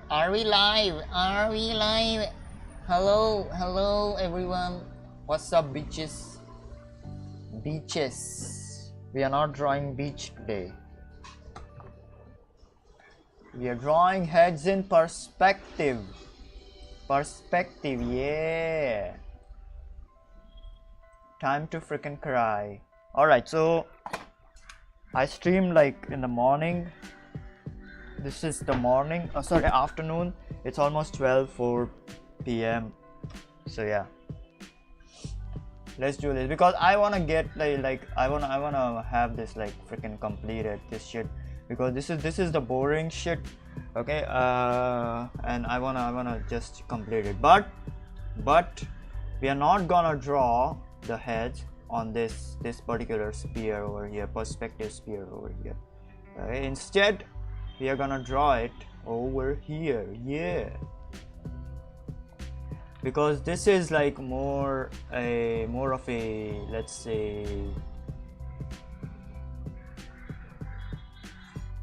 Are we live? Are we live? Hello, hello everyone. What's up, beaches? Beaches. We are not drawing beach today. We are drawing heads in perspective. Perspective, yeah. Time to freaking cry. Alright, so I streamed like in the morning. This is the morning, sorry, afternoon. It's almost 12:04 p.m. So yeah, let's do this because I wanna get I wanna have this like freaking completed this shit because this is the boring shit, okay? And I wanna just complete it, but we are not gonna draw the heads on this particular sphere over here, perspective sphere over here. Okay? Instead, we are gonna draw it over here, yeah, because this is like more of a, let's say,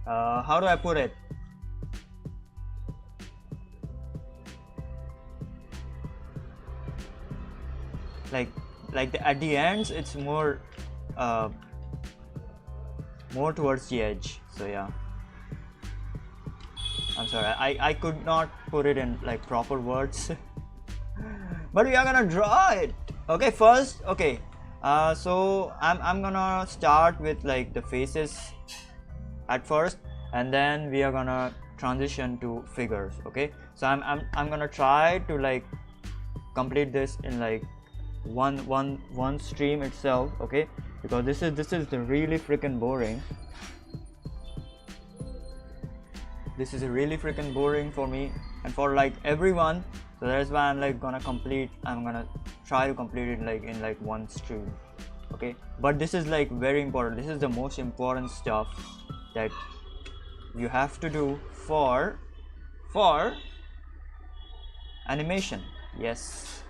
how do I put it? Like at the ends, it's more towards the edge. So yeah, I'm sorry, I could not put it in like proper words. But we are gonna draw it. Okay, first, okay, so I'm gonna start with like the faces at first, and then we are gonna transition to figures. Okay, so I'm gonna try to like complete this in like one stream itself. Okay, because this is the really freaking boring. This is really freaking boring for me and for like everyone. So that's why I'm like gonna try to complete it like in like one stream. Okay, but this is like very important. This is the most important stuff that you have to do for animation. Yes,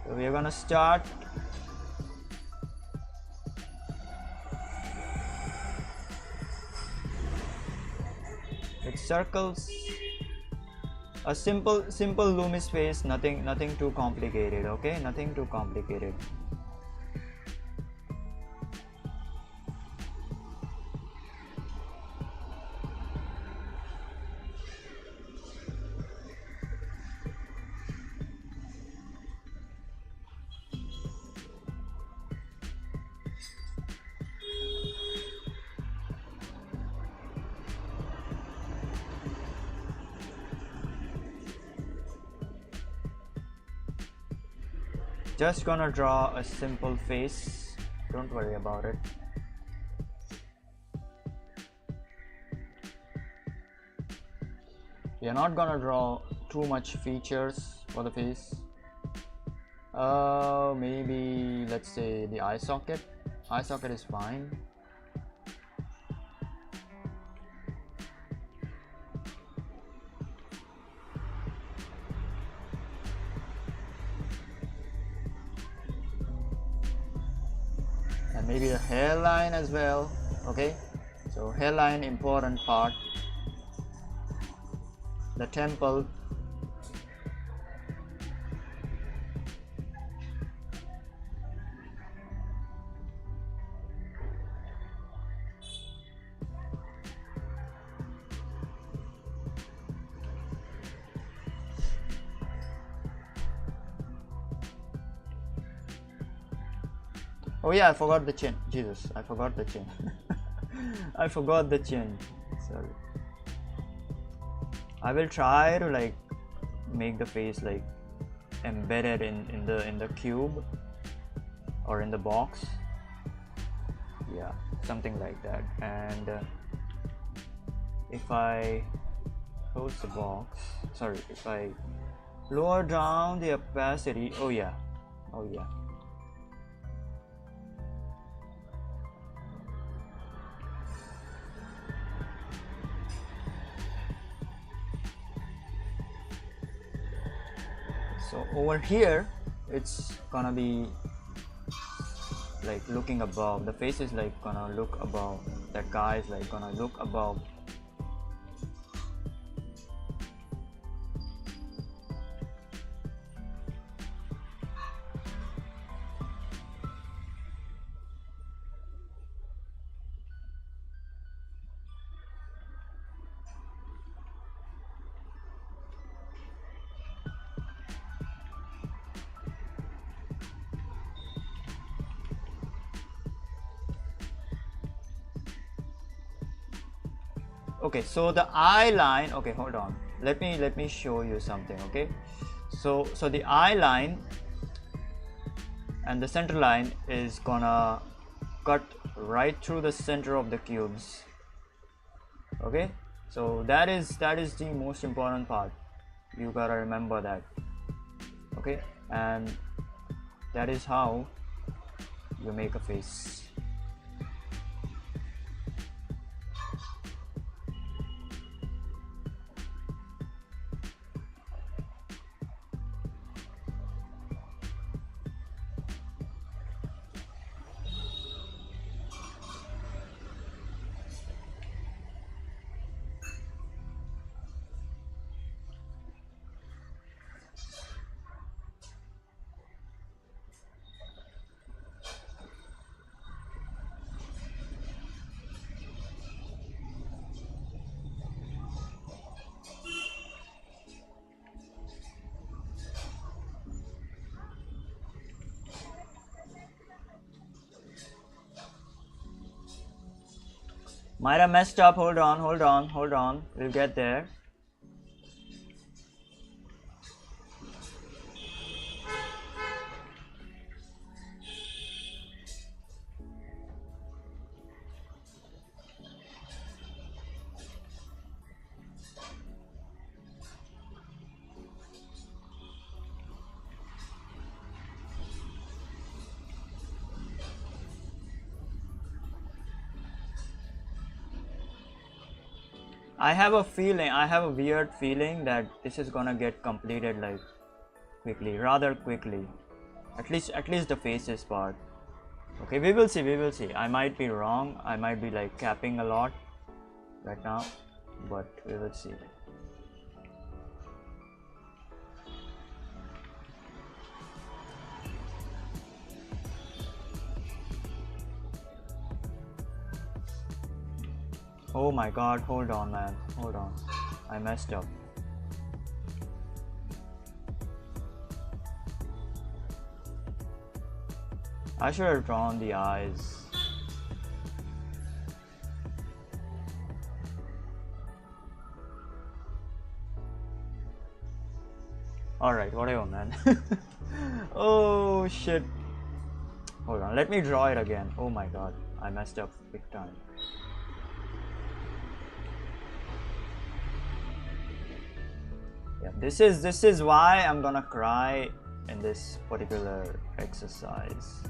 so we are gonna start. With circles, a simple Loomis face, nothing too complicated. Okay, nothing too complicated. Just gonna draw a simple face, don't worry about it. We are not gonna draw too much features for the face. Maybe let's say the eye socket. Eye socket is fine. Maybe the hairline as well. Okay, so hairline, important part. The temple. Oh yeah, I forgot the chin. Jesus, I forgot the chin. I forgot the chin. Sorry. I will try to like make the face like embedded in the cube or in the box. Yeah, something like that. And if I close the box, sorry, if I lower down the opacity, oh yeah. So over here, it's gonna be like looking above. The face is like gonna look above. That guy is like gonna look above. okay, so the eye line, okay, hold on, let me show you something. Okay, so the eye line and the center line is gonna cut right through the center of the cubes. Okay, so that is the most important part. You gotta remember that. Okay, and that is how you make a face. Might have messed up. Hold on. We'll get there. I have a weird feeling that this is gonna get completed like rather quickly. At least the faces part. Okay, we will see. I might be wrong. I might be like capping a lot right now, but we will see. Oh my god, hold on, man. Hold on. I messed up. I should have drawn the eyes. Alright, whatever, man. Oh shit. Hold on, let me draw it again. Oh my god, I messed up big time. Yeah, this is why I'm gonna cry in this particular exercise.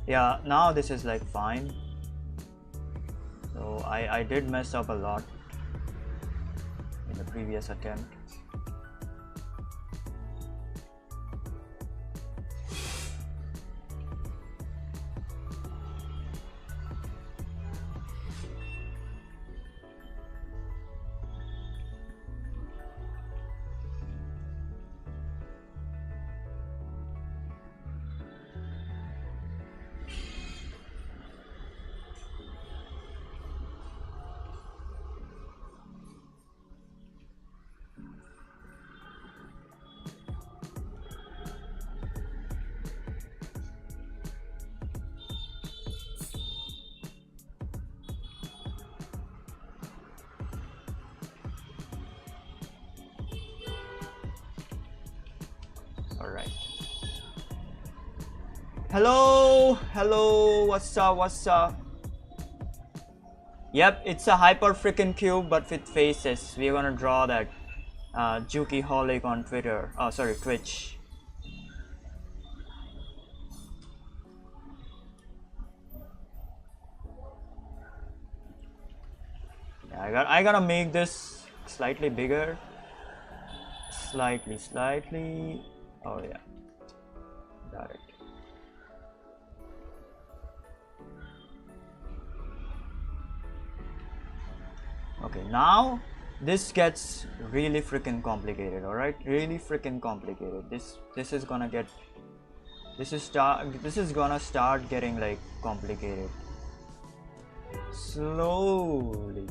Yeah, now this is like fine. So I did mess up a lot in the previous attempt. Alright. Hello, what's up? Yep, it's a hyper freaking cube but with faces. We're gonna draw that Juki Holic on Twitter. Oh, sorry, Twitch. Yeah, I gotta make this slightly bigger. Slightly. Oh yeah, got it. Okay, now this gets really freaking complicated. All right, really freaking complicated. This is gonna get, this is gonna start getting like complicated slowly.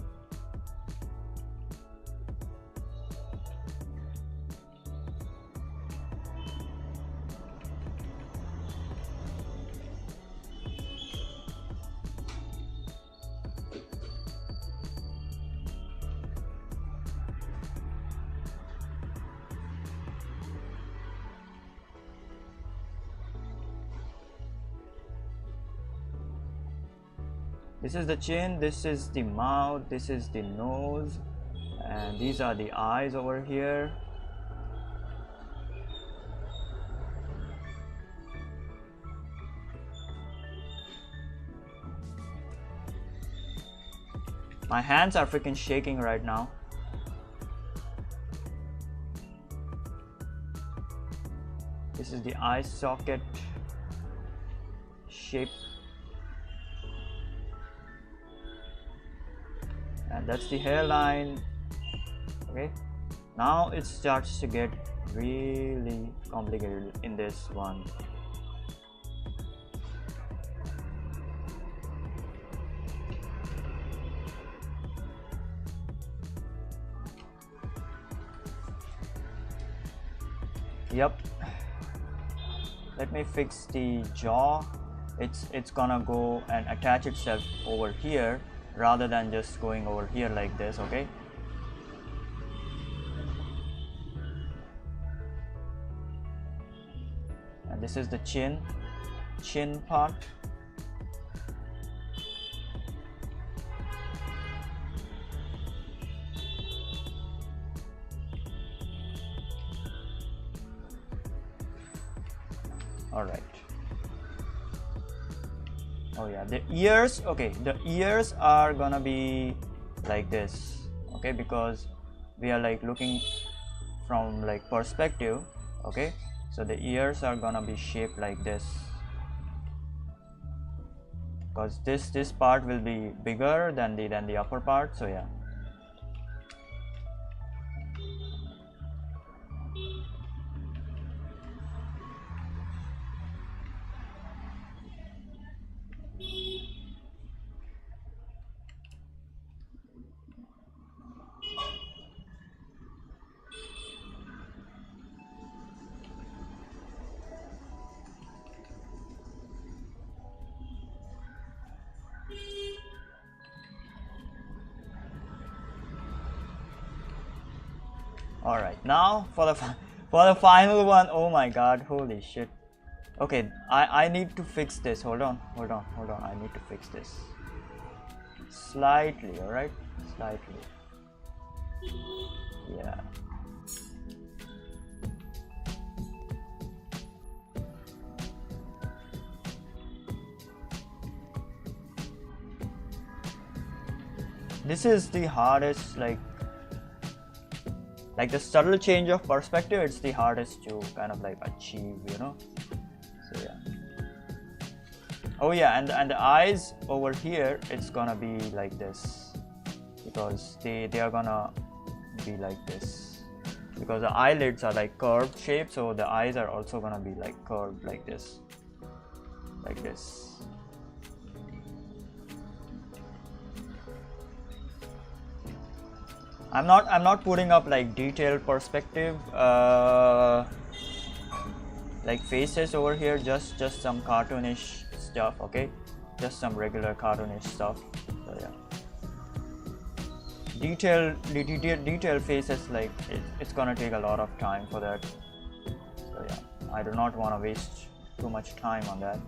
This is the chin, this is the mouth, this is the nose, and these are the eyes over here. My hands are freaking shaking right now. This is the eye socket shape. And that's the hairline. Okay, now it starts to get really complicated in this one. Yep, let me fix the jaw. It's gonna go and attach itself over here rather than just going over here like this. Okay, and this is the chin part. All right. Oh yeah, the ears. Okay, the ears are gonna be like this. Okay, because we are like looking from like perspective. Okay, so the ears are gonna be shaped like this, because this part will be bigger than the upper part. So yeah. All right, now for the final one. Oh my god, holy shit. Okay, I need to fix this. Hold on. I need to fix this slightly. All right, slightly. Yeah. This is the hardest, like the subtle change of perspective. It's the hardest to kind of like achieve, you know. So yeah. Oh yeah, and the eyes over here, it's gonna be like this, because they are gonna be like this, because the eyelids are like curved shape, so the eyes are also gonna be like curved like this, like this. I'm not putting up like detailed perspective like faces over here, just some cartoonish stuff. Okay, just some regular cartoonish stuff. So yeah, detailed faces, like it's gonna take a lot of time for that. So yeah, I do not want to waste too much time on that.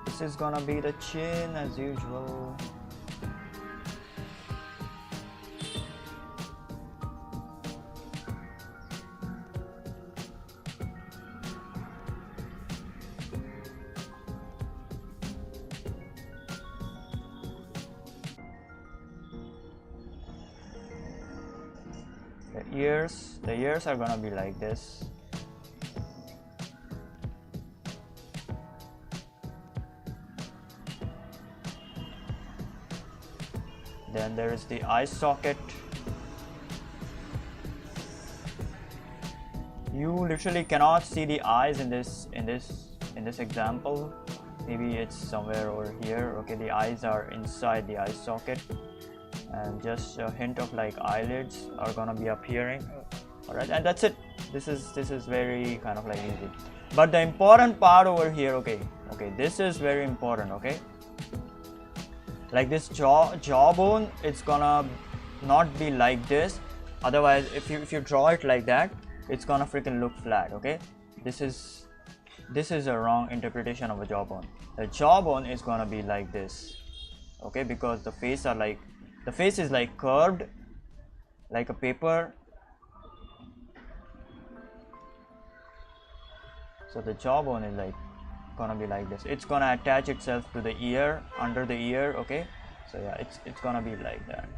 This is gonna be the chin as usual. The ears are gonna be like this. Then there is the eye socket. You literally cannot see the eyes in this example. Maybe it's somewhere over here. Okay, the eyes are inside the eye socket, and just a hint of like eyelids are gonna be appearing. All right, and that's it. This is very kind of like easy. But the important part over here, okay, this is very important. Okay, like this jawbone, it's gonna not be like this. Otherwise, if you draw it like that, it's gonna freaking look flat. Okay, this is a wrong interpretation of a jawbone. The jawbone is gonna be like this. Okay, because the face is like curved like a paper. So the jawbone is like gonna be like this. It's gonna attach itself to the ear, under the ear. Okay, so yeah, it's gonna be like that.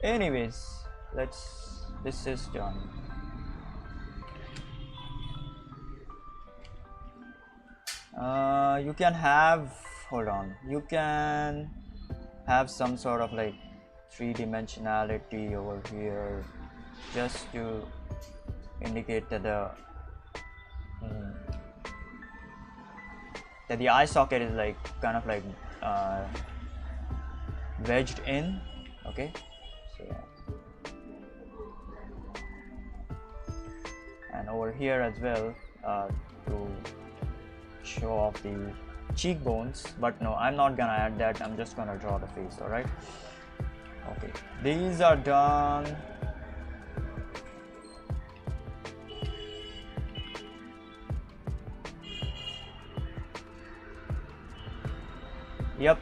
Anyways, this is done. You can have, you can have some sort of like three-dimensionality over here, just to indicate that the eye socket is like kind of like wedged in. Okay, so yeah. And over here as well, to show off the cheekbones, but no, I'm not gonna add that. I'm just gonna draw the face. All right, okay, these are done. Yep,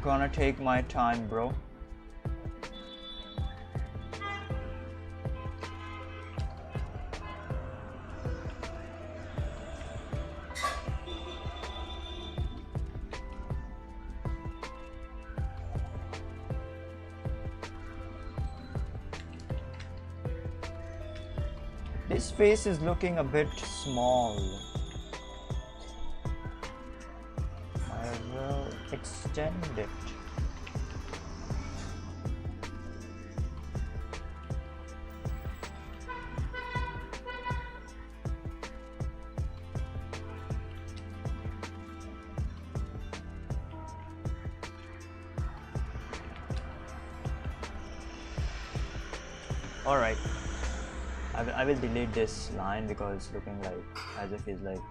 gonna take my time, bro. This face is looking a bit small. I will extend it. All right. I will delete this line because it's looking like as if he's like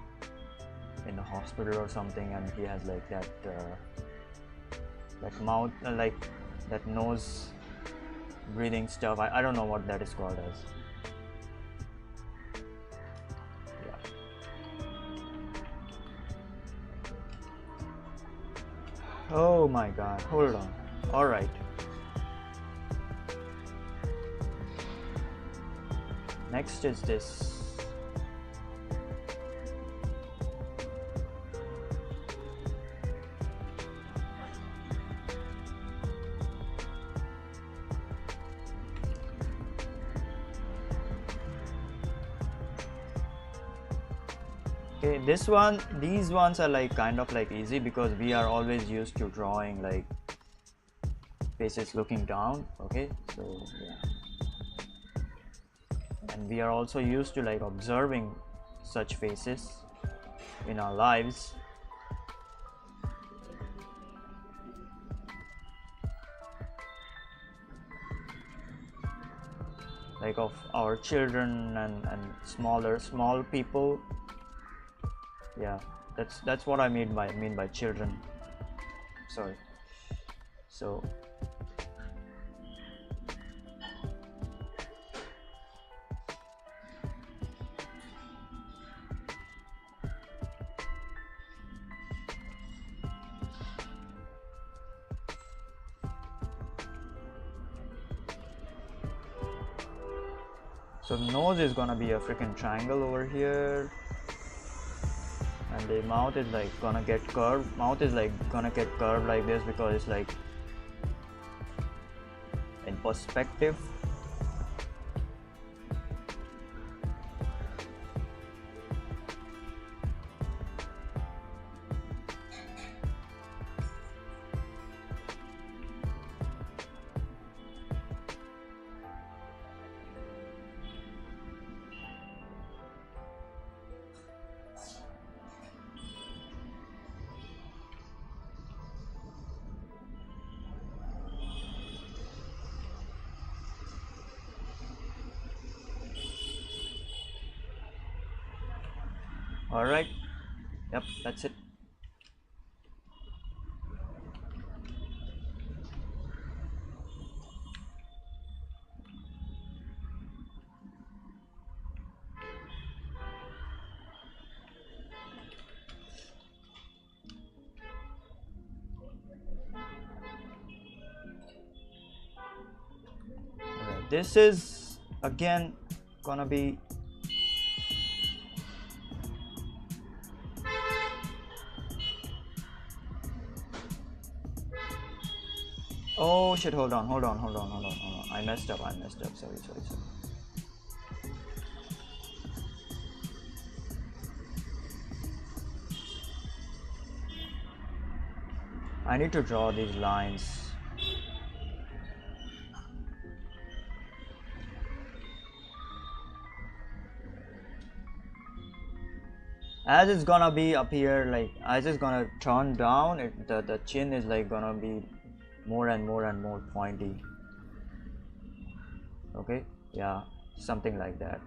in the hospital or something, and he has like that mouth, like that nose breathing stuff. I don't know what that is called as. Yeah. Oh my god, hold on. All right. Next is this. Okay, these ones are like kind of like easy because we are always used to drawing like faces looking down. Okay, so yeah. And we are also used to like observing such faces in our lives. Like of our children and small people. Yeah, that's what I mean by children. Sorry. So the nose is gonna be a freaking triangle over here, and the mouth is like gonna get curved. Mouth is like gonna get curved like this because it's like in perspective. All right. Yep, that's it. Alright, this is again gonna be oh shit, hold on. I messed up, sorry. I need to draw these lines. As it's gonna be up here, like as it's gonna turn down, the chin is like gonna be more and more pointy. Okay, yeah, something like that.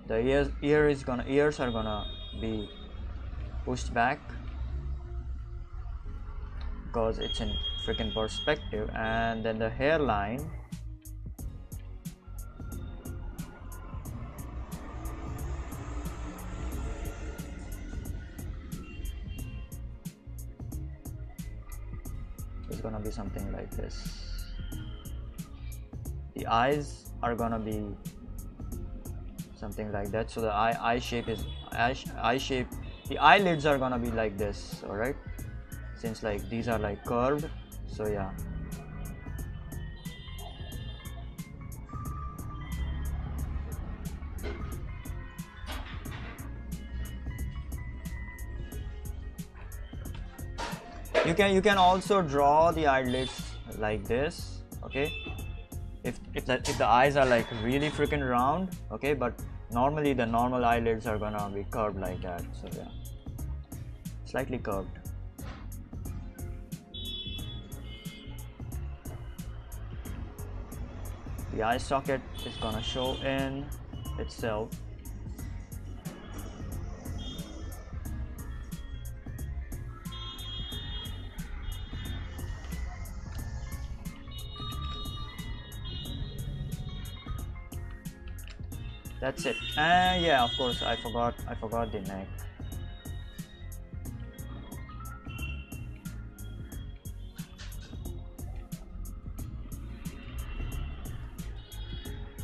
The ears are gonna be pushed back because it's in freaking perspective, and then the hairline is gonna be something like this. The eyes are gonna be something like that, so the eye shape is eye shape. The eyelids are gonna be like this, all right, since like these are like curved, so yeah. You can also draw the eyelids like this, okay, if the eyes are like really freaking round, okay, but normally the normal eyelids are gonna be curved like that, so yeah, slightly curved. The eye socket is gonna show in itself. That's it. And yeah, of course, I forgot the neck.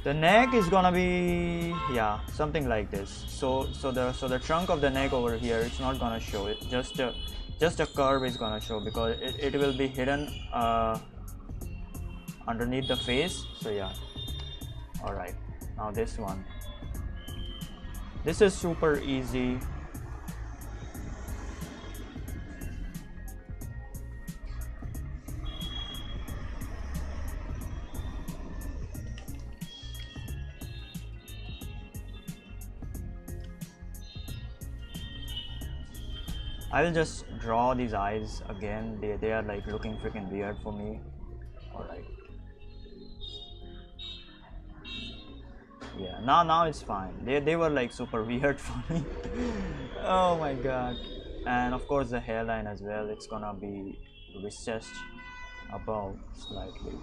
The neck is gonna be, yeah, something like this. So the trunk of the neck over here, it's not gonna show it. Just a curve is gonna show because it will be hidden underneath the face. So yeah. All right. Now this one. This is super easy. I will just draw these eyes again. They are like looking freaking weird for me. All right. Yeah, now it's fine. They were like super weird for me. Oh my god. And of course the hairline as well, it's gonna be recessed above slightly.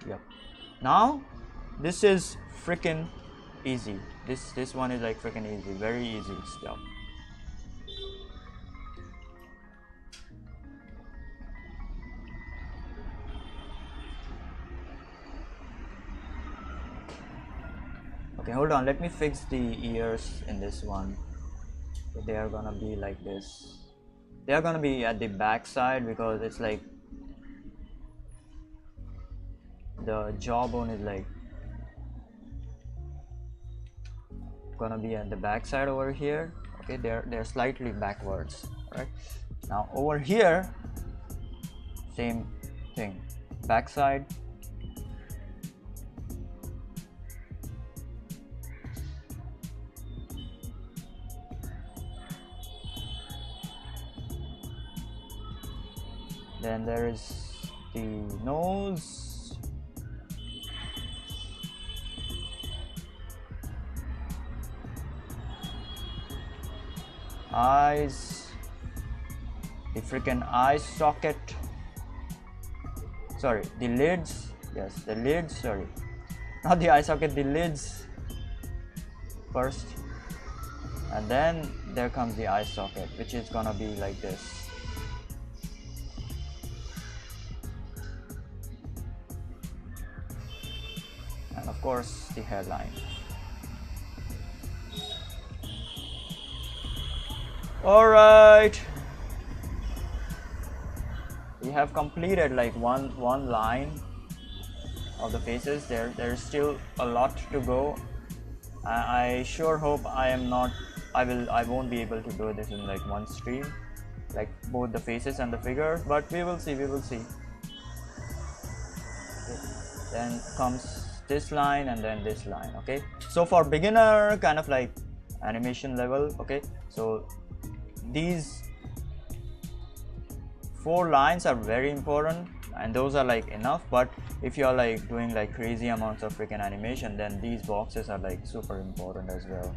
Yep. Now this is freaking easy. This one is like freaking easy, very easy stuff. Okay, hold on, let me fix the ears in this one. They are gonna be like this. They are gonna be at the back side because it's like the jawbone is like gonna be at the back side over here. Okay, they're slightly backwards. All right, now over here, same thing, back side. then there is the nose, eyes, the freaking eye socket, sorry, the lids, yes, the lids, sorry, not the eye socket, the lids first, and then there comes the eye socket, which is gonna be like this. And of course the hairline. Alright, we have completed like one line of the faces. There's still a lot to go. I sure hope I won't be able to do this in like one stream, like both the faces and the figures, but we will see. Okay. Then comes this line and then this line. Okay, so for beginner kind of like animation level, okay, so these 4 lines are very important and those are like enough, but if you are like doing like crazy amounts of freaking animation, then these boxes are like super important as well.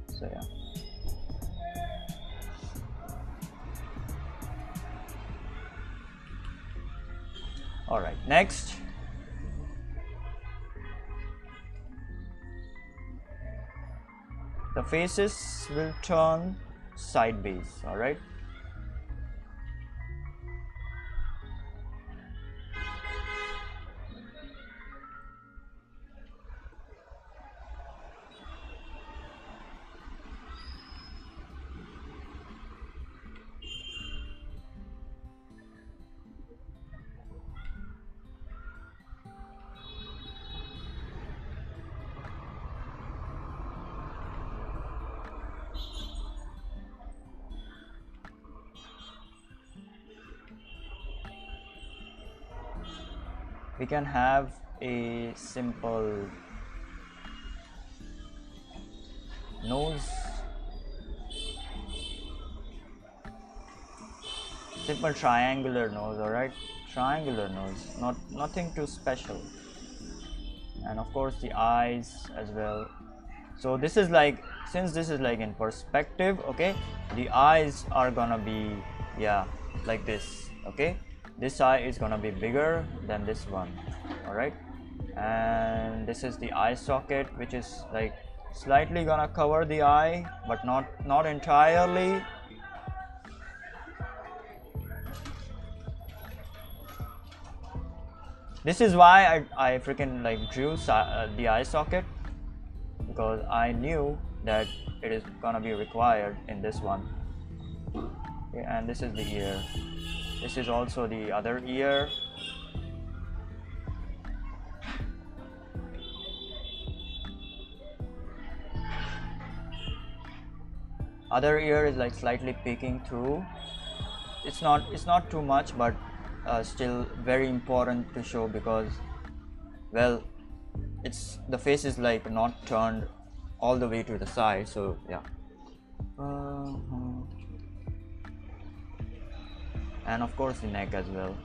So yeah, all right, next the faces will turn sideways. All right, we can have a simple nose, simple triangular nose. All right, triangular nose, nothing too special, and of course the eyes as well. So this is like, since this is like in perspective, okay, the eyes are gonna be, yeah, like this. Okay, this eye is gonna be bigger than this one. All right, and this is the eye socket, which is like slightly gonna cover the eye, but not entirely. This is why I freaking like drew the eye socket, because I knew that it is gonna be required in this one. Okay, and this is the ear. This is also the other ear. Other ear is like slightly peeking through. It's not too much, but still very important to show, because, well, it's the face is like not turned all the way to the side. So yeah. And of course the neck as well.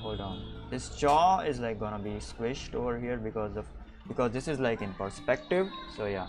Hold on, this jaw is like gonna be squished over here because this is like in perspective. So yeah,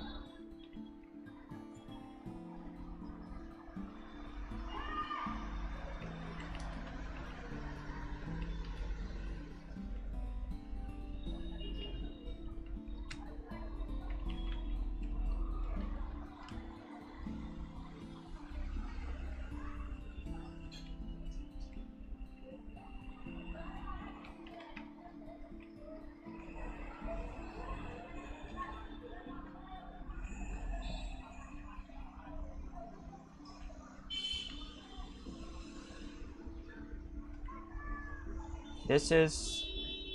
this is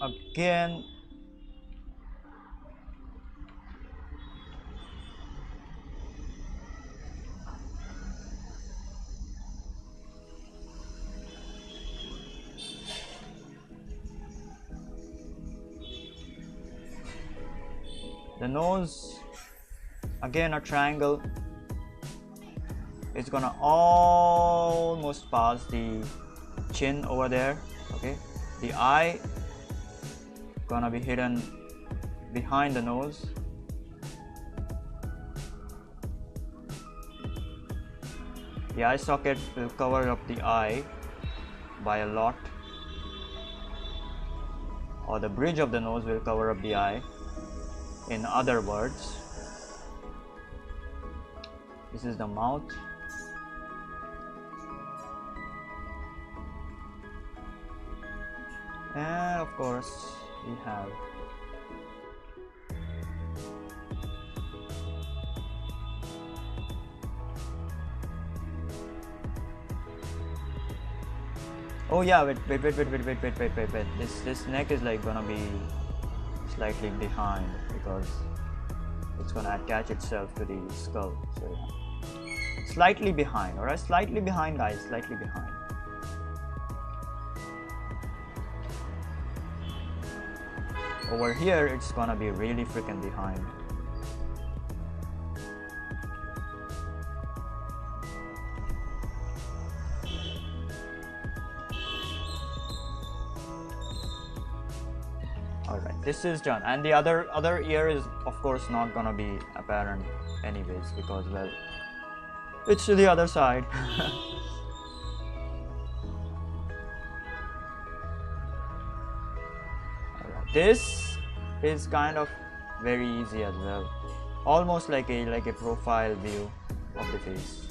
again The nose, again a triangle. It's gonna almost pass the chin over there. Okay, the eye gonna be hidden behind the nose. The eye socket will cover up the eye by a lot, or the bridge of the nose will cover up the eye. In other words, this is the mouth. And of course, we have oh yeah, wait. This neck is like gonna be slightly behind because it's gonna attach itself to the skull. So yeah, slightly behind. All right, slightly behind, guys. Slightly behind. Over here, it's gonna be really freaking behind. Alright, this is done, and the other ear is of course not gonna be apparent anyways because, well, it's to the other side. Alright, this is kind of very easy as well, almost like a profile view of the face.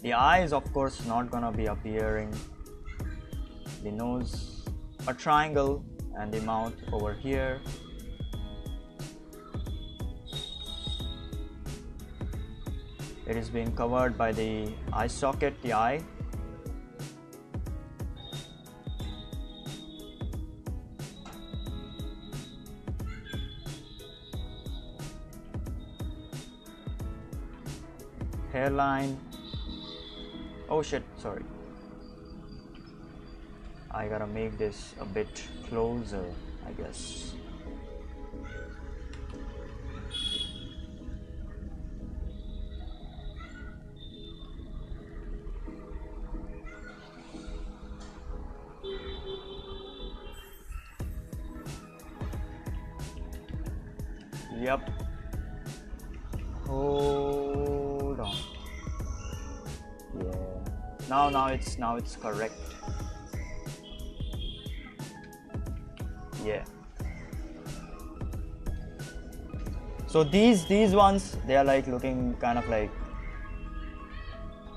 The eye is of course not gonna be appearing. The nose, a triangle, and the mouth over here. It is being covered by the eye socket, the eye. Hairline. Oh shit, sorry. I gotta make this a bit closer, I guess. Yep. Hold on. Yeah. Now it's correct. Yeah. So these ones, they are like looking kind of like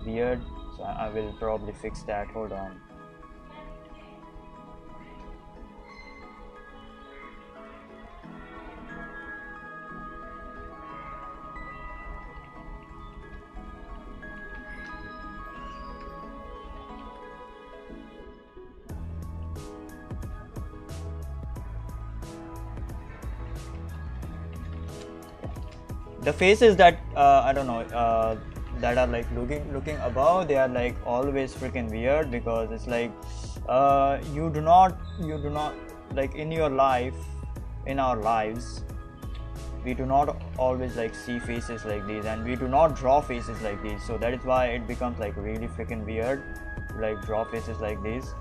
weird. So I will probably fix that. Hold on. The faces that I don't know that are like looking above, they are like always freaking weird because it's like you do not like in your life, in our lives, we do not always like see faces like these, and we do not draw faces like these. So that is why it becomes like really freaking weird to like draw faces like these.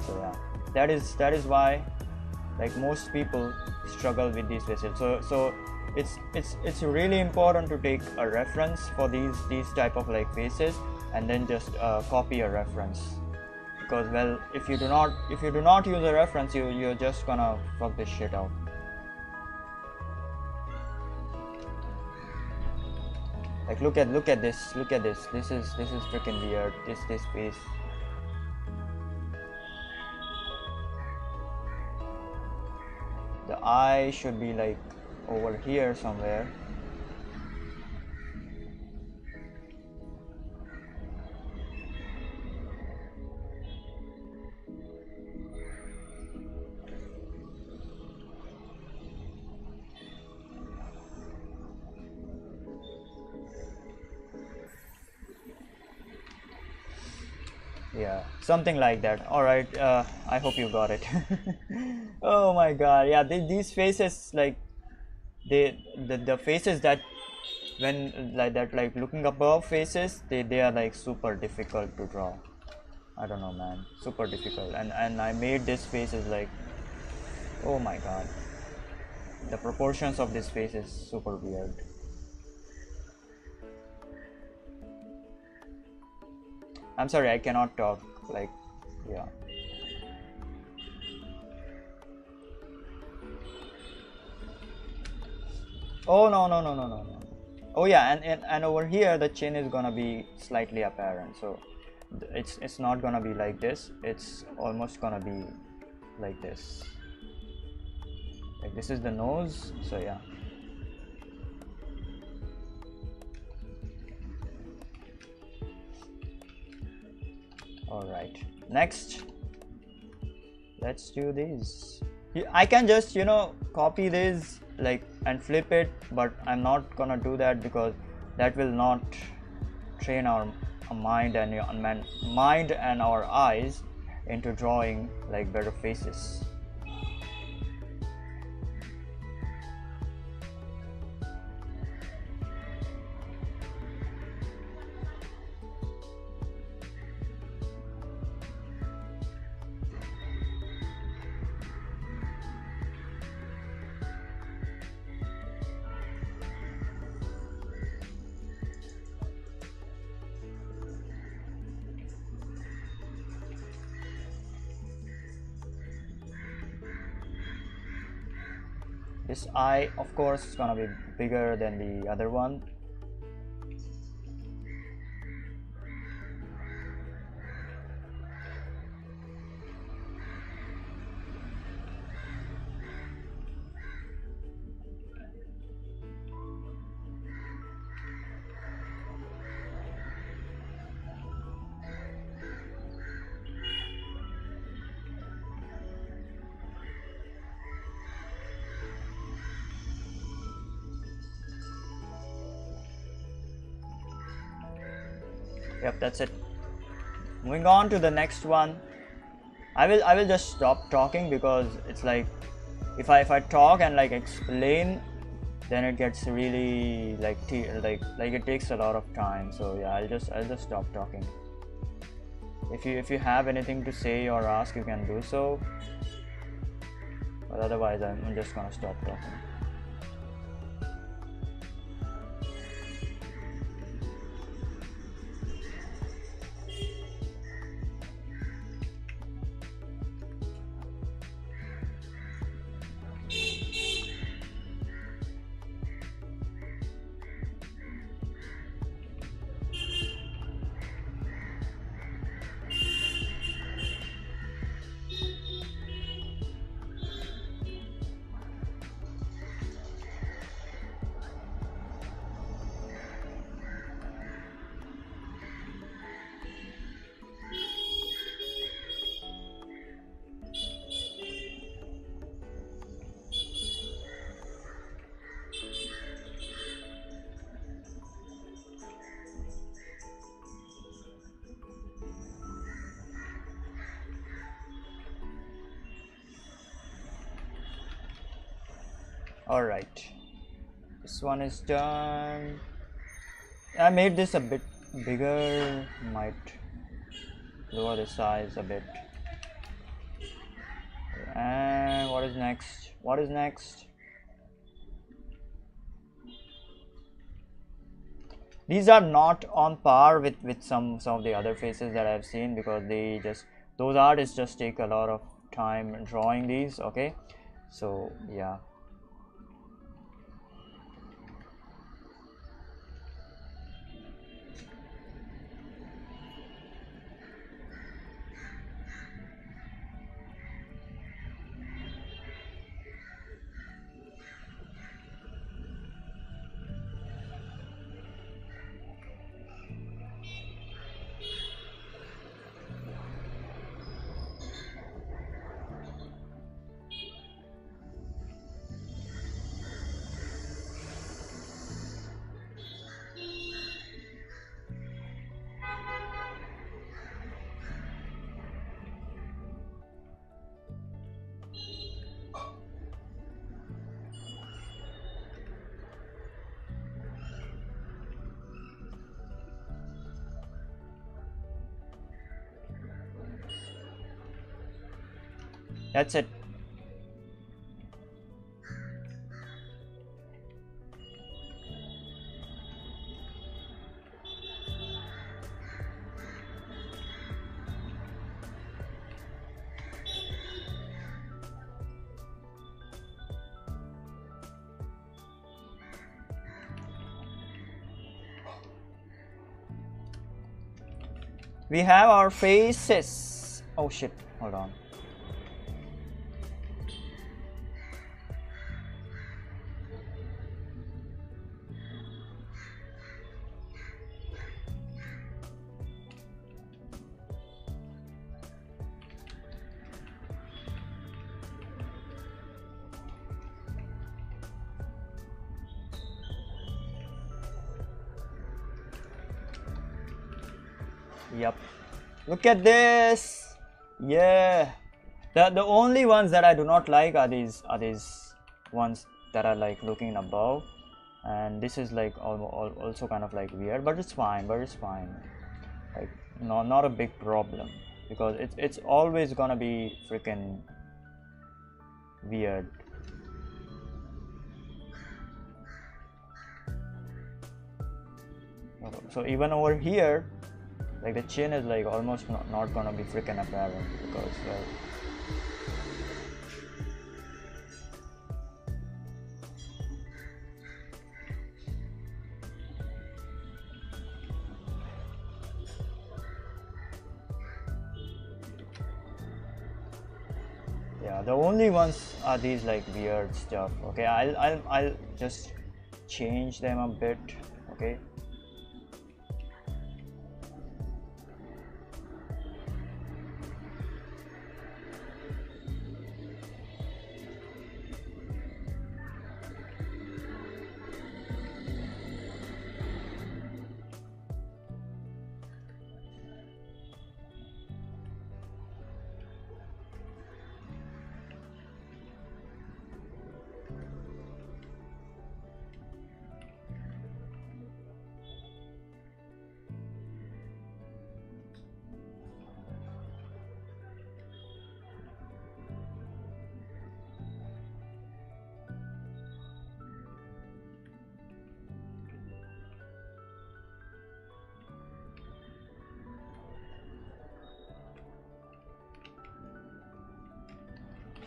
So yeah, that is why like most people struggle with these faces. So it's really important to take a reference for these type of like faces and then just copy a reference, because, well, if you do not use a reference, you're just gonna fuck this shit out. Like look at this, this is freaking weird, this face. The eye should be like over here somewhere. Yeah, something like that. All right, I hope you got it. Oh my god, yeah, these faces, like the faces that when like that, like looking above faces, they are like super difficult to draw. I don't know, man, super difficult. And I made this face is like, oh my god, the proportions of this face is super weird. I'm sorry, I cannot talk, like, yeah. Oh no, no, no, no, no, no. Oh yeah, and over here the chin is gonna be slightly apparent, so it's not gonna be like this. It's almost gonna be like this. Like this is the nose, so yeah. All right, next, let's do this. I can just, you know, copy this like and flip it, but I'm not gonna do that because that will not train our mind and mind and our eyes into drawing like better faces. This eye, of course, is gonna be bigger than the other one. Yep, that's it. Moving on to the next one. I will just stop talking because it's like if I talk and like explain, then it gets really like like it takes a lot of time. So yeah, I'll just stop talking. If you have anything to say or ask, you can do so. But otherwise, I'm just gonna stop talking. All right, this one is done. I made this a bit bigger, might lower the size a bit. And what is next? What is next? These are not on par with some of the other faces that I've seen because they just, those artists just take a lot of time drawing these. Okay, so yeah. That's it. We have our faces. Oh shit, hold on. Yep. Look at this. Yeah. The only ones that I do not like are these ones that are like looking above, and this is like also kind of like weird, but it's fine. Like not a big problem, because it's always gonna be freaking weird. So even over here, like the chin is like almost not gonna be freaking apparent, because well, yeah, the only ones are these like weird stuff. Okay, I'll just change them a bit. Okay.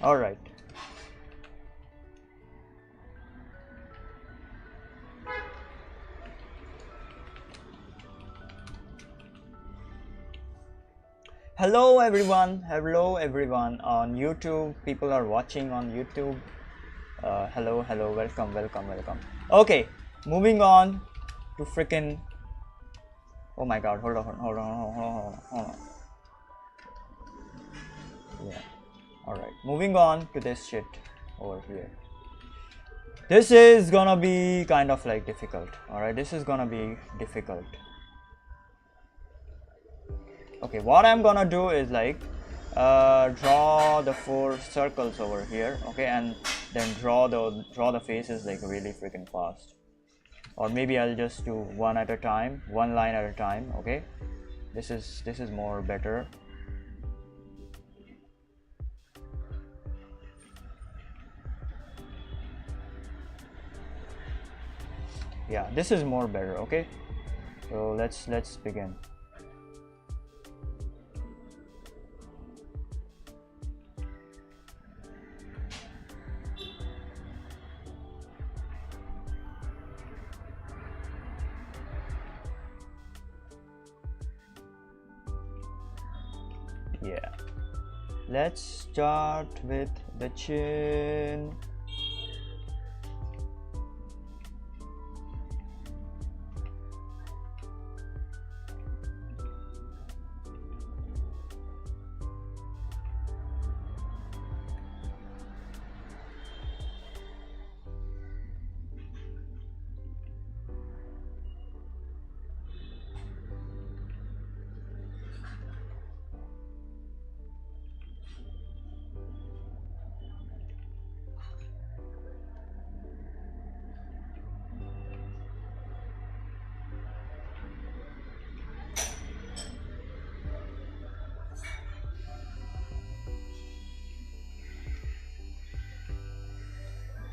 All right. Hello everyone on YouTube. People are watching on YouTube. Hello, welcome. Okay, moving on to freaking. Oh my God! Hold on. Yeah. All right, moving on to this shit over here. This is gonna be kind of like difficult. All right, this is gonna be difficult. Okay, what I'm gonna do is like draw the 4 circles over here. Okay, and then draw the faces like really freaking fast. Or maybe I'll just do one at a time, one line at a time. Okay, this is more better. Yeah, this is more better. Okay, so let's begin. Yeah, let's start with the chin.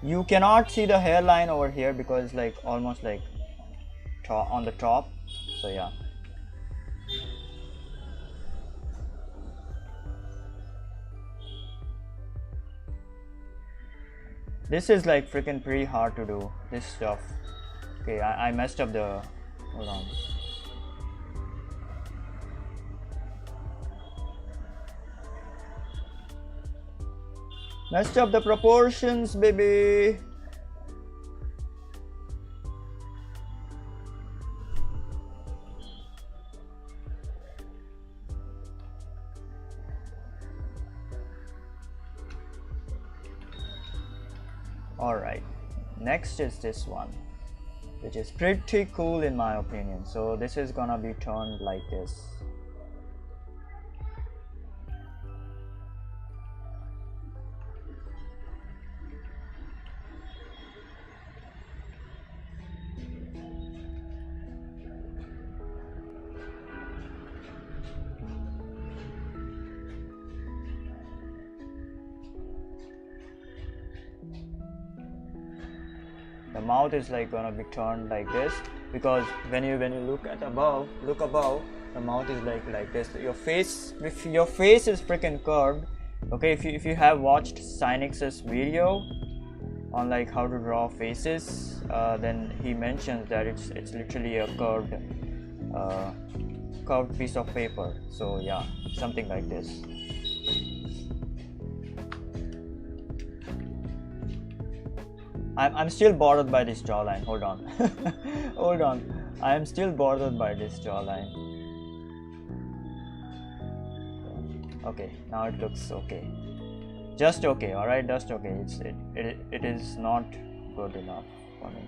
You cannot see the hairline over here because it's like almost like on the top. So yeah. This is like freaking pretty hard to do, this stuff. Okay, I messed up the, hold on. Messed up the proportions, baby. Alright, next is this one, which is pretty cool in my opinion. So this is gonna be turned like this. The mouth is like gonna be turned like this, because when you look above, the mouth is like this. Your face, if your face is freaking curved, okay, if you have watched Synix's video on like how to draw faces, then he mentions that it's literally a curved piece of paper. So yeah, something like this. I'm still bothered by this jawline. Hold on. Hold on. I am still bothered by this jawline. Okay, now it looks okay. Just okay, alright, just okay. It is not good enough for me.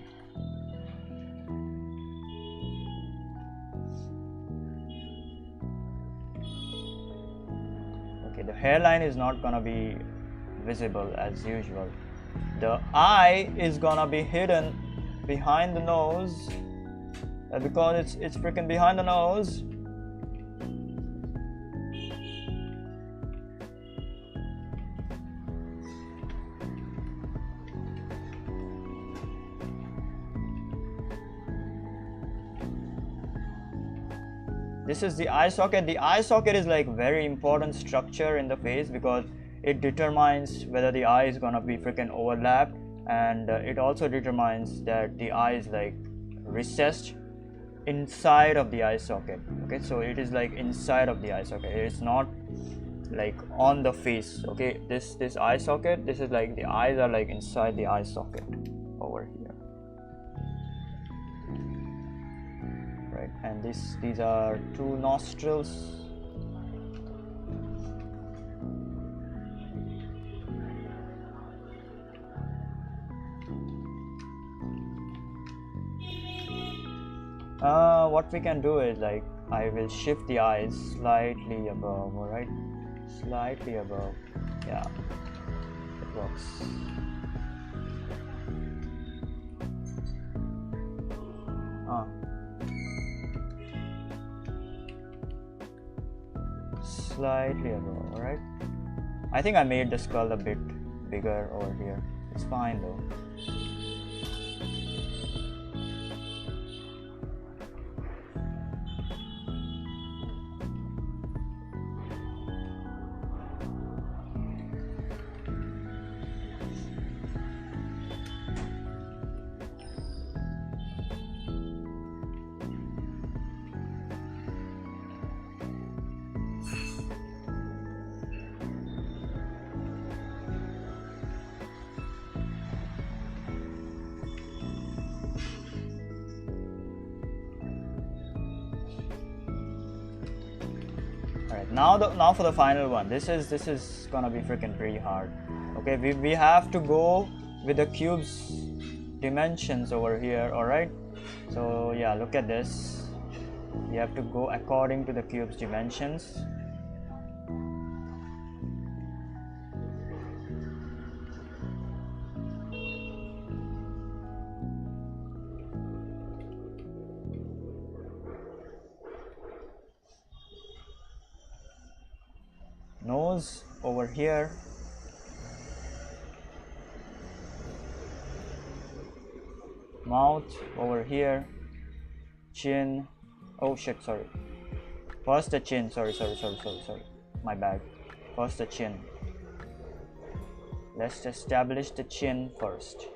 Okay, the hairline is not gonna be visible as usual. The eye is gonna be hidden behind the nose, because it's freaking behind the nose. This is the eye socket. The eye socket is like very important structure in the face, because it determines whether the eye is gonna be freaking overlapped, and it also determines that the eye is like recessed inside of the eye socket. Okay, so it is like inside of the eye socket. It's not like on the face. Okay, this eye socket, this is like the eyes are like inside the eye socket over here, right? And these are two nostrils. What we can do is like I will shift the eyes slightly above, alright? Slightly above. Yeah, it works. Slightly above, alright? I think I made the skull a bit bigger over here. It's fine though. Alright, now for the final one. This is gonna be freaking pretty hard. Okay, we have to go with the cube's dimensions over here, alright? So yeah, look at this. We have to go according to the cube's dimensions. Nose over here. Mouth over here, chin. Oh shit, sorry. First the chin, sorry. My bad. First the chin. Let's establish the chin first.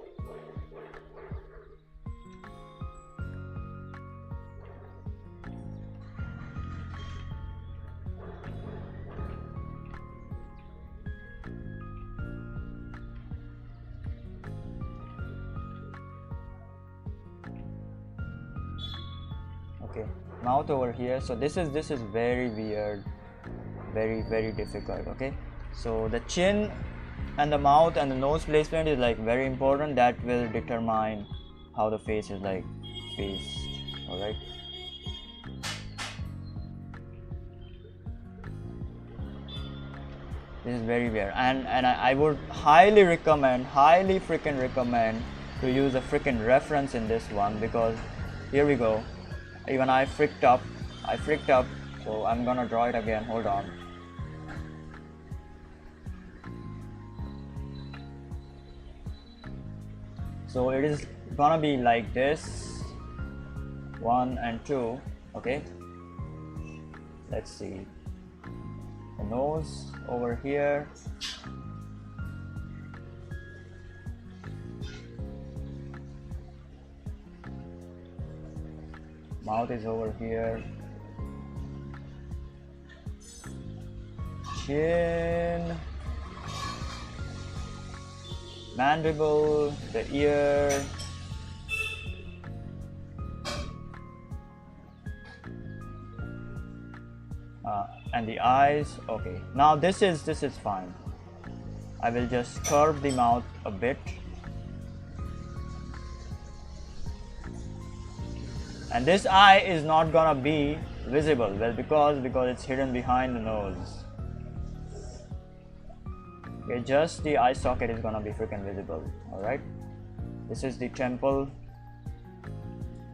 Okay, mouth over here. So this is very weird, very difficult. Okay, so the chin and the mouth and the nose placement is like very important. That will determine how the face is like faced. All right. This is very weird, and I would highly freaking recommend to use a freaking reference in this one, because here we go. Even I freaked up, so I'm gonna draw it again. Hold on. So it is gonna be like this, 1 and 2. Okay, let's see. The nose over here, mouth is over here, chin, mandible, the ear, and the eyes. Okay, now this is fine. I will just curve the mouth a bit, and this eye is not gonna be visible, well, because it's hidden behind the nose. Okay, just the eye socket is gonna be freaking visible. All right, this is the temple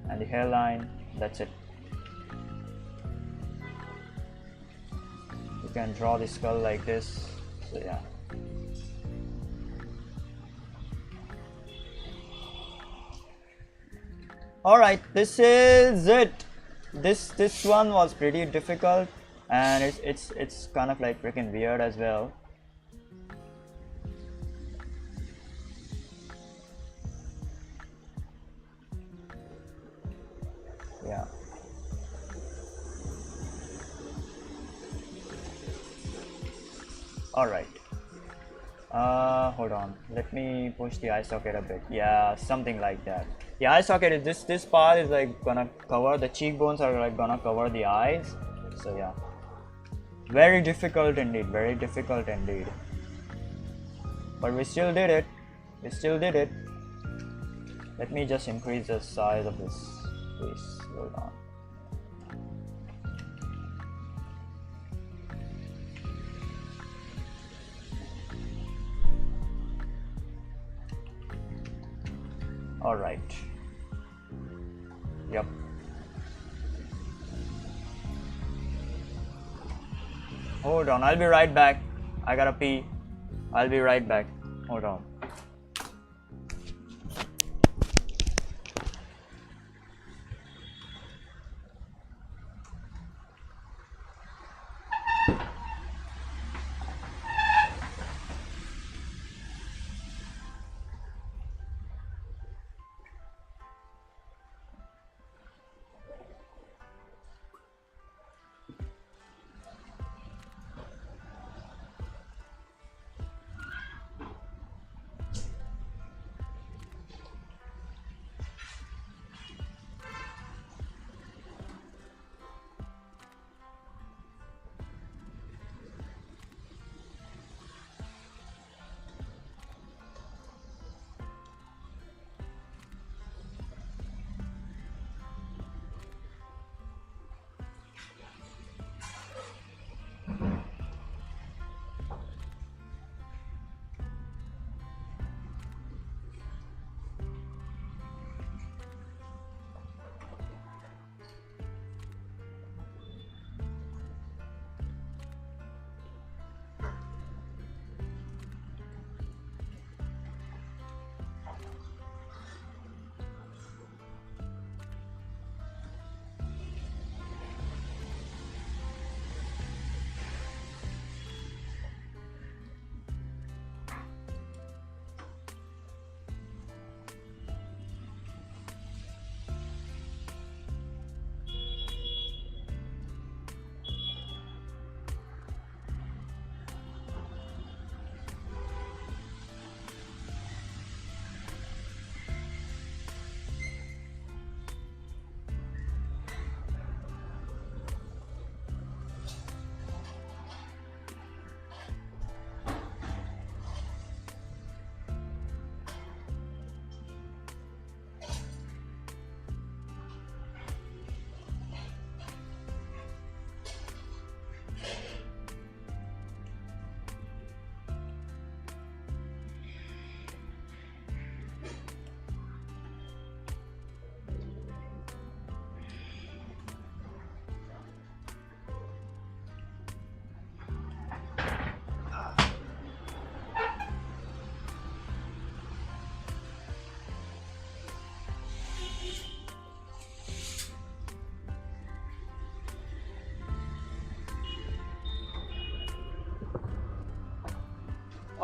and the hairline. That's it. You can draw the skull like this. So yeah. All right, this is it. This one was pretty difficult, and it's kind of like freaking weird as well. Yeah. All right. Hold on. Let me push the eye socket a bit. Yeah, something like that. The eye socket is this part is like gonna cover the cheekbones, are like gonna cover the eyes. So yeah, very difficult indeed. Very difficult indeed. But we still did it. We still did it. Let me just increase the size of this face. Hold on. All right. Yep. Hold on, I'll be right back. I gotta pee. I'll be right back. Hold on.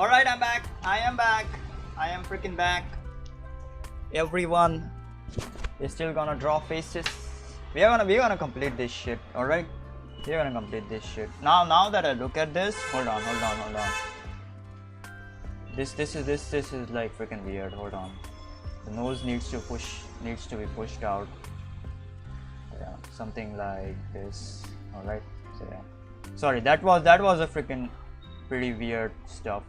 Alright, I'm back. I am back. I am freaking back. Everyone is still gonna draw faces. We're gonna complete this shit, alright? We're gonna complete this shit. Now that I look at this, hold on. This is like freaking weird. Hold on. The nose needs to be pushed out. Yeah, something like this. Alright. So yeah. Sorry, that was a freaking pretty weird stuff.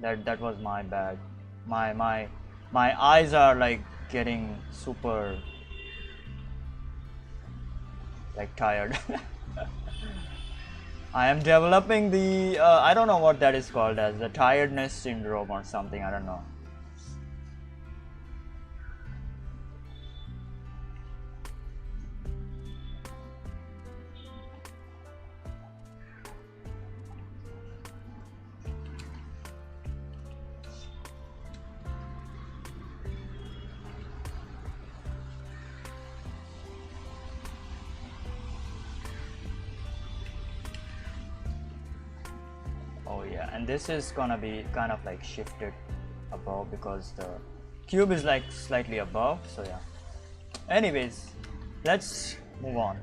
That was my bad. My eyes are like getting super like tired. I am developing the I don't know what that is called as, the tiredness syndrome or something, I don't know. Oh yeah, and this is gonna be kind of like shifted above because the cube is like slightly above, so yeah. Anyways, let's move on.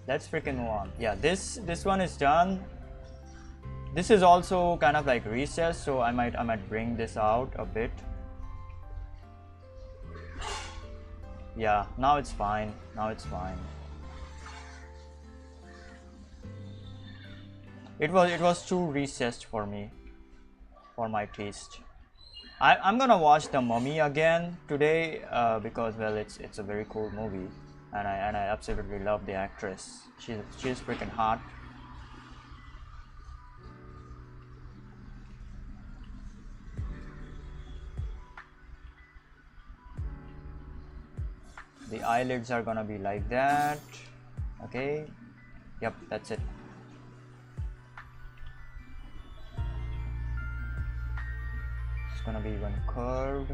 Let's freaking move on. Yeah, this one is done. This is also kind of like recessed, so I might bring this out a bit. Yeah, now it's fine. It was too recessed for me, for my taste. I'm gonna watch The Mummy again today because, well, it's a very cool movie, and I absolutely love the actress. She's freaking hot. The eyelids are gonna be like that. Okay. Yep, that's it. It's gonna be one curve.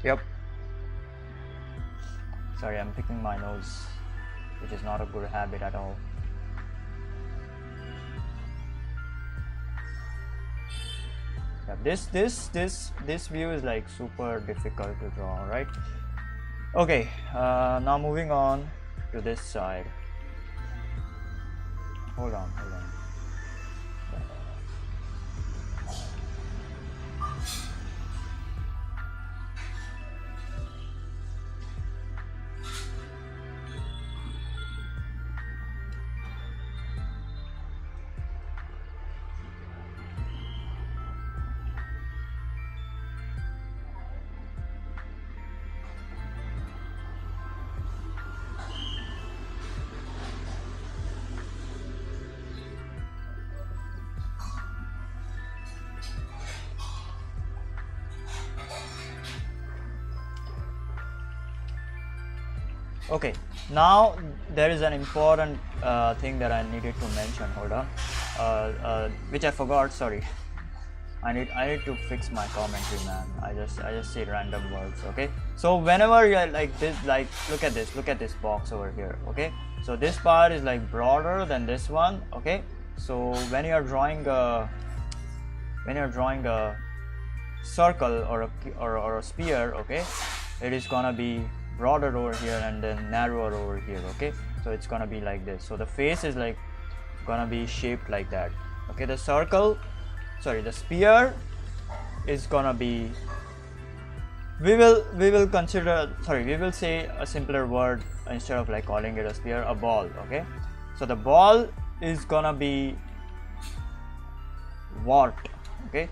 Yep. Sorry, I'm picking my nose, which is not a good habit at all. Yeah, this view is like super difficult to draw, right? Okay, now moving on to this side. Hold on. Okay, now there is an important thing that I needed to mention. Hold on, which I forgot. Sorry, I need to fix my commentary, man. I just say random words. Okay, so whenever you're like this, like look at this box over here. Okay, so this part is like broader than this one. Okay, so when you're drawing a circle or a sphere, okay, it is gonna be broader over here and then narrower over here. Okay, so it's gonna be like this. So the face is like gonna be shaped like that. Okay, the sphere is gonna be, we will say a simpler word instead of like calling it a sphere, a ball. Okay, so the ball is gonna be warped. Okay,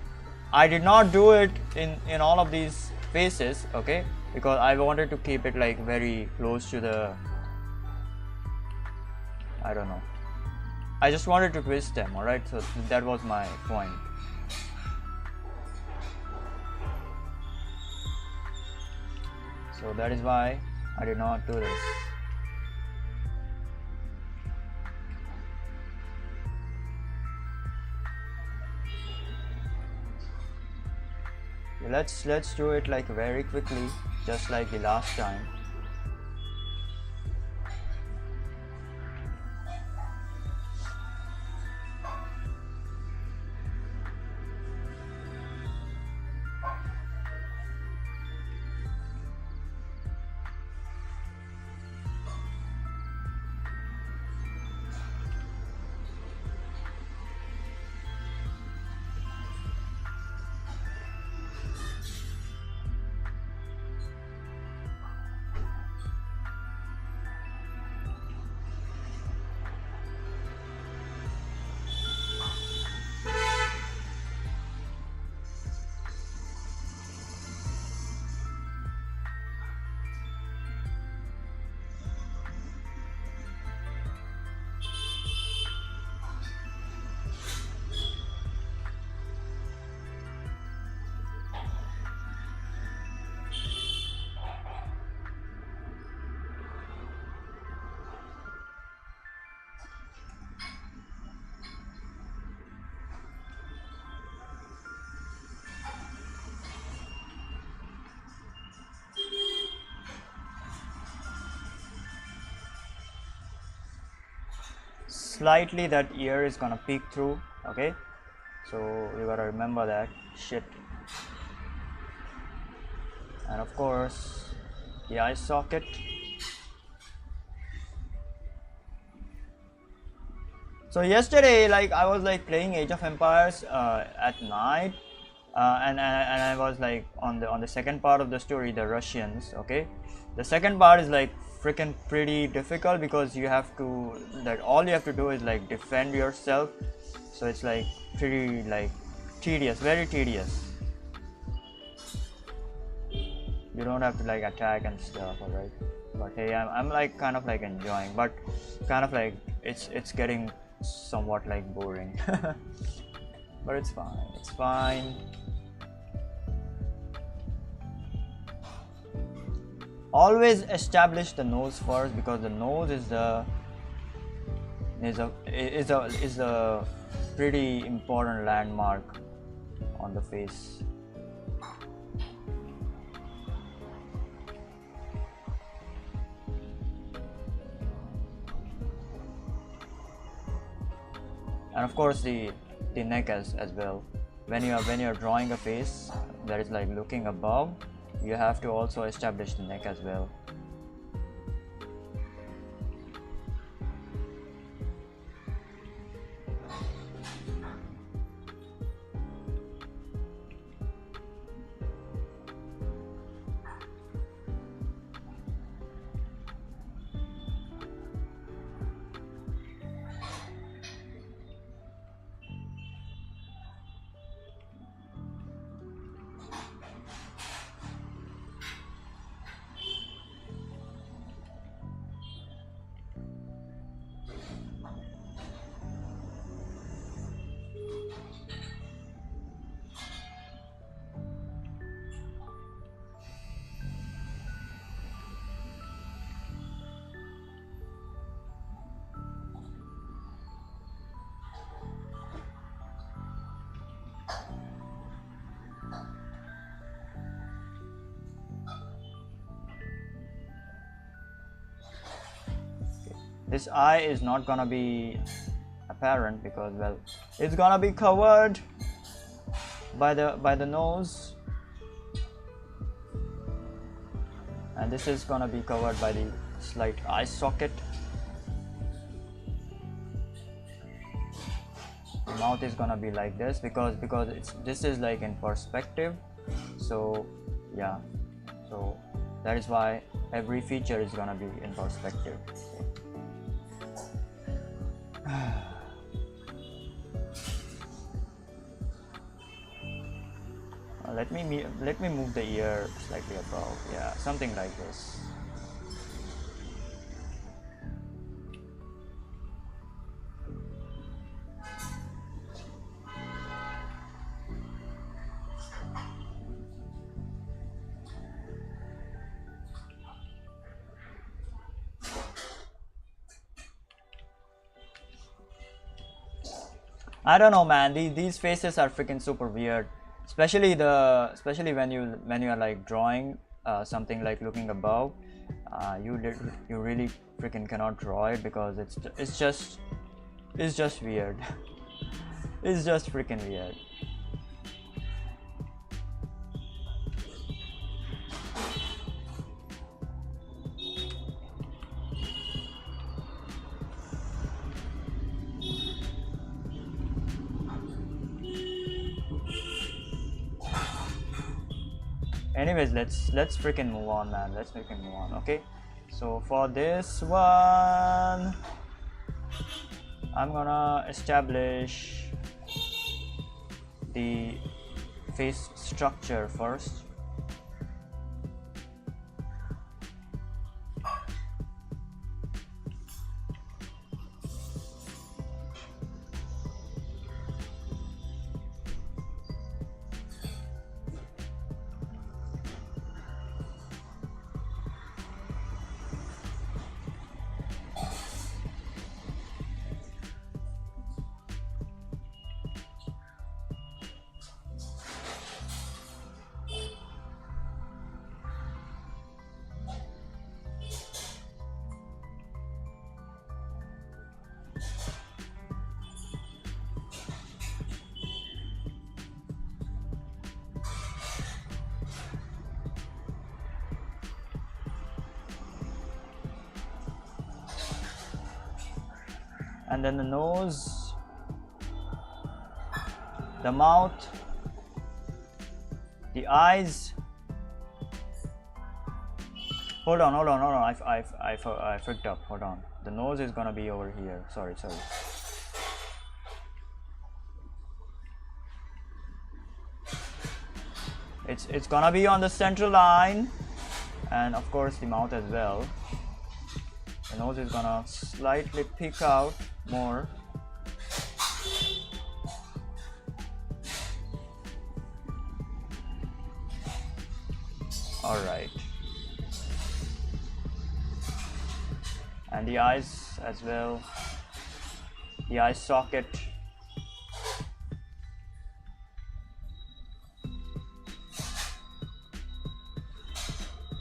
I did not do it in all of these faces, okay, because I wanted to keep it like very close to the, I don't know, I just wanted to twist them. Alright, so that was my point. So that is why I did not do this. Let's do it like very quickly, just like the last time. Slightly that ear is gonna peek through, okay, so you gotta remember that shit. And of course the eye socket. So yesterday, like, I was like playing Age of Empires at night, and I was like on the second part of the story, the Russians. Okay, the second part is like freaking pretty difficult because you have to, like, all you have to do is like defend yourself. So it's like pretty like tedious, very tedious. You don't have to like attack and stuff, alright? But hey, I'm like kind of like enjoying, but kind of like it's getting somewhat like boring. But it's fine, it's fine. Always establish the nose first, because the nose is a pretty important landmark on the face. And of course the neck as well. When you're drawing a face that is like looking above, you have to also establish the neck as well. This eye is not gonna be apparent because, well, it's gonna be covered by the nose, and this is gonna be covered by the slight eye socket. The mouth is gonna be like this because this is like in perspective. So yeah, so that is why every feature is gonna be in perspective. Let me move the ear slightly above. Yeah, something like this. I don't know, man. These faces are freaking super weird. especially when you are like drawing something like looking above, you really freaking cannot draw it because it's just weird. It's just freaking weird. Anyways, let's freaking move on, man. Let's freaking move on. Okay, so for this one, I'm gonna establish the face structure first. And then the nose, the mouth, the eyes. Hold on. I freaked up. Hold on. The nose is gonna be over here. Sorry. It's gonna be on the central line, and of course the mouth as well. The nose is gonna slightly peek out more. All right. And the eyes as well. The eye socket.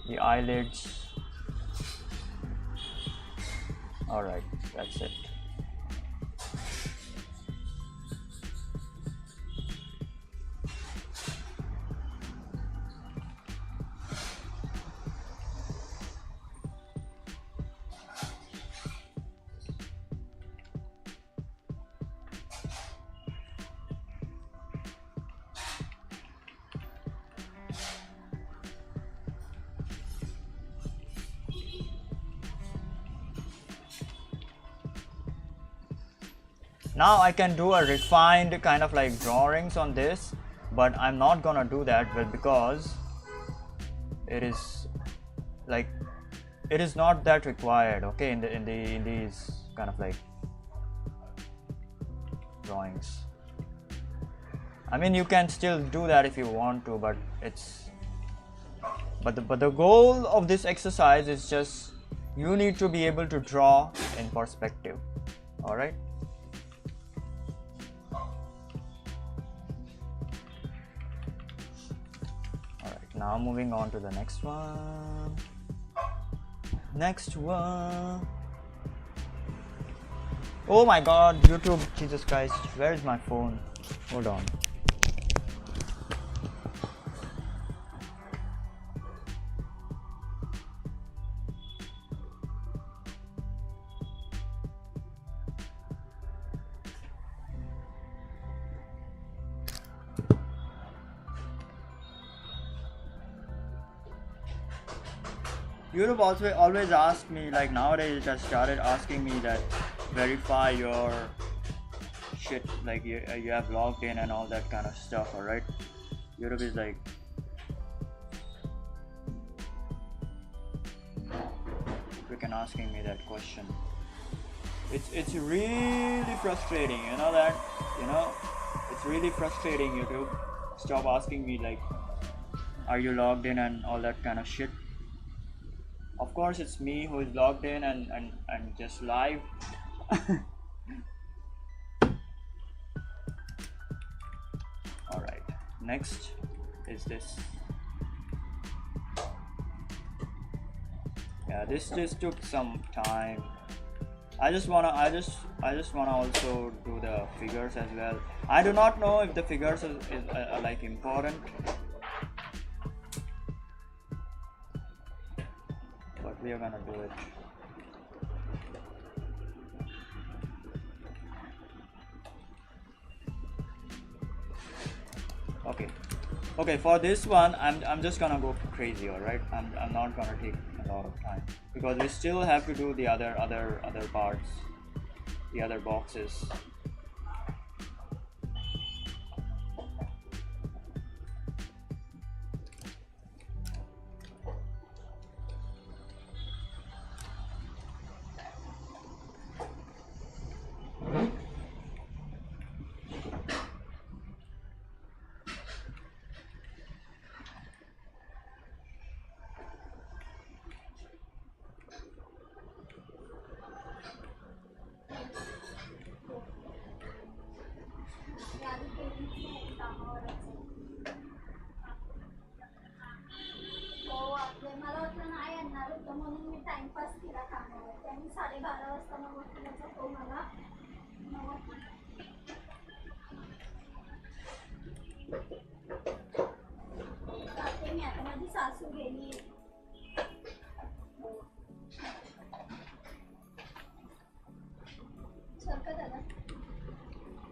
The eyelids. All right, that's it. Now I can do a refined kind of like drawings on this, but I'm not gonna do that well because it is not that required. Okay, in these kind of like drawings. I mean, you can still do that if you want to, but the goal of this exercise is just you need to be able to draw in perspective. All right. Now moving on to the next one. Oh my god, YouTube, Jesus Christ, where is my phone? Hold on. YouTube also always asks me, like nowadays it has started asking me that verify your shit, like you have logged in and all that kind of stuff. Alright, YouTube is like freaking asking me that question. It's really frustrating, you know that, it's really frustrating. YouTube, stop asking me like are you logged in and all that kind of shit. Of course it's me who is logged in and just live. Alright, next is this. Yeah, this just took some time. I just wanna also do the figures as well. I do not know if the figures is like important, but we are gonna do it. Okay, for this one I'm just gonna go crazy. All right, I'm not gonna take a lot of time because we still have to do the other parts, the other boxes.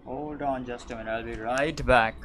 Hold on just a minute, I'll be right back.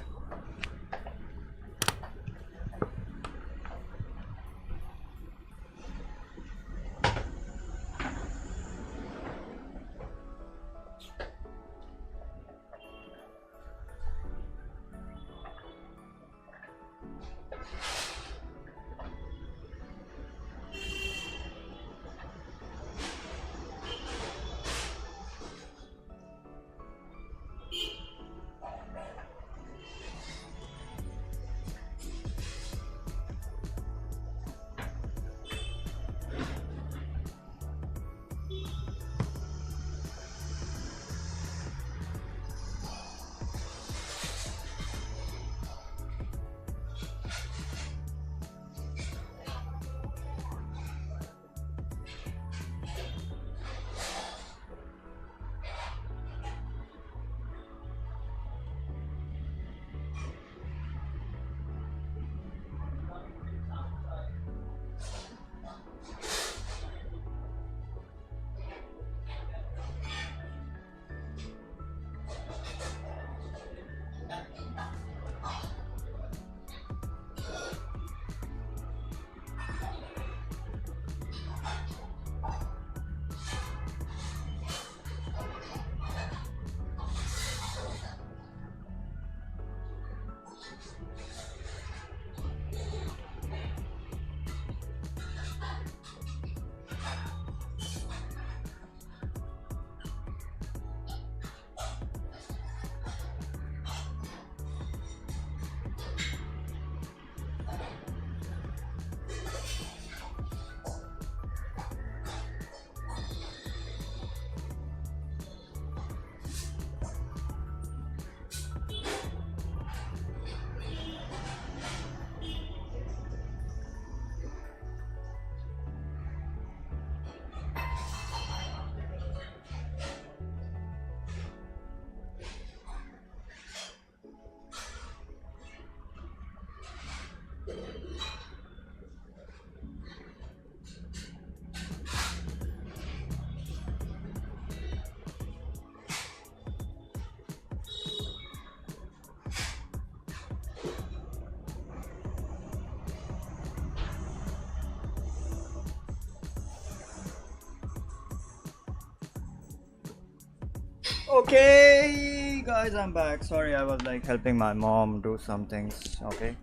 Okay guys, I'm back. Sorry, I was like helping my mom do some things. Okay,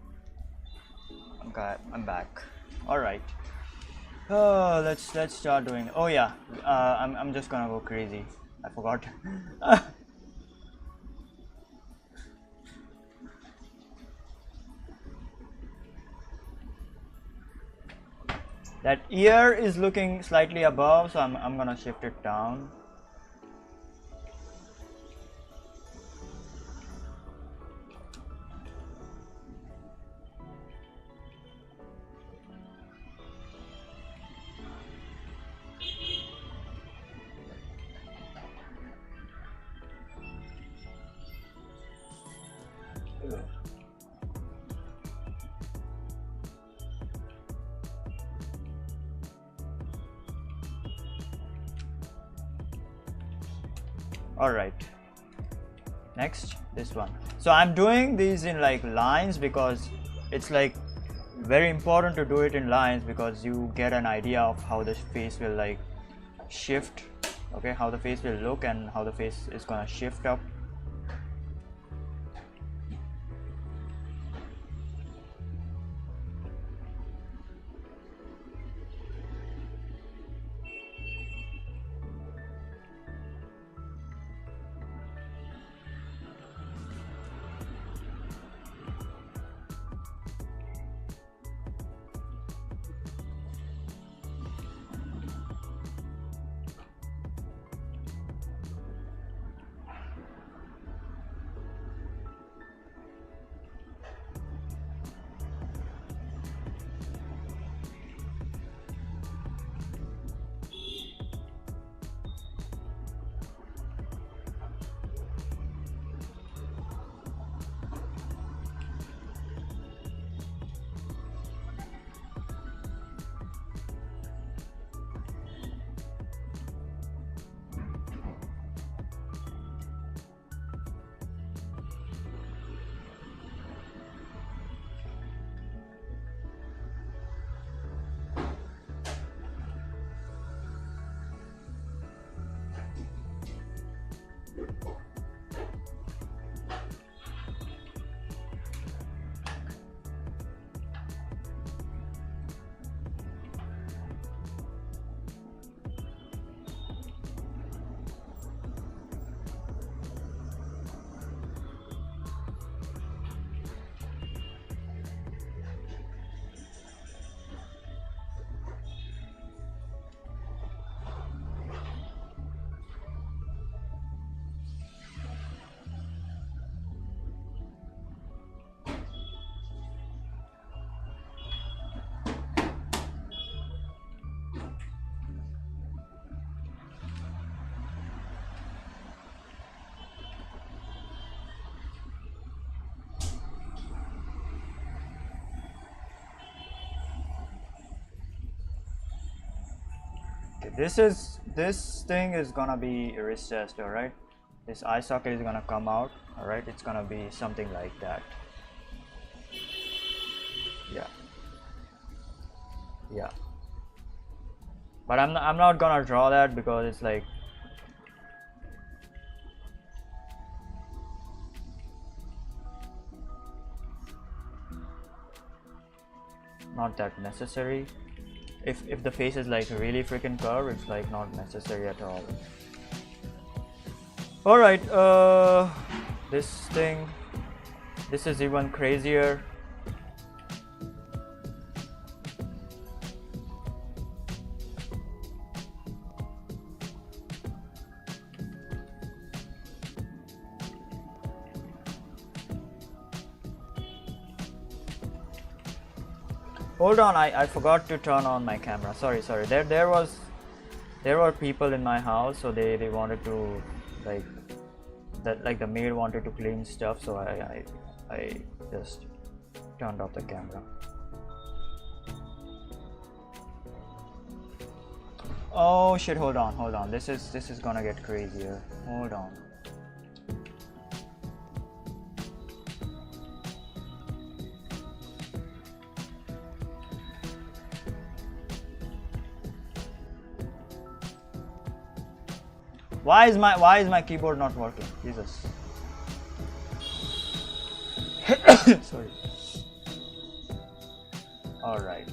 I'm back. All right. Oh, let's start doing. Oh yeah, I'm just gonna go crazy. I forgot. That ear is looking slightly above, so I'm gonna shift it down. All right, next this one. So I'm doing these in like lines because it's like very important to do it in lines because you get an idea of how the face will like shift, okay, how the face will look and how the face is gonna shift up. This thing is gonna be recessed, all right. This eye socket is gonna come out, all right. It's gonna be something like that. Yeah, but I'm not gonna draw that because it's like not that necessary. If the face is like really freaking curved, it's like not necessary at all. All right, this is even crazier. Hold on, I forgot to turn on my camera. Sorry. There were people in my house, so they wanted to like the maid wanted to clean stuff, so I just turned off the camera. Oh shit, hold on. This is gonna get crazier. Hold on. Why is my keyboard not working? Jesus. Sorry. All right.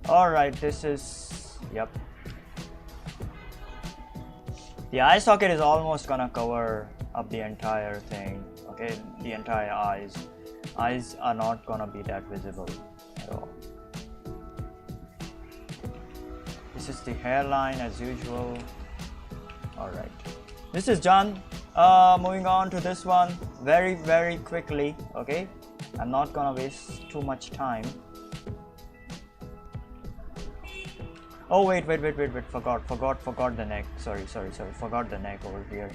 Alright, this is, yep. The eye socket is almost gonna cover up the entire thing, okay? The entire eyes. Eyes are not gonna be that visible at all. This is the hairline as usual. Alright. This is done. Moving on to this one very quickly, okay? I'm not gonna waste too much time. Oh wait, forgot the neck. Sorry, forgot the neck over here.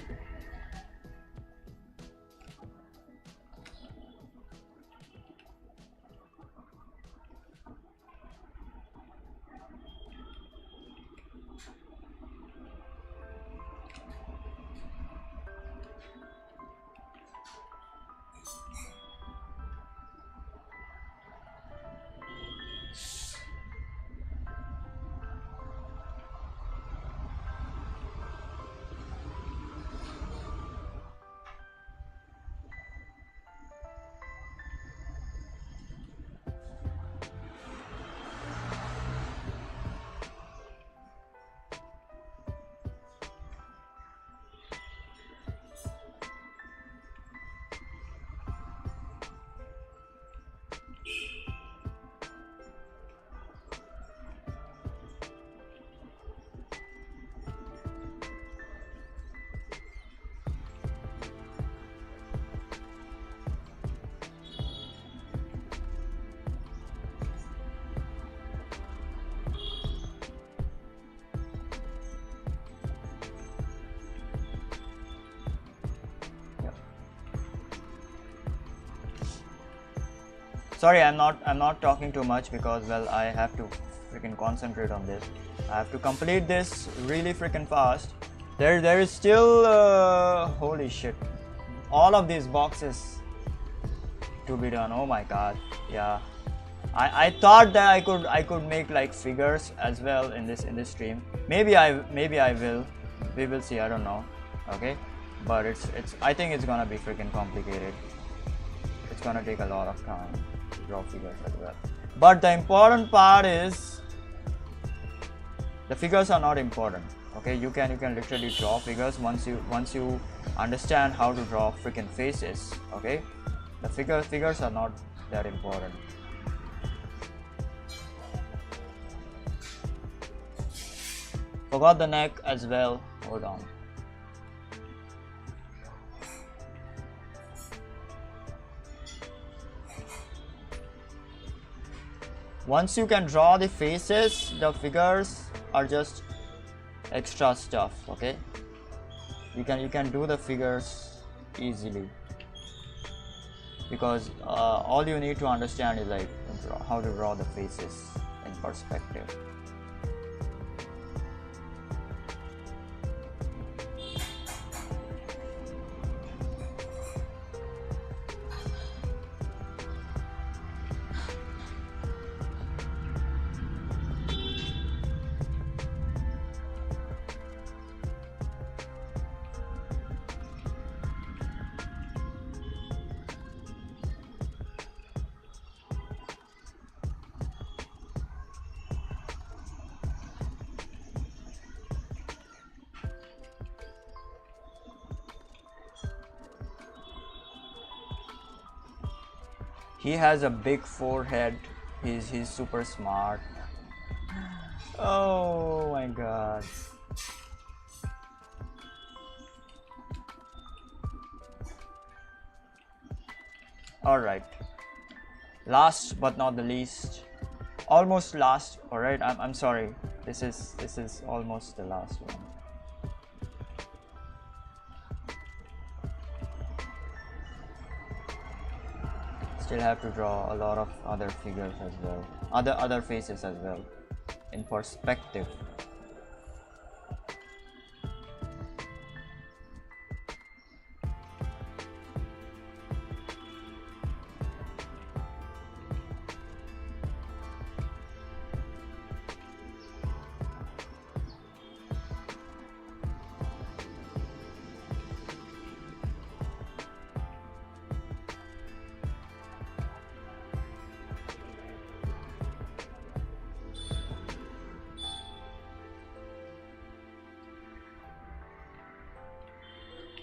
Sorry, I'm not talking too much because, well, I have to freaking concentrate on this. I have to complete this really freaking fast. There is still holy shit, all of these boxes to be done. Oh my god, yeah. I thought that I could make like figures as well in this stream. Maybe I will. We will see. I don't know. Okay, but I think it's gonna be freaking complicated. It's gonna take a lot of time to draw figures as well. But the important part is the figures are not important. Okay, you can literally draw figures once you understand how to draw freaking faces. Okay, the figures are not that important. Forgot the neck as well. Hold on. Once you can draw the faces, the figures are just extra stuff. Okay, you can do the figures easily because all you need to understand is like how to draw the faces in perspective. He has a big forehead. He's super smart. Oh my god. Alright. Last but not the least. Almost last. Alright, I'm sorry. This is almost the last one. Still have to draw a lot of other figures as well, other faces as well in perspective.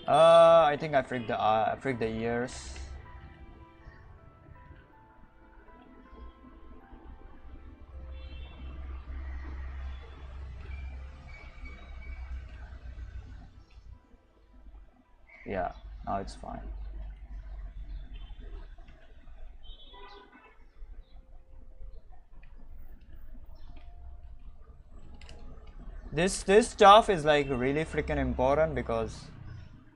I think I freaked the ears. Yeah, now it's fine. This stuff is like really freaking important because,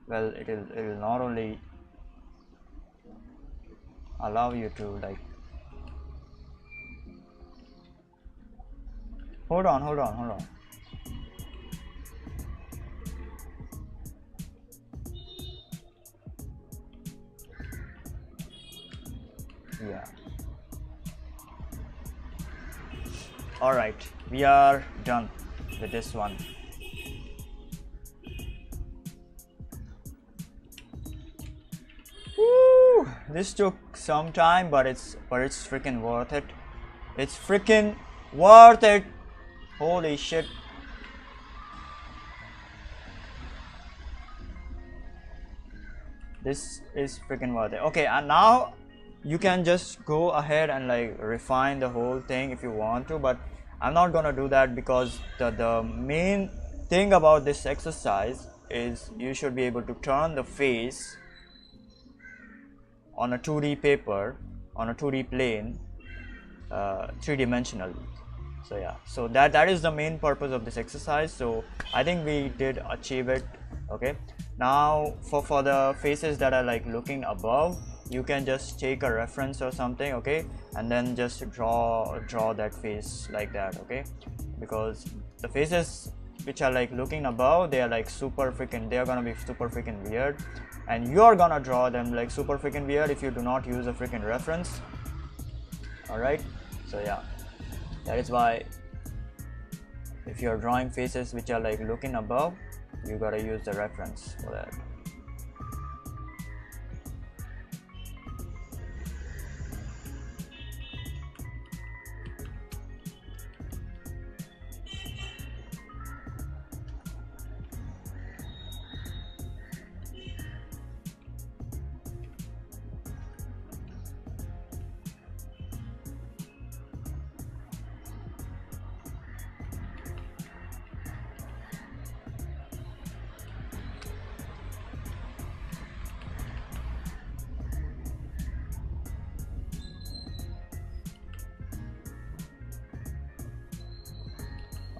well, it'll not only allow you to like hold on. Yeah. All right, we are done with this one. Woo! This took some time, but it's freaking worth it. It's freaking worth it. Holy shit. This is freaking worth it. Okay, and now you can just go ahead and like refine the whole thing if you want to, but I'm not gonna do that because the main thing about this exercise is you should be able to turn the face on a 2D paper, on a 2D plane, three-dimensional. So yeah, so that is the main purpose of this exercise. So I think we did achieve it. Okay, now for the faces that are like looking above, you can just take a reference or something, okay, and then just draw that face like that, okay, because the faces which are like looking above, they are like they are gonna be super freaking weird, and you're gonna draw them like super freaking weird if you do not use a freaking reference. All right, so yeah, that is why if you're drawing faces which are like looking above, you gotta use the reference for that.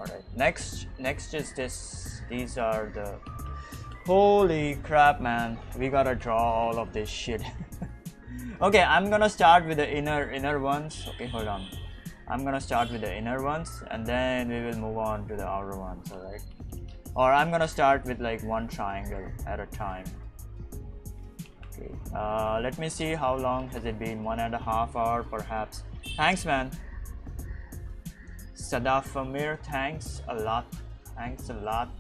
Alright, next is this. These are the, holy crap man, we gotta draw all of this shit. Okay, I'm gonna start with the inner ones. Okay, hold on, I'm gonna start with the inner ones and then we will move on to the outer ones. Alright, or I'm gonna start with like one triangle at a time. Okay, let me see how long has it been. 1.5 hours perhaps. Thanks man, Sadafamir, thanks a lot. Thanks a lot.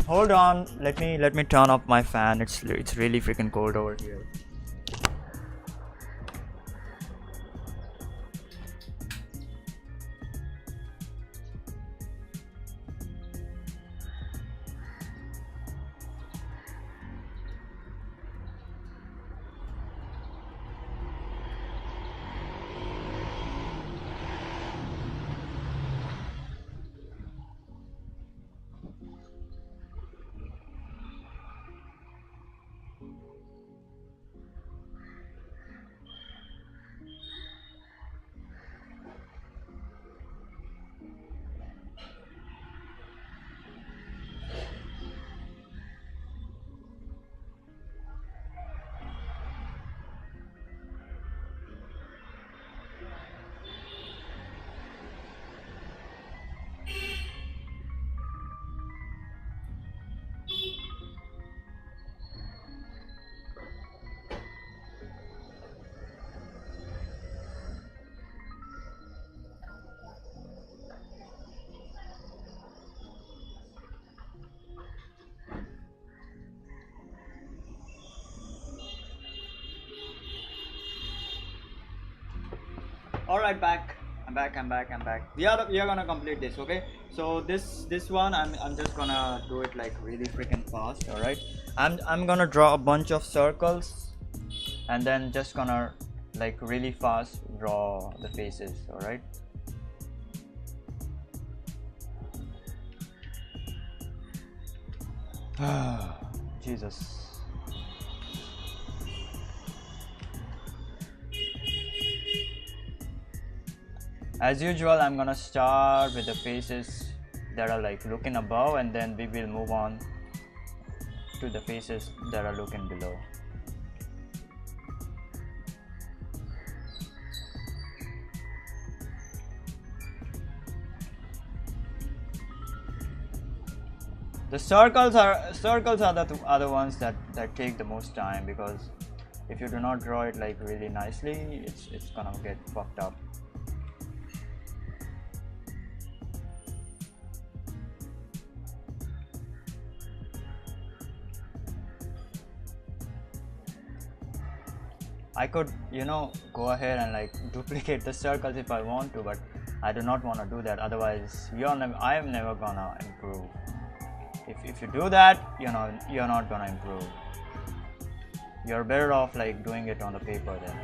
Hold on. Let me turn off my fan. It's really freaking cold over here. Alright, back. I'm back. We are gonna complete this, okay? So this one I'm just gonna do it like really freaking fast, alright? I'm gonna draw a bunch of circles and then just gonna like really fast draw the faces, alright? Jesus. As usual, I'm gonna start with the faces that are like looking above, and then we will move on to the faces that are looking below. The circles are the other ones that take the most time, because if you do not draw it like really nicely, it's gonna get fucked up. I could, you know, go ahead and like duplicate the circles if I want to, but I do not want to do that. Otherwise, I am never gonna improve. If you do that, you know, you're not gonna improve. You're better off like doing it on the paper then.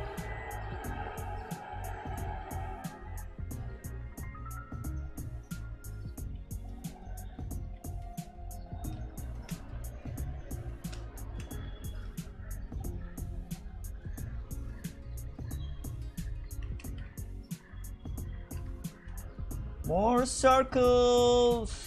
More circles.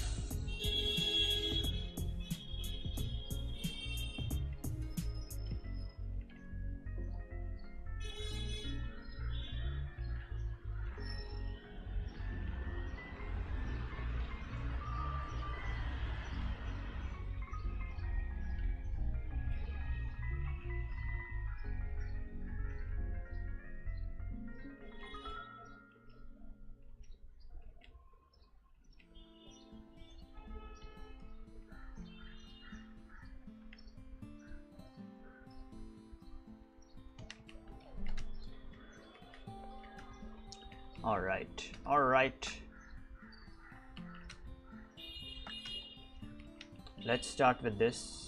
All right. Let's start with this.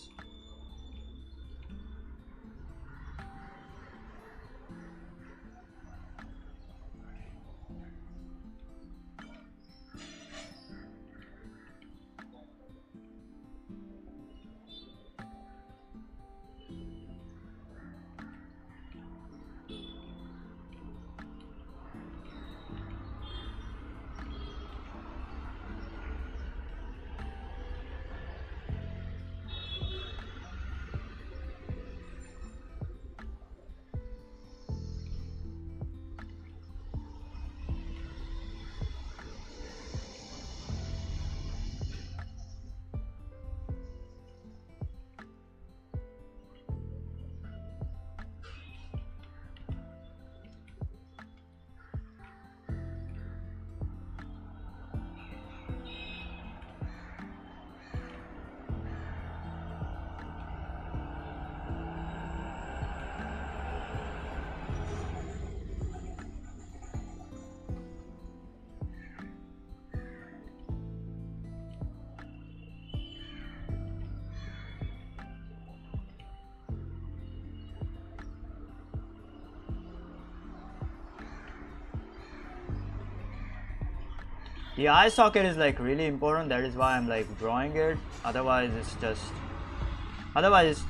The eye socket is like really important. That is why I'm like drawing it. Otherwise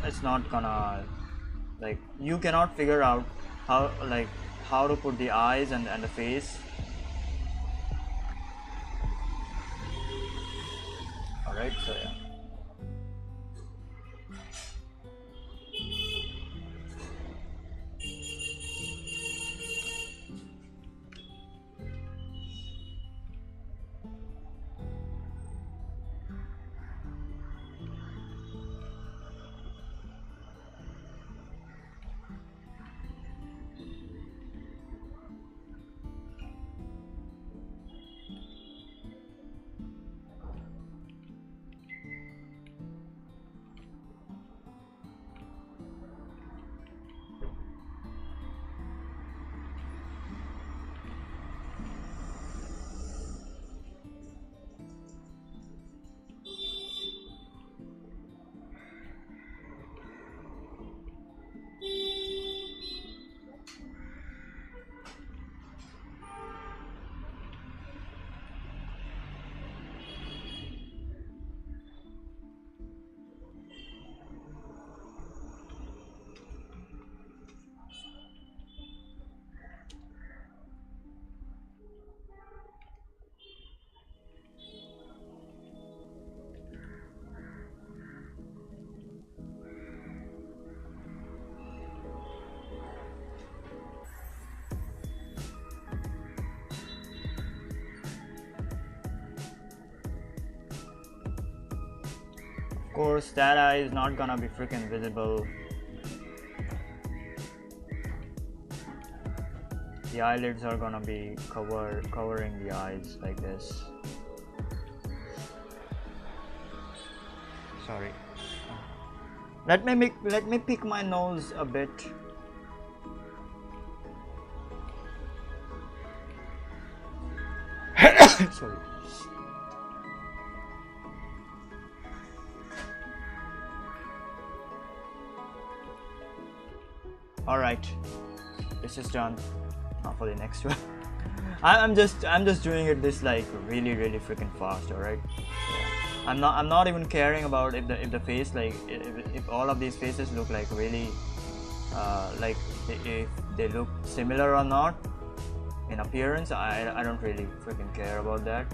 it's not gonna, like, you cannot figure out how to put the eyes and the face. Alright, so yeah. course that eye is not gonna be freaking visible. The eyelids are gonna be covering the eyes like this. Sorry. Let me pick my nose a bit. Sorry. All right, this is done. Now for the next one. I'm just doing it this like really freaking fast. All right. I'm not even caring about if the face, like if all of these faces look like really like if they look similar or not in appearance. I don't really freaking care about that.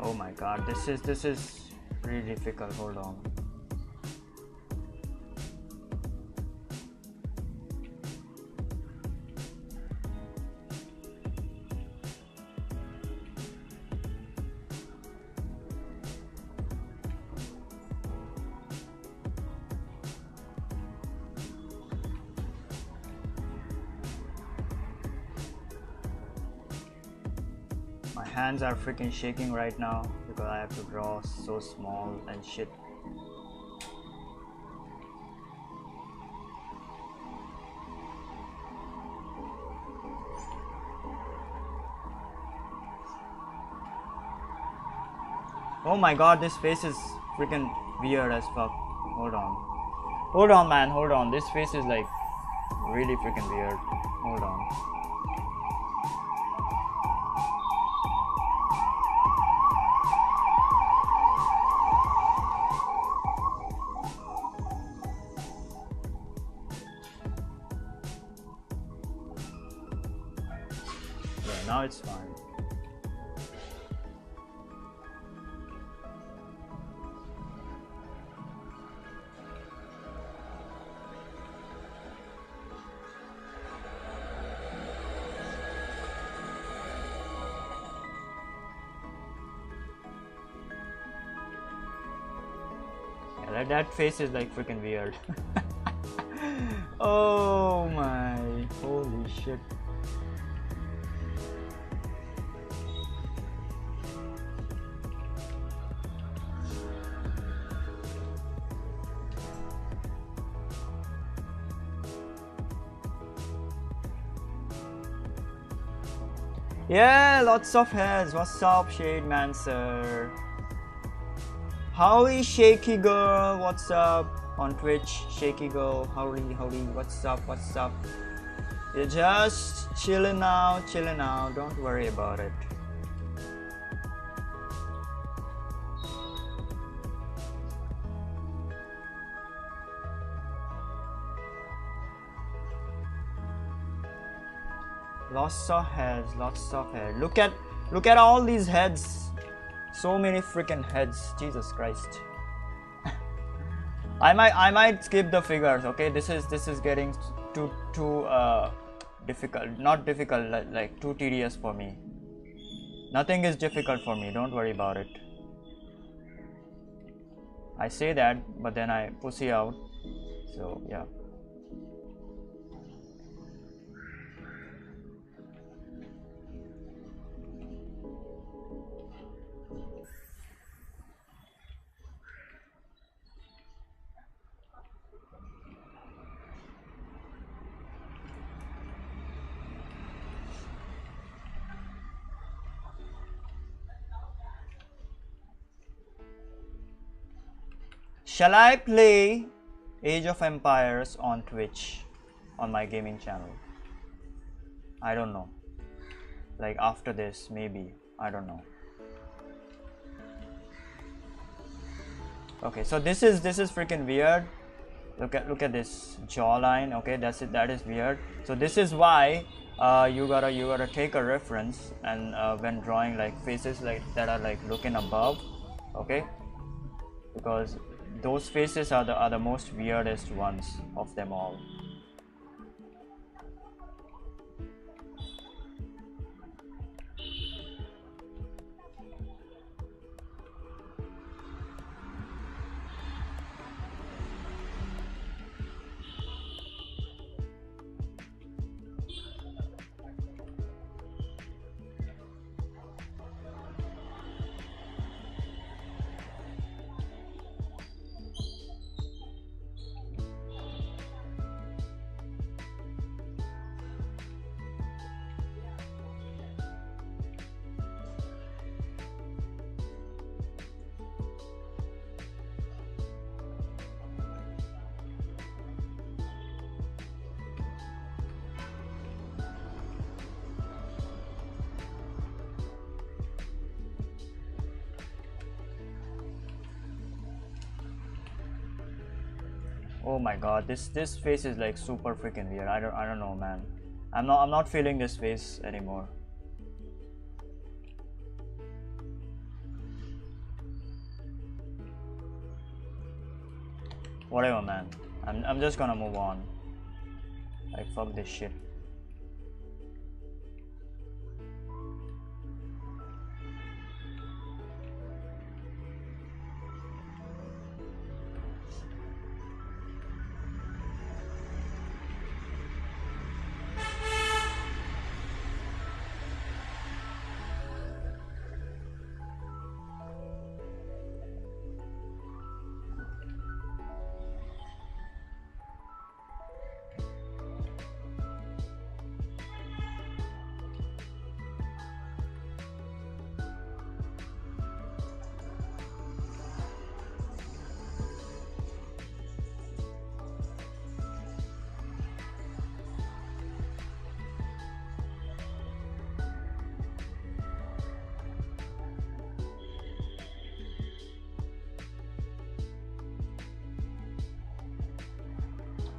Oh my god, this is really difficult. Hold on. My hands are freaking shaking right now because I have to draw so small and shit. Oh my god, this face is freaking weird as fuck. Hold on. Hold on, man. Hold on. This face is like really freaking weird. Hold on. Yeah, now it's fine. That face is like freaking weird. Oh my, holy shit. Yeah, lots of heads. What's up, Shade Man, sir? Howdy, Shaky Girl. What's up on Twitch? Shaky Girl. Howdy. What's up? You're just chilling out. Don't worry about it. Lots of heads. Look at all these heads. So many freaking heads. Jesus Christ. I might skip the figures. Okay, this is getting too difficult. Not difficult, like too tedious for me. Nothing is difficult for me. Don't worry about it. I say that, but then I pussy out. So yeah. Shall I play Age of Empires on Twitch on my gaming channel? I don't know. Like after this, maybe. I don't know. Okay, so this is freaking weird. Look at this jawline. Okay, that's it. That is weird. So this is why you gotta take a reference and when drawing like faces like that are like looking above. Okay, because those faces are the most weirdest ones of them all. Oh my god, this face is like super freaking weird. I don't know, man. I'm not feeling this face anymore. Whatever, man. I'm just gonna move on. Like fuck this shit.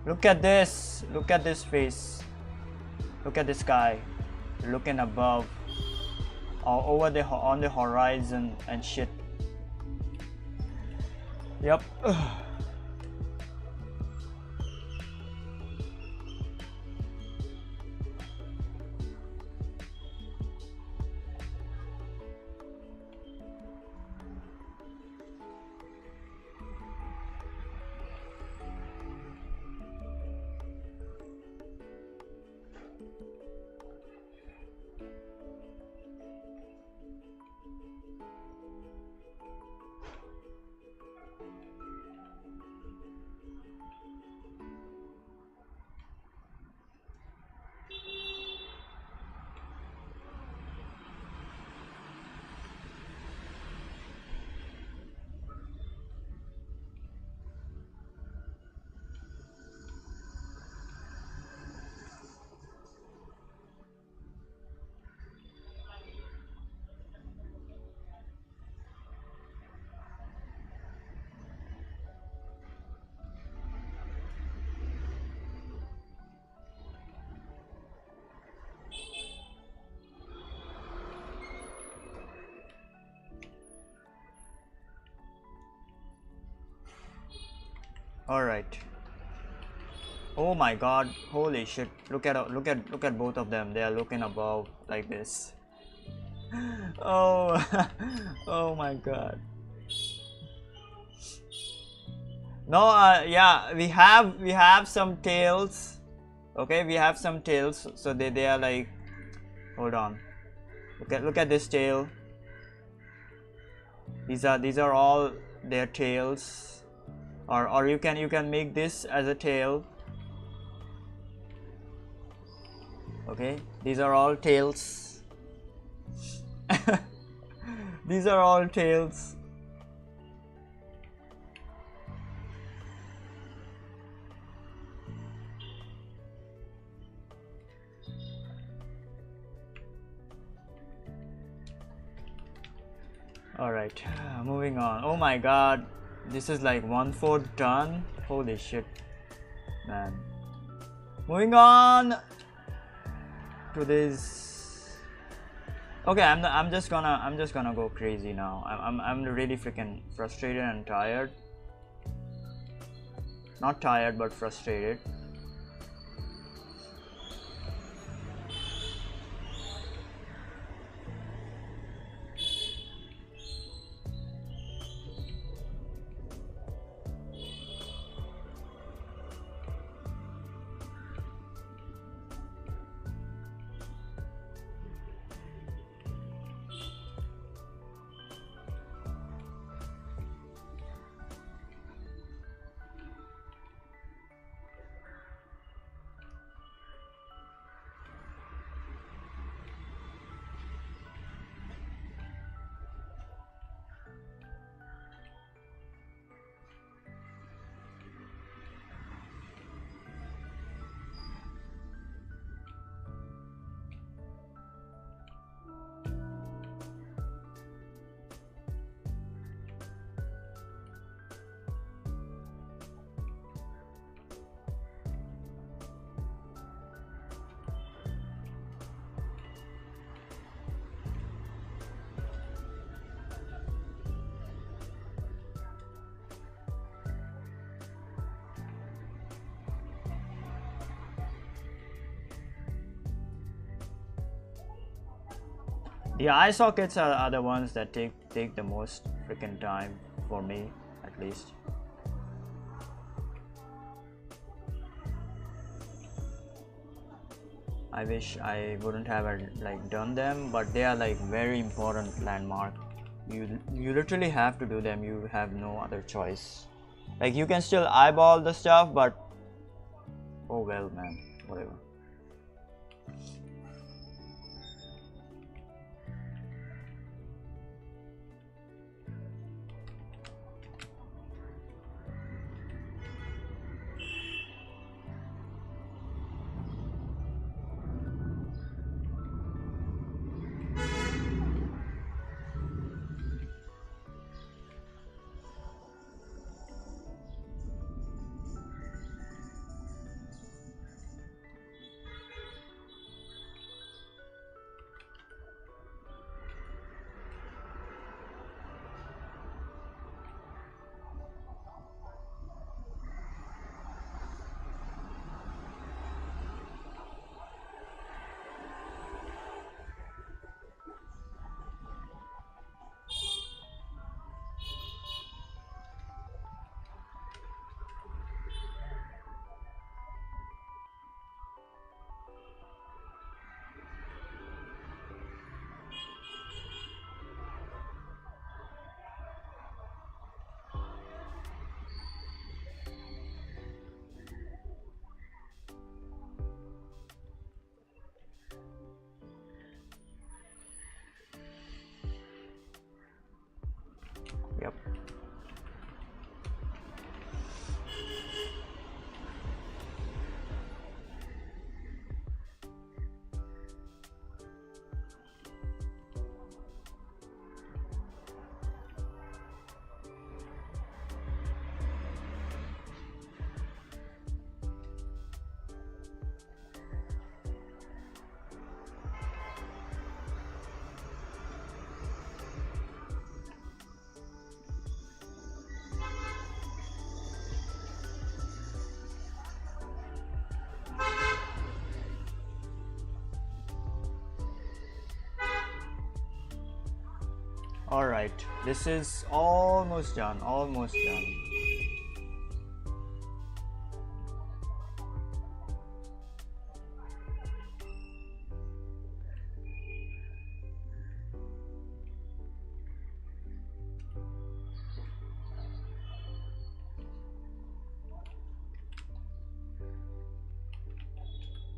Look at this. Look at this face. Look at this guy looking above or over on the horizon and shit. Yep. All right. Oh my god, holy shit. Look at both of them. They are looking above like this. Oh. Oh my god. No, yeah, we have some tails. Okay, we have some tails. So they are like, hold on. Look at this tail. These are all their tails. Or you can make this as a tail. Okay, these are all tails. These are all tails. Alright, moving on. Oh my god, this is like 1/4 done. Holy shit, man. Moving on to this. Okay, I'm just gonna go crazy now. I'm really freaking frustrated and tired. Not tired, but frustrated. The eye sockets are the ones that take the most freaking time for me, at least. I wish I wouldn't have like done them, but they are like very important landmark. You literally have to do them. You have no other choice. Like you can still eyeball the stuff, but oh well, man, whatever. Yep. Alright, this is almost done, almost done.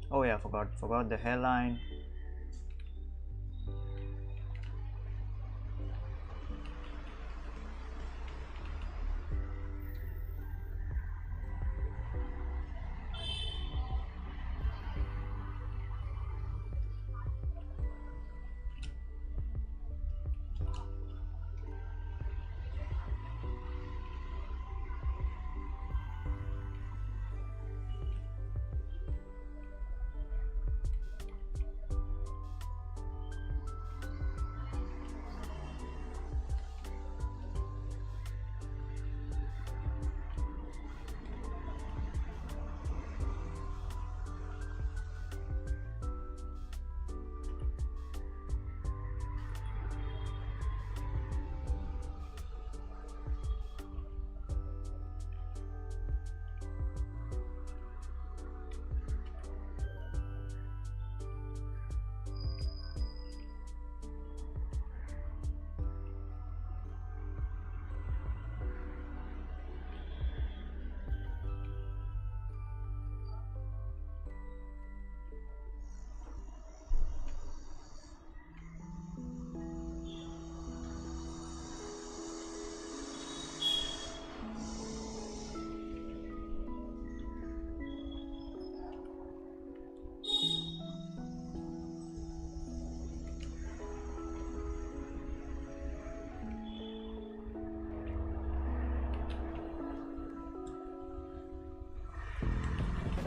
Oh yeah, forgot the hairline.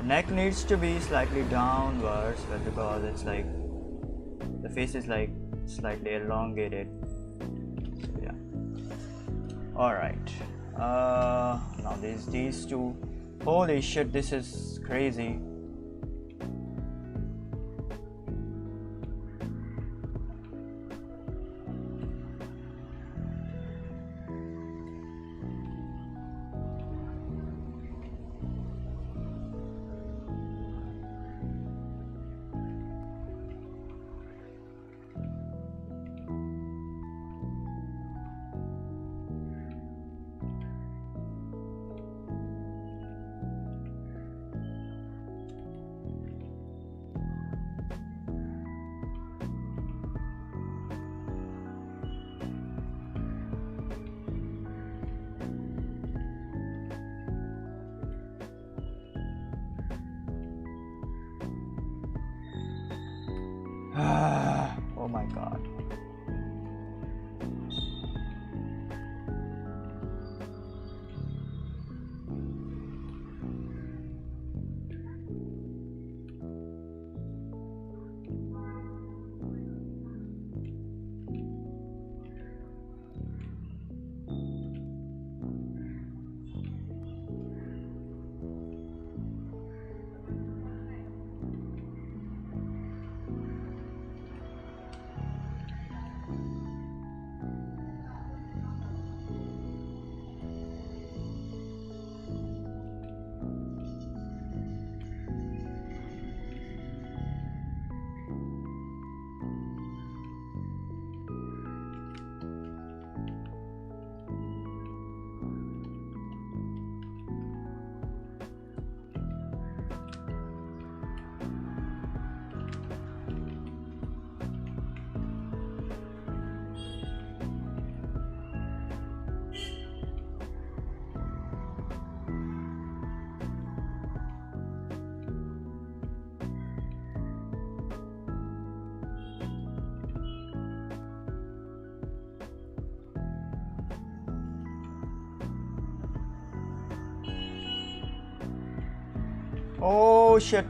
neck needs to be slightly downwards, but because it's like the face is like slightly elongated. So yeah. All right. Now these two. Holy shit! This is crazy. Oh my god. Oh shit,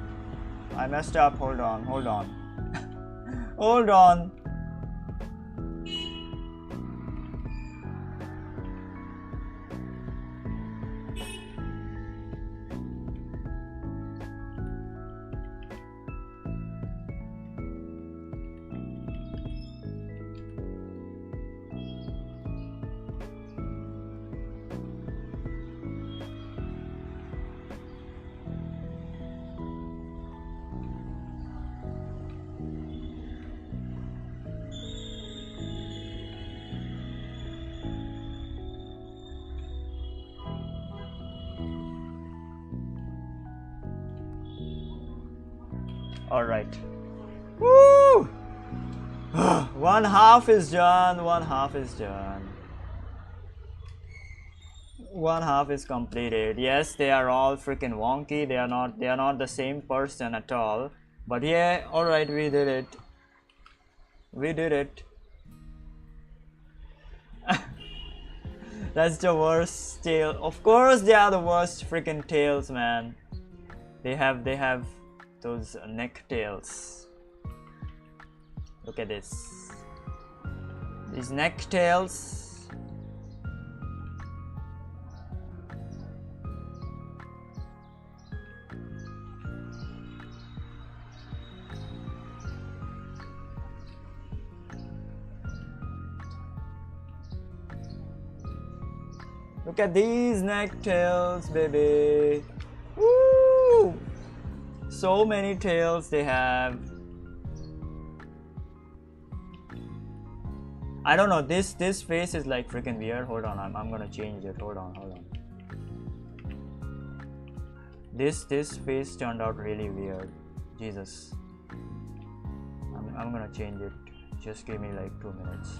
I messed up. Hold on. Hold on. All right. Woo! One half is done. One half is done. One half is completed. Yes, they are all freaking wonky. They are not the same person at all. But yeah, all right, we did it. We did it. That's the worst tail. Of course, they are the worst freaking tails, man. They have those neck tails. Look at this. These neck tails. Look at these neck tails, baby. Woo! So many tails they have. I don't know, this face is like freaking weird. Hold on, I'm gonna change it. Hold on. This face turned out really weird. Jesus. I'm gonna change it. Just give me like 2 minutes.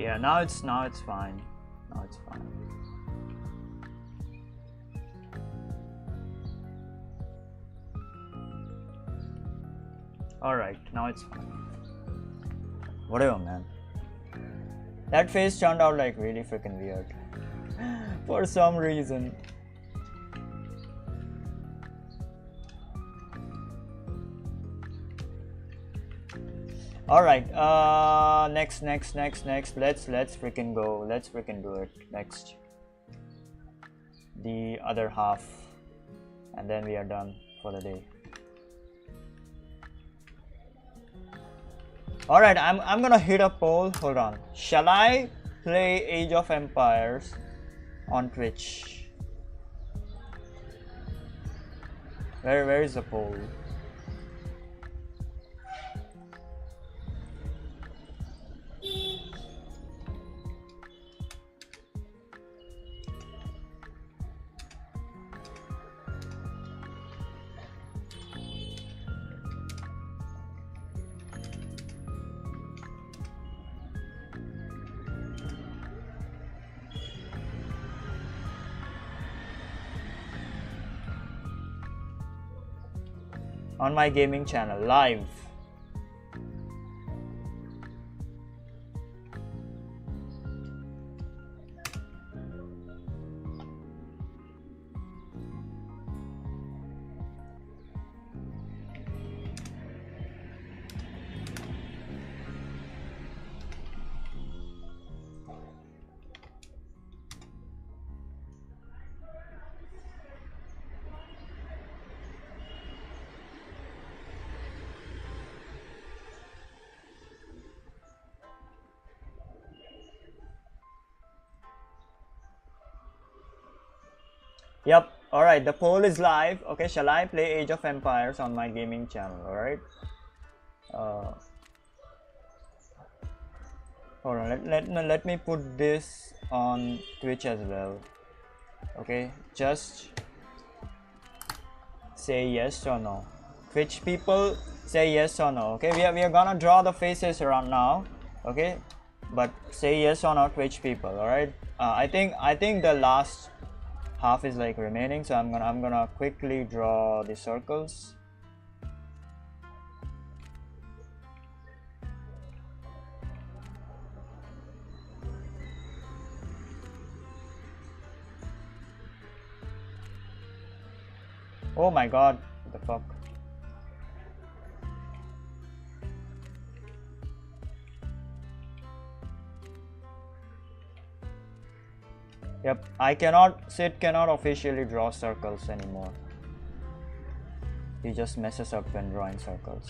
Yeah, now it's fine. Now it's fine. Alright, now it's fine. Whatever, man. That face turned out like really freaking weird. For some reason. Alright, next. Let's freaking go. Let's freaking do it. Next. The other half. And then we are done for the day. Alright, I'm gonna hit a poll. Hold on. Shall I play Age of Empires on Twitch? Where is the poll? On my gaming channel, live. Yep, alright, the poll is live. Okay, shall I play Age of Empires on my gaming channel? Alright. Hold on, let me put this on Twitch as well. Okay, just say yes or no. Twitch people, say yes or no. Okay, we are gonna draw the faces around now. Okay, but say yes or no, Twitch people. Alright. I think the last half is like remaining, so I'm gonna quickly draw the circles. Oh my god, what the fuck. Yep, Sid cannot officially draw circles anymore. He just messes up when drawing circles.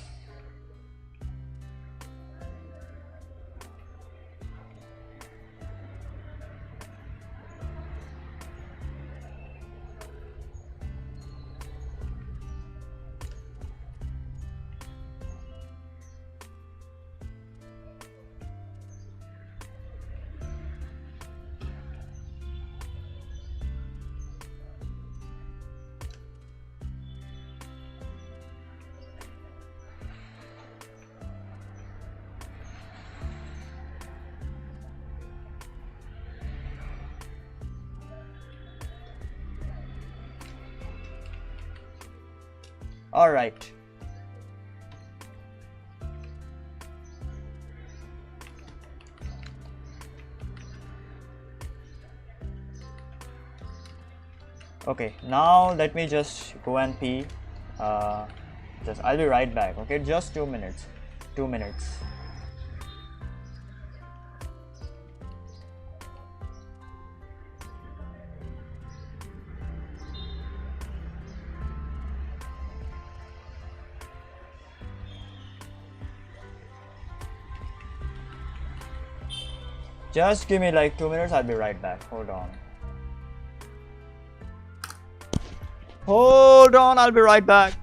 All right. Okay, now let me just go and pee. I'll be right back. Okay, just 2 minutes. 2 minutes. Just give me like 2 minutes, I'll be right back. Hold on. Hold on, I'll be right back.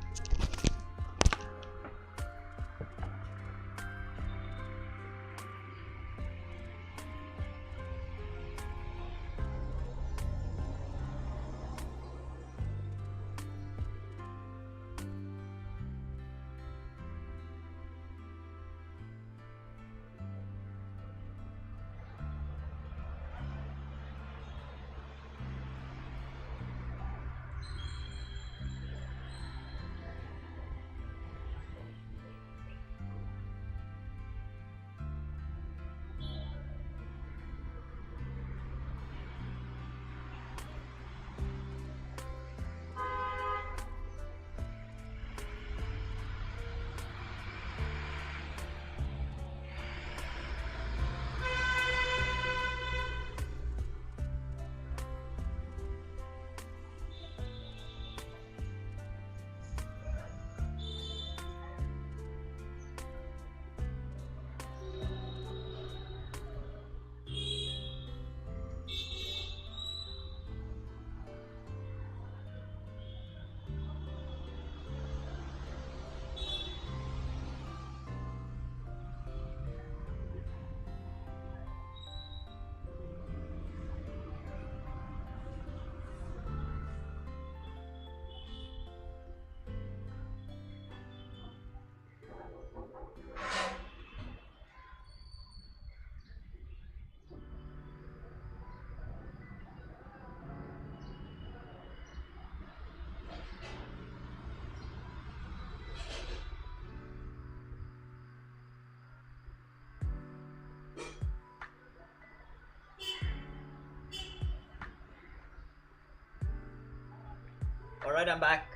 Alright, I'm back.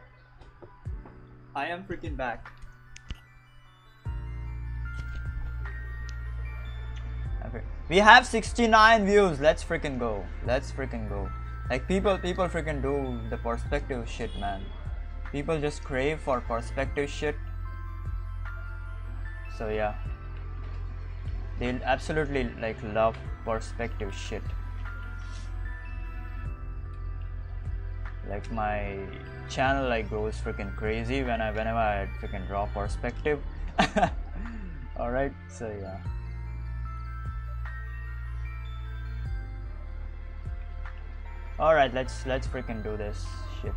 I am freaking back. Okay. We have 69 views. Let's freaking go. Let's freaking go. Like people freaking do the perspective shit, man. People just crave for perspective shit. So yeah. They absolutely like love perspective shit. Like my channel like goes freaking crazy whenever I freaking draw perspective. Alright, so yeah. Alright, let's freaking do this shit.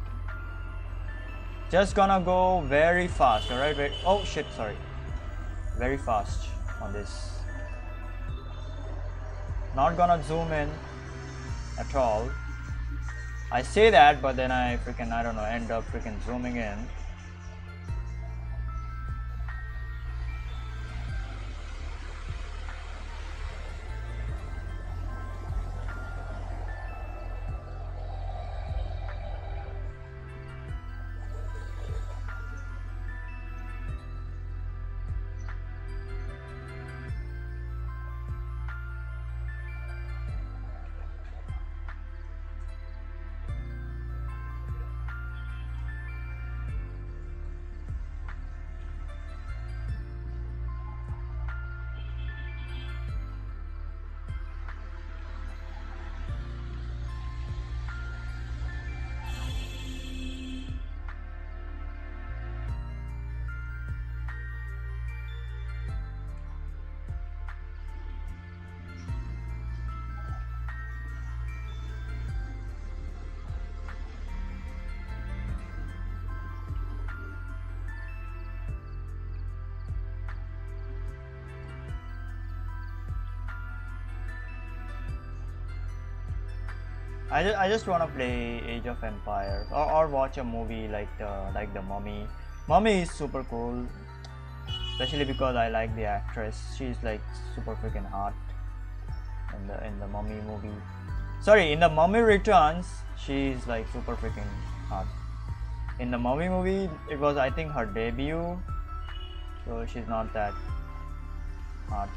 Just gonna go very fast, alright? Oh shit, sorry. Very fast on this. Not gonna zoom in at all. I say that, but then I freaking, I don't know, end up freaking zooming in. I just wanna play Age of Empires or watch a movie like the Mummy. Mummy is super cool, especially because I like the actress. She's like super freaking hot in the Mummy movie. Sorry, in the Mummy Returns, she's like super freaking hot. In the Mummy movie, it was I think her debut, so she's not that hot.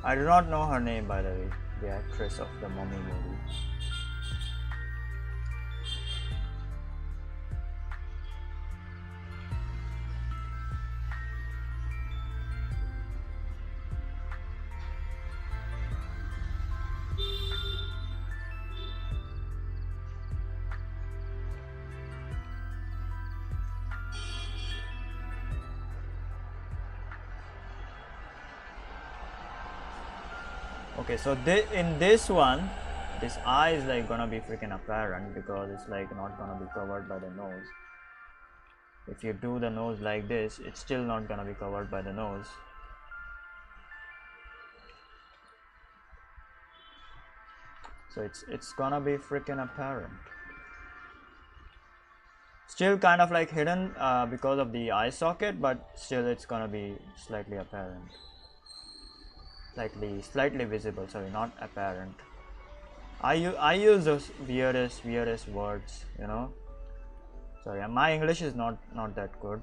I do not know her name, by the way, the actress of the Mummy movie. Okay, so in this one, this eye is like gonna be freaking apparent because it's like not gonna be covered by the nose. If you do the nose like this, it's still not gonna be covered by the nose. So it's gonna be freaking apparent. Still kind of like hidden because of the eye socket, but still it's gonna be slightly apparent. Slightly visible, sorry, not apparent. I use those weirdest words, you know. Sorry, my English is not that good.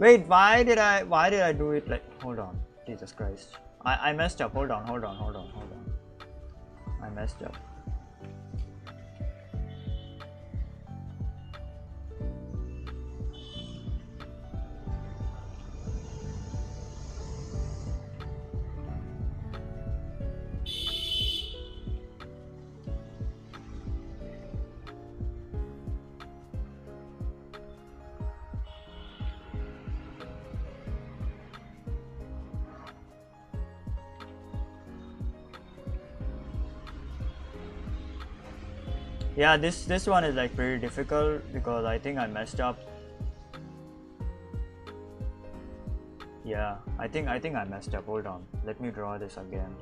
Wait, why did I do it like, hold on, Jesus Christ. I messed up. Hold on. I messed up. Yeah, this one is like pretty difficult because I think I messed up. Yeah, I think I messed up. Hold on. Let me draw this again.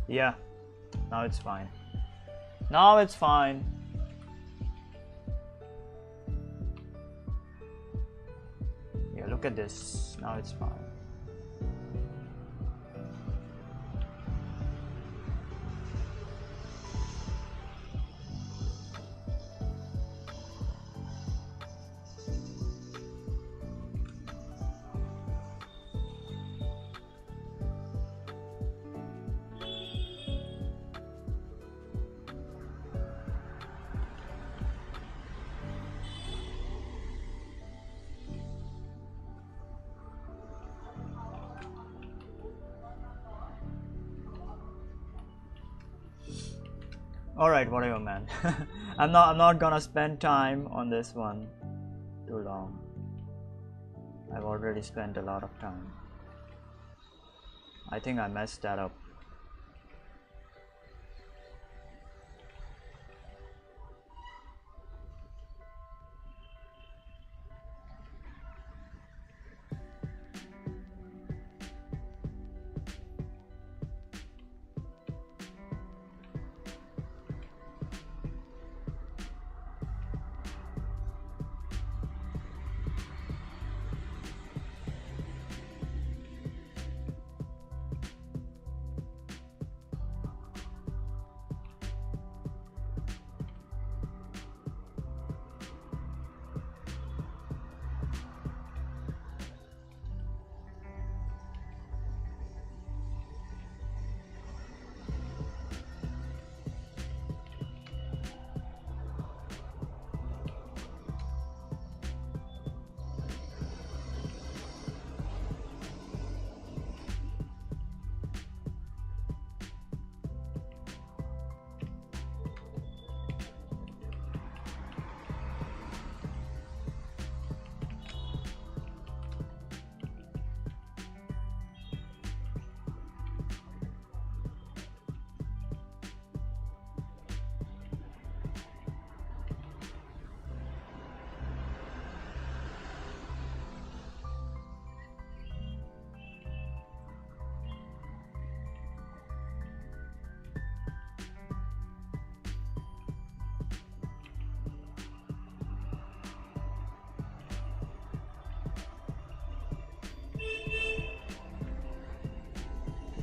Yeah, now it's fine. Now it's fine. Yeah, look at this. Now it's fine. Alright, whatever, man. I'm not gonna spend time on this one too long. I've already spent a lot of time. I think I messed that up.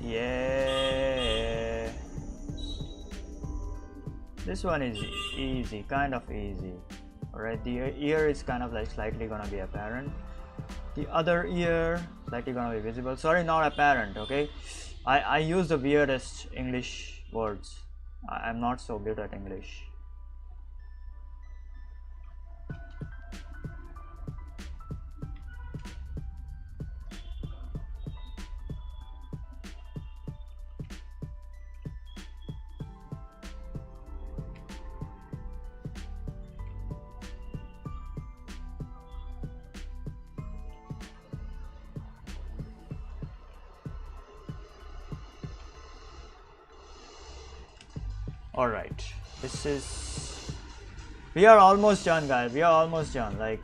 Yeah, this one is easy, kind of easy. Alright, the ear is kind of like slightly gonna be apparent. The other ear slightly gonna be visible. Sorry, not apparent. Okay, I use the weirdest English words. I'm not so good at English. Alright, we are almost done, guys. We are almost done. Like,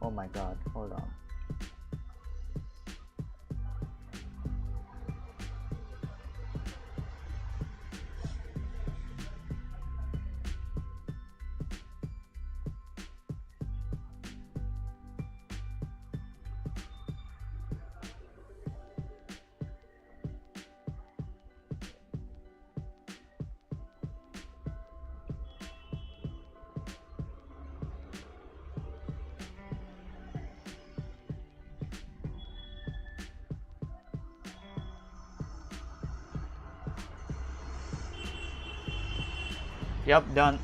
oh my god, hold on. Yep, done.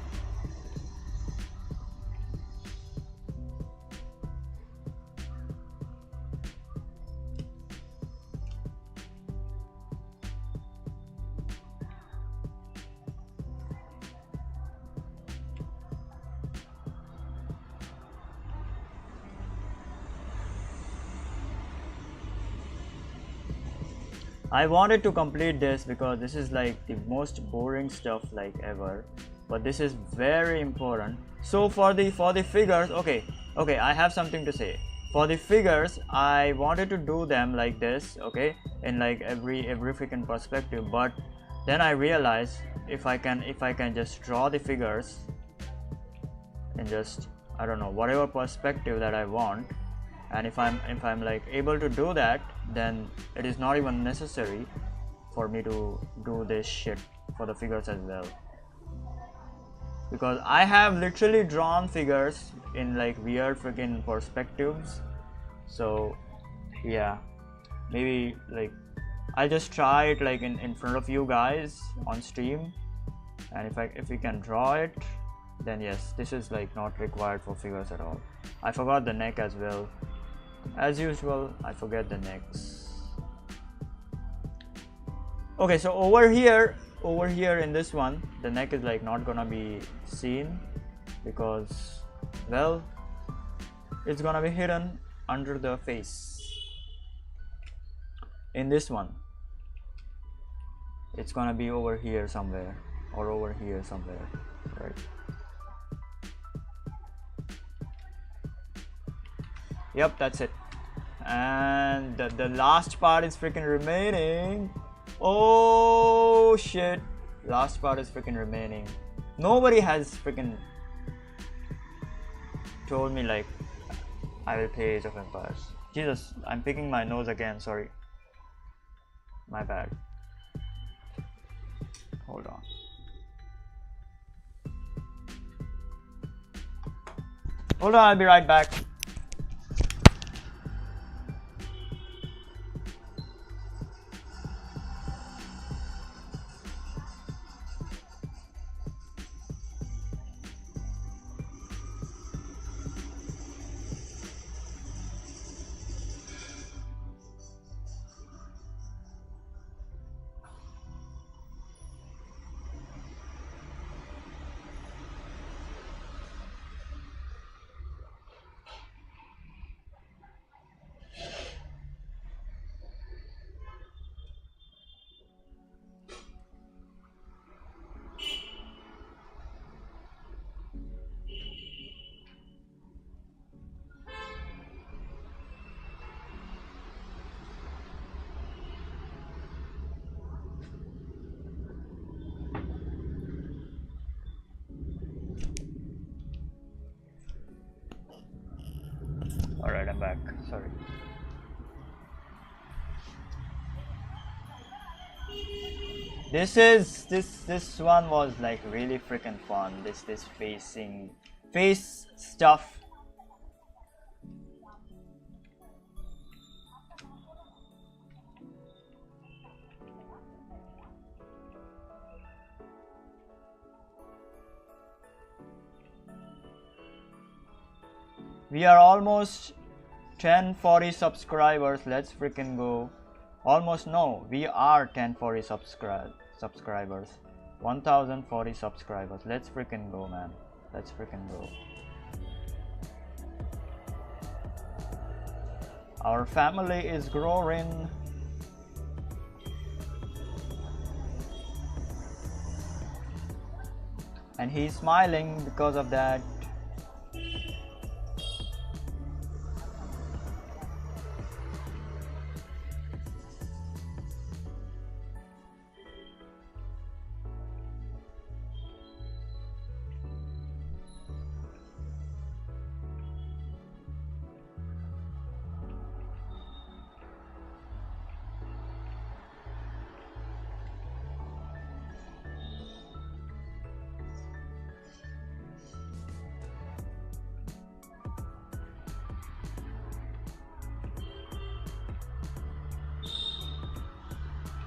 I wanted to complete this because this is like the most boring stuff like ever, but this is very important. So for the figures, okay, I have something to say. For the figures, I wanted to do them like this, okay, in like every freaking perspective, but then I realized if I can just draw the figures in just, I don't know, whatever perspective that I want, and if I'm like able to do that, then it is not even necessary for me to do this shit for the figures as well, because I have literally drawn figures in like weird freaking perspectives. So yeah, maybe like I'll just try it like in front of you guys on stream, and if we can draw it, then yes, this is like not required for figures at all. I forgot the neck as well. As usual, I forget the necks. Okay, so over here in this one, the neck is like not gonna be seen because, well, it's gonna be hidden under the face. In this one, it's gonna be over here somewhere, or over here somewhere, right? Yep, that's it. And the last part is freaking remaining. Oh shit, last part is freaking remaining. Nobody has freaking told me like I will play Age of Empires. Jesus, I'm picking my nose again, sorry. My bad. Hold on. Hold on, I'll be right back. Alright, I'm back. Sorry. This one was like really freaking fun. This face stuff. We are almost 1040 subscribers. Let's freaking go. Almost, no, we are 1040 subscribers. 1040 subscribers. Let's freaking go, man. Let's freaking go. Our family is growing. and he's smiling because of that.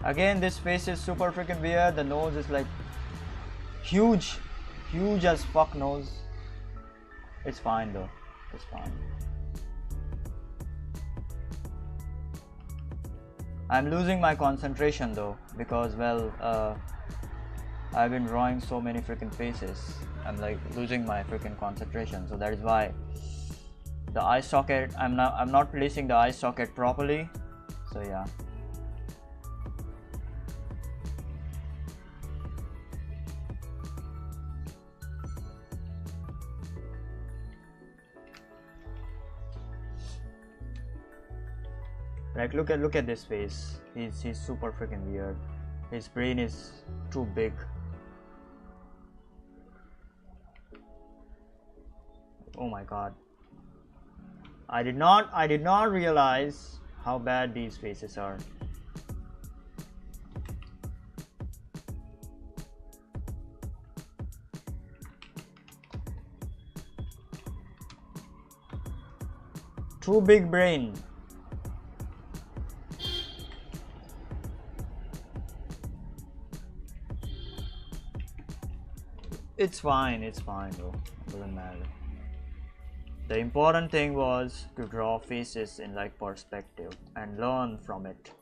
Again, this face is super freaking weird. The nose is like huge as fuck nose. It's fine though, it's fine. I'm losing my concentration though, because well, I've been drawing so many freaking faces. I'm like losing my freaking concentration, so that is why the eye socket, I'm not placing the eye socket properly. So yeah. Like look at this face. He's super freaking weird. His brain is too big. Oh my god. I did not realize how bad these faces are. Too big brain. It's fine though, it doesn't matter. The important thing was to draw faces in like perspective and learn from it.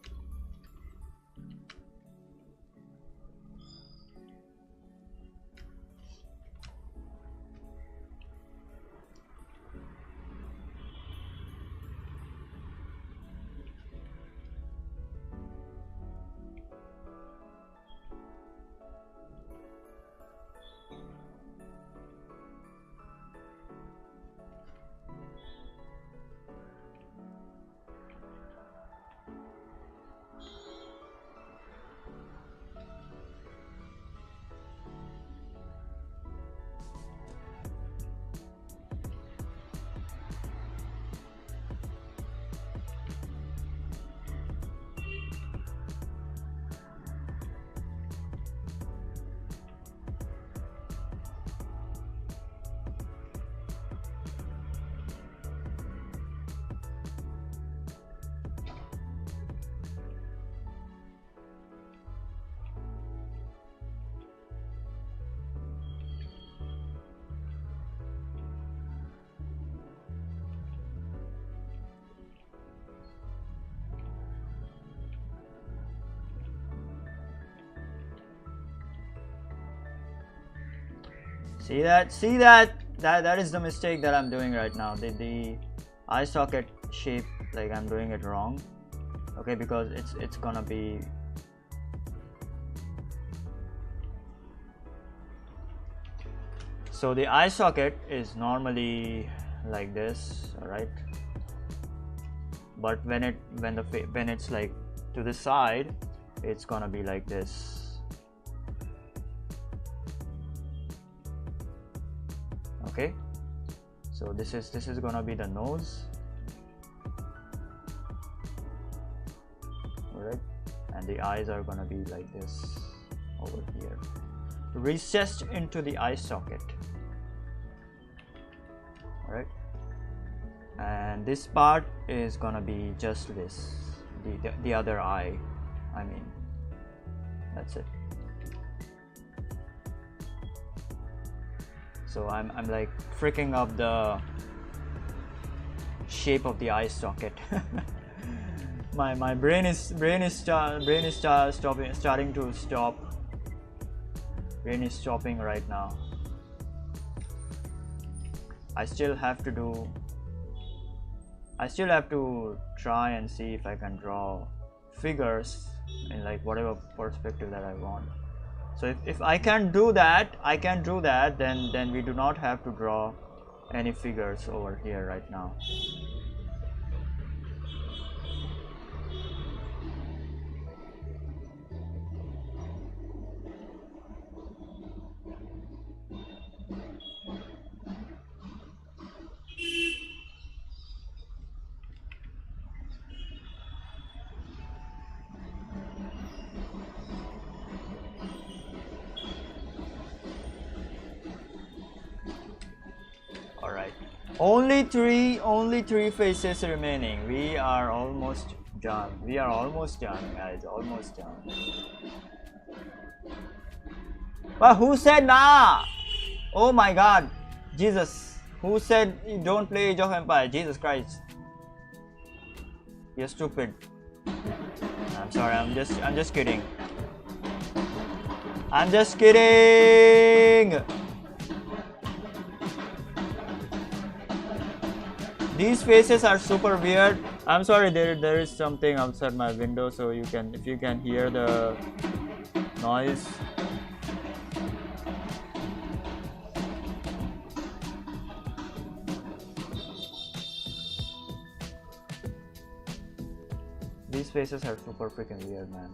See that is the mistake that I'm doing right now. The eye socket shape, like I'm doing it wrong. Okay, because it's gonna be so the eye socket is normally like this, alright? But when it's like to the side, it's gonna be like this. Okay, so this is gonna be the nose, alright, and the eyes are gonna be like this over here, recessed into the eye socket, alright, and this part is gonna be just this, the other eye, I mean, that's it. So I'm like freaking up the shape of the eye socket. my brain is starting to stop. Brain is stopping right now. I still have to try and see if I can draw figures in like whatever perspective that I want. So if I can do that, then we do not have to draw any figures over here right now. Alright. Only three faces remaining. We are almost done. We are almost done, guys. Almost done. But who said nah? Oh my god. Jesus. Who said you don't play Age of Empire? Jesus Christ. You're stupid. I'm sorry, I'm just kidding. I'm just kidding. These faces are super weird. I'm sorry, there is something outside my window, so if you can hear the noise. These faces are super freaking weird, man.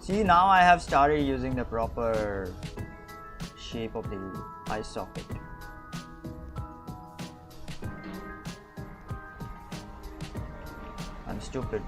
See, now I have started using the proper shape of the eye socket. I'm stupid.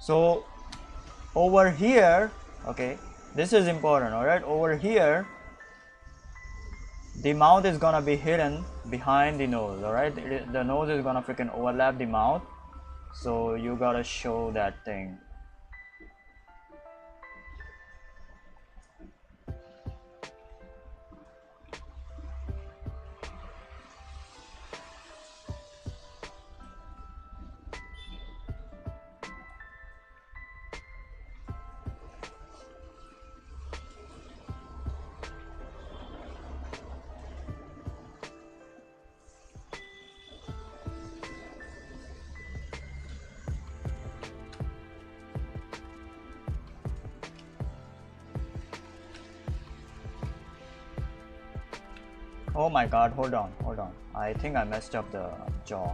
So over here, okay, this is important, all right. Over here, the mouth is gonna be hidden behind the nose, all right. The nose is gonna freaking overlap the mouth, so you gotta show that thing. Oh my god, hold on. I think I messed up the jaw.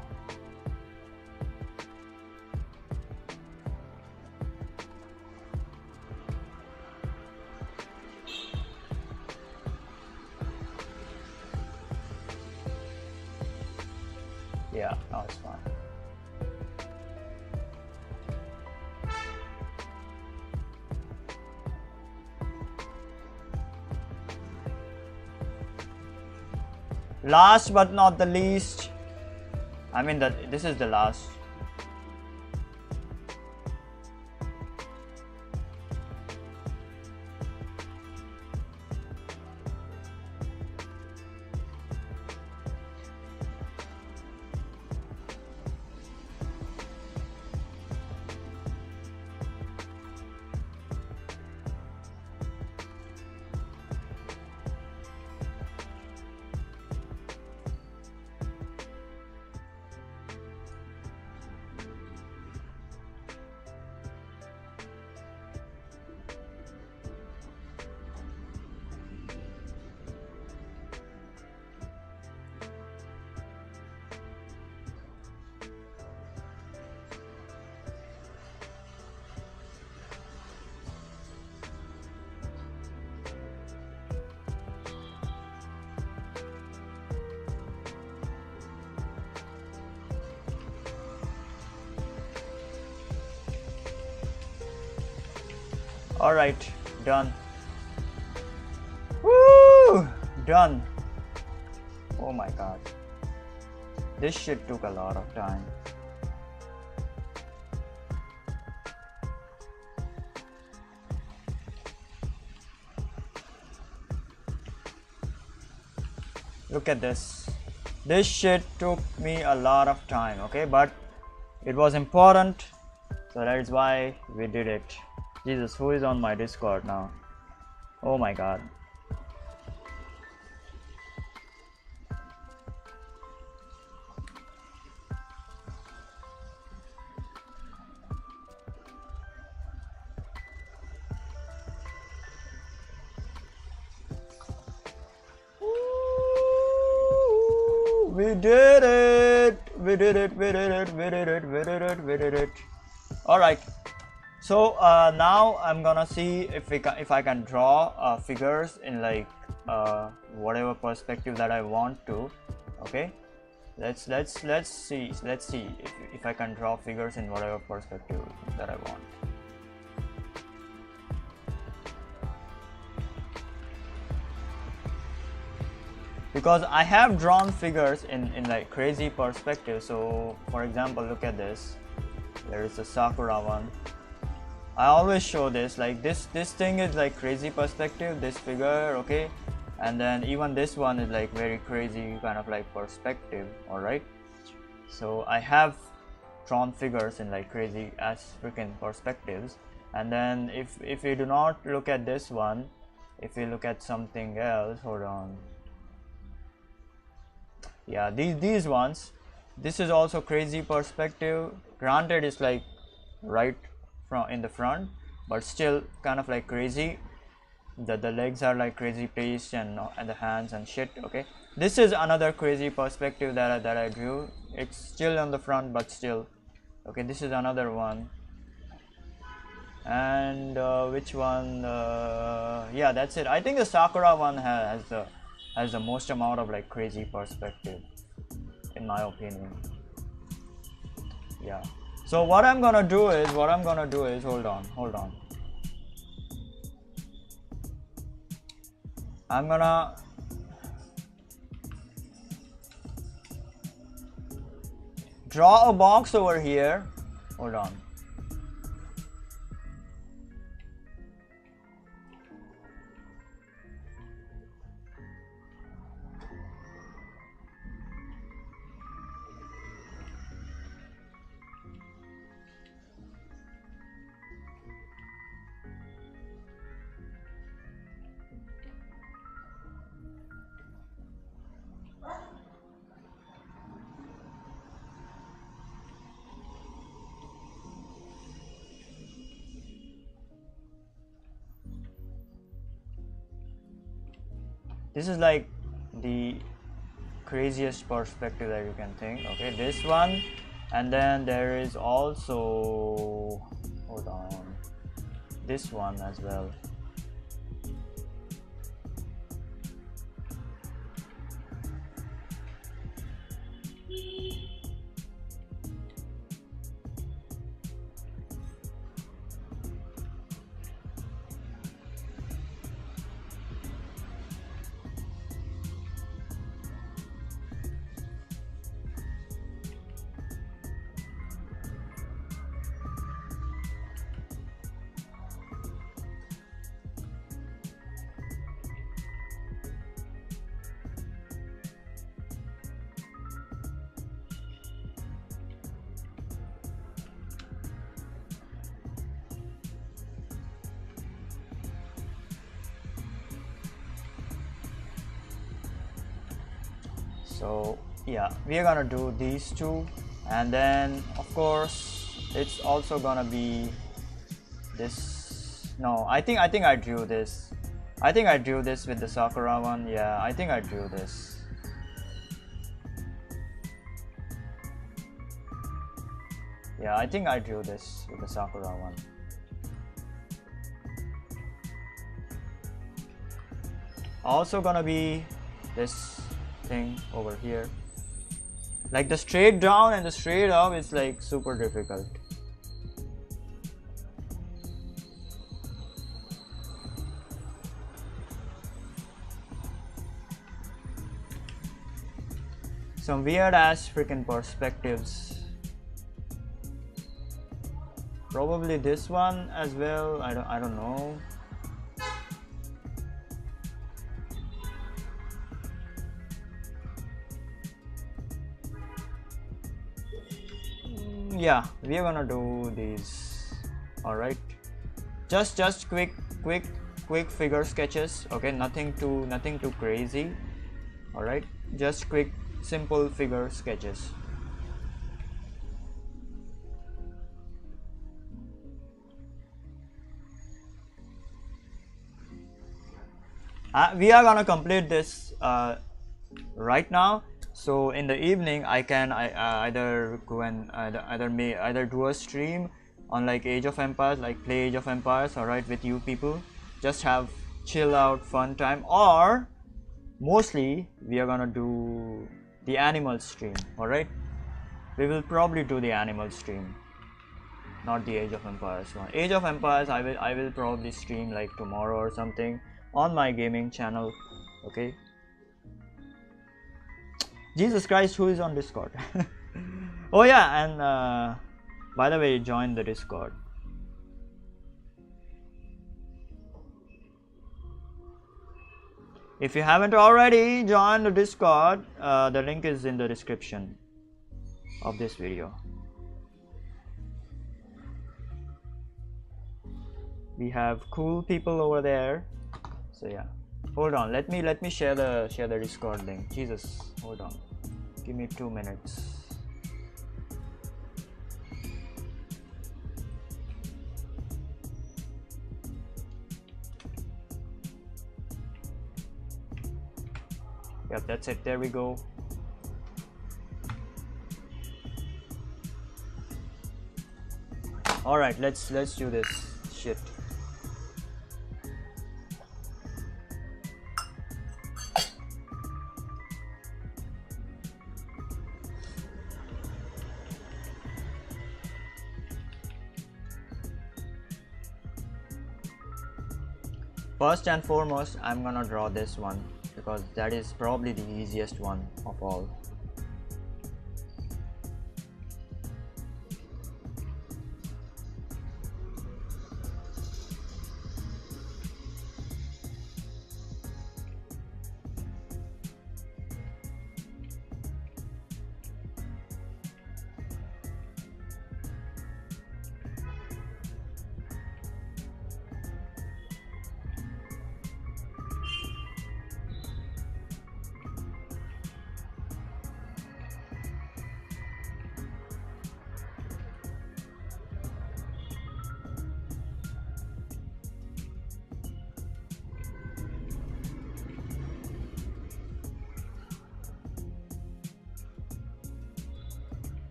Yeah, now it's fine. Last but not the least, I mean that this is the last. All right, done. Woo! Done. Oh my god. This shit took a lot of time. Look at this. This shit took me a lot of time, okay? But it was important, so that is why we did it. Jesus, who is on my Discord now? Oh my god. Ooh, we did it! We did it, we did it, we did it, we did it, we did it. Alright. So now I'm gonna see if I can draw figures in like whatever perspective that I want to. Okay, let's see if I can draw figures in whatever perspective that I want. Because I have drawn figures in like crazy perspective. So for example, look at this. There is a Sakura one. I always show this, like this thing is like crazy perspective, this figure, okay, and then even this one is like very crazy kind of like perspective. All right, so I have drawn figures in like crazy as freaking perspectives. And then if you do not look at this one, if you look at something else, hold on, yeah, these ones, this is also crazy perspective. Granted, it's like right in the front, but still kind of like crazy. The legs are like crazy placed, and the hands and shit. Okay, this is another crazy perspective that I drew. It's still on the front, but still. Okay, this is another one. And which one? Yeah, that's it. I think the Sakura one has the most amount of like crazy perspective, in my opinion. Yeah. So what I'm gonna do is, hold on. I'm gonna draw a box over here. Hold on. This is like the craziest perspective that you can think. Okay, this one, and then there is also, hold on, this one as well. So yeah, we are gonna do these two, and then of course it's also gonna be this. No, I think I drew this. I think I drew this with the Sakura one. Yeah, I think I drew this. Yeah, I think I drew this with the Sakura one. Also gonna be this thing over here. Like the straight down and the straight up is like super difficult. Some weird ass freaking perspectives. Probably this one as well. I don't know. Yeah, we are gonna do these. All right, just quick figure sketches. Okay, nothing too crazy. All right, just quick simple figure sketches. We are gonna complete this right now. So in the evening, I can either go and either do a stream on like Age of Empires, like play Age of Empires, alright, with you people. Just have chill out fun time, or mostly we are gonna do the animal stream. Alright, we will probably do the animal stream, not the Age of Empires one. Age of Empires I will probably stream like tomorrow or something on my gaming channel. Okay. Jesus Christ, who is on Discord? Oh yeah, and by the way, join the Discord. If you haven't already joined the Discord, the link is in the description of this video. We have cool people over there. So yeah. Hold on, let me share the Discord link. Jesus, hold on. Give me 2 minutes. Yep, that's it. There we go. All right, let's do this shit. First and foremost, I'm gonna draw this one because that is probably the easiest one of all.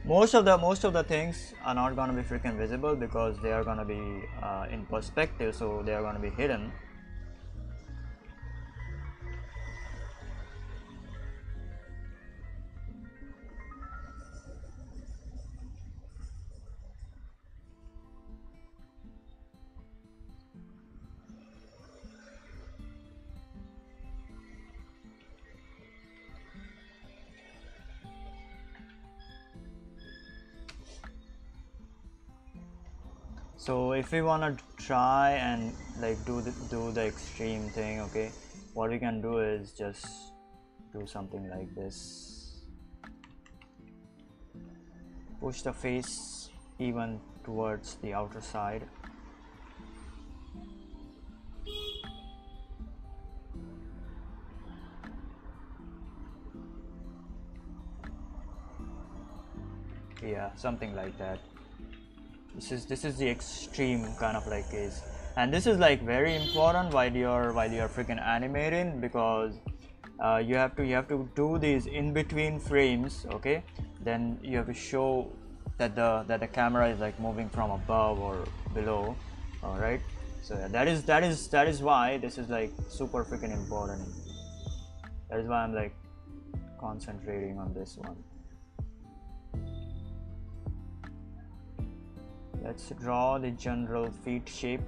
Most of the things are not gonna be freaking visible because they are gonna be in perspective, so they are gonna be hidden. So if we wanna try and like do the extreme thing, okay, what we can do is just do something like this. Push the face even towards the outer side. Yeah, something like that. This is the extreme kind of like case, and this is like very important while you're freaking animating, because you have to do these in between frames. Okay, then you have to show that the camera is like moving from above or below. All right, so yeah, that is why this is like super freaking important. That is why I'm like concentrating on this one. Let's draw the general feet shape.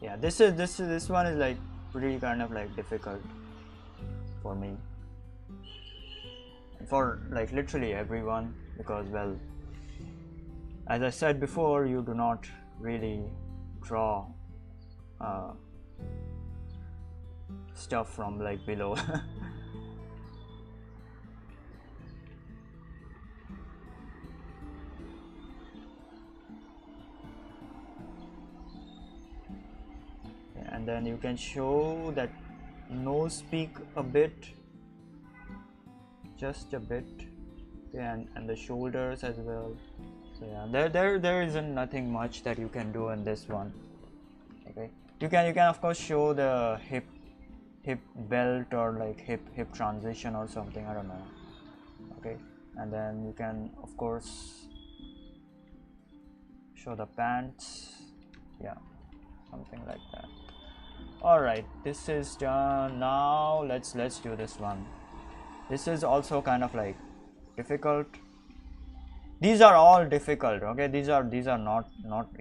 Yeah, this one is like pretty kind of like difficult for me, for like literally everyone, because well, as I said before, you do not really draw stuff from like below. And then you can show that nose peak a bit, just a bit. Okay, and the shoulders as well. So yeah, there isn't nothing much that you can do in this one. Okay, you can of course show the hip belt or like hip transition or something, I don't know. Okay, and then you can of course show the pants. Yeah, something like that. All right, this is done. Now let's do this one. This is also kind of like difficult. These are all difficult. Okay, these are not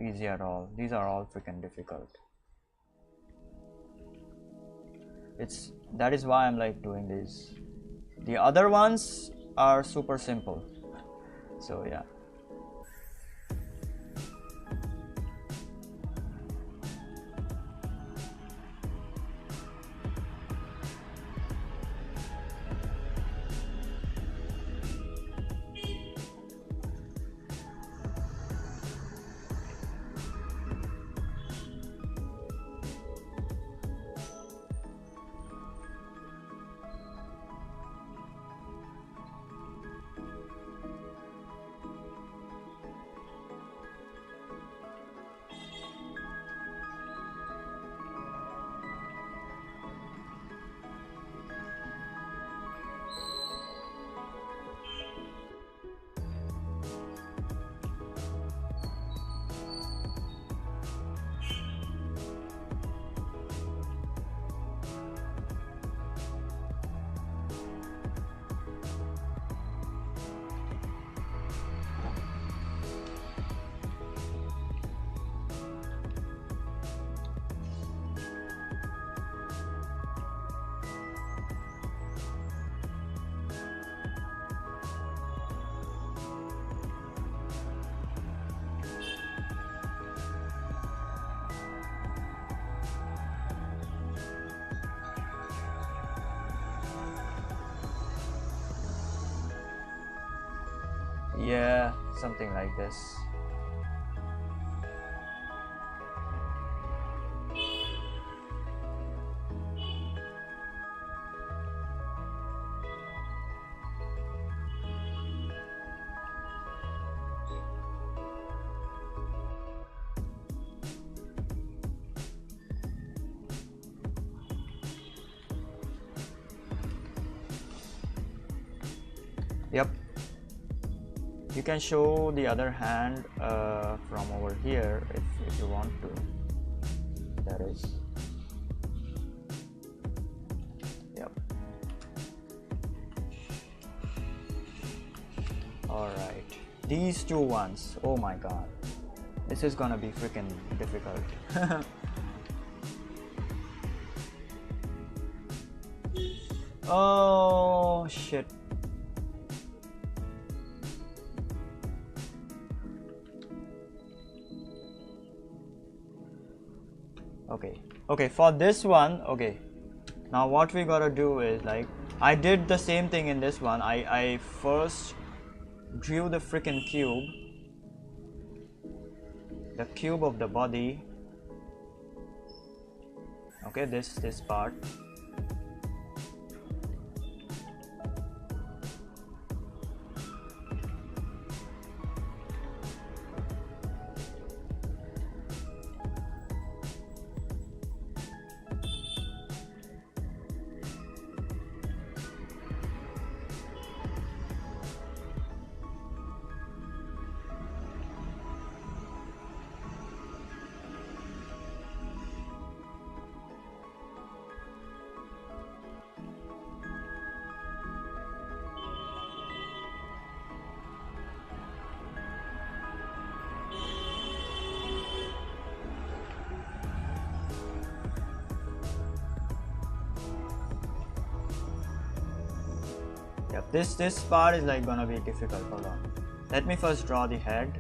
easy at all. These are all freaking difficult. That is why I'm like doing this. The other ones are super simple. So yeah. Yeah, something like this. Yep. You can show the other hand from over here if you want to. That is. Yep. Alright. These two ones. Oh my god. This is gonna be freaking difficult. Oh shit. Okay, for this one, okay, now what we gotta do is, like, I did the same thing in this one. I first drew the freaking cube, the cube of the body. Okay, this part. Yep, this part is like gonna be difficult. Hold on. Let me first draw the head.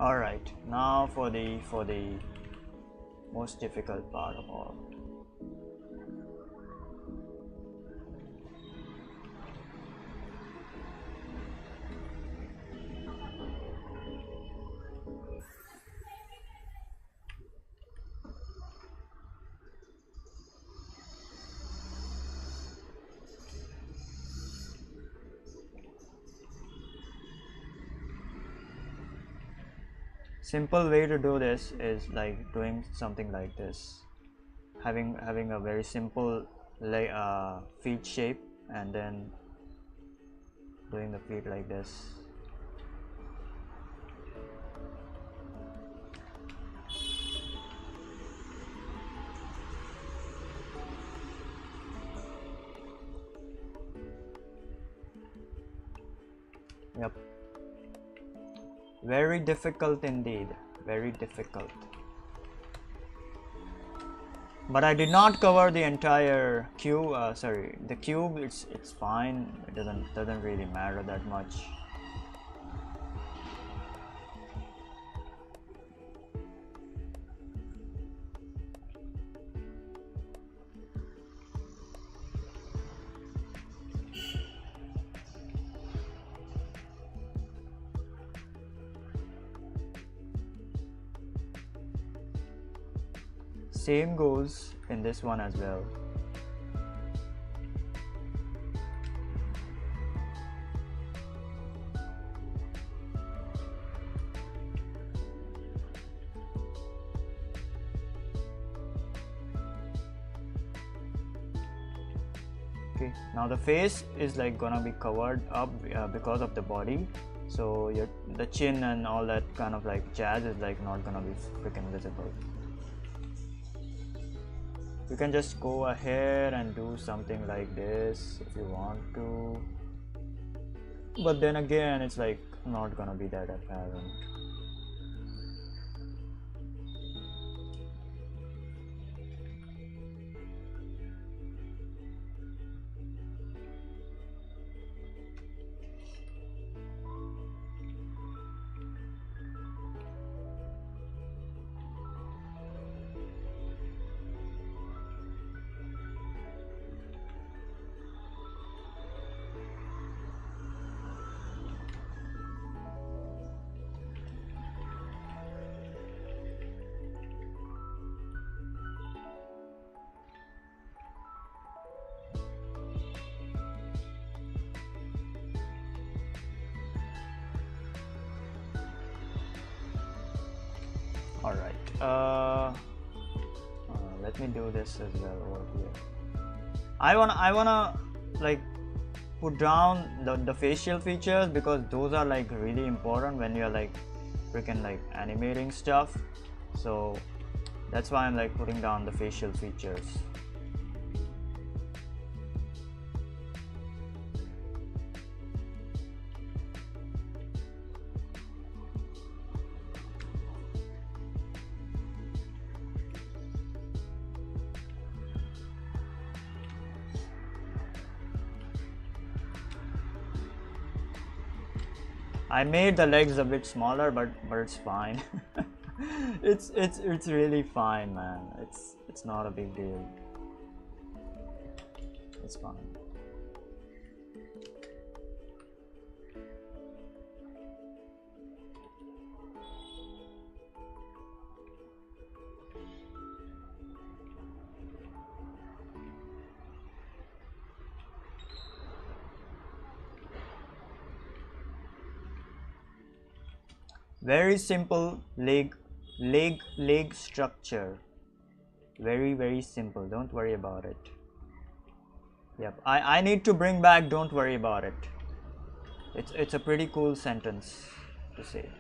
All right, now for the most difficult part of all. Simple way to do this is like doing something like this, having a very simple feet shape and then doing the feet like this. Yep. Very difficult indeed, very difficult. But I did not cover the entire cube. Sorry, the cube. It's fine. It doesn't really matter that much. Same goes in this one as well. Okay, now the face is like gonna be covered up because of the body, so the chin and all that kind of like jazz is like not gonna be freaking visible. You can just go ahead and do something like this if you want to, but then again it's like not gonna be that apparent. All right. Let me do this as well over here. I wanna like put down the facial features, because those are like really important when you're like freaking like animating stuff. So that's why I'm like putting down the facial features. I made the legs a bit smaller, but it's fine. it's really fine, man. It's not a big deal. It's fine. Very simple leg structure. Very simple. Don't worry about it. Yep. I need to bring back "don't worry about it." It's a pretty cool sentence to say.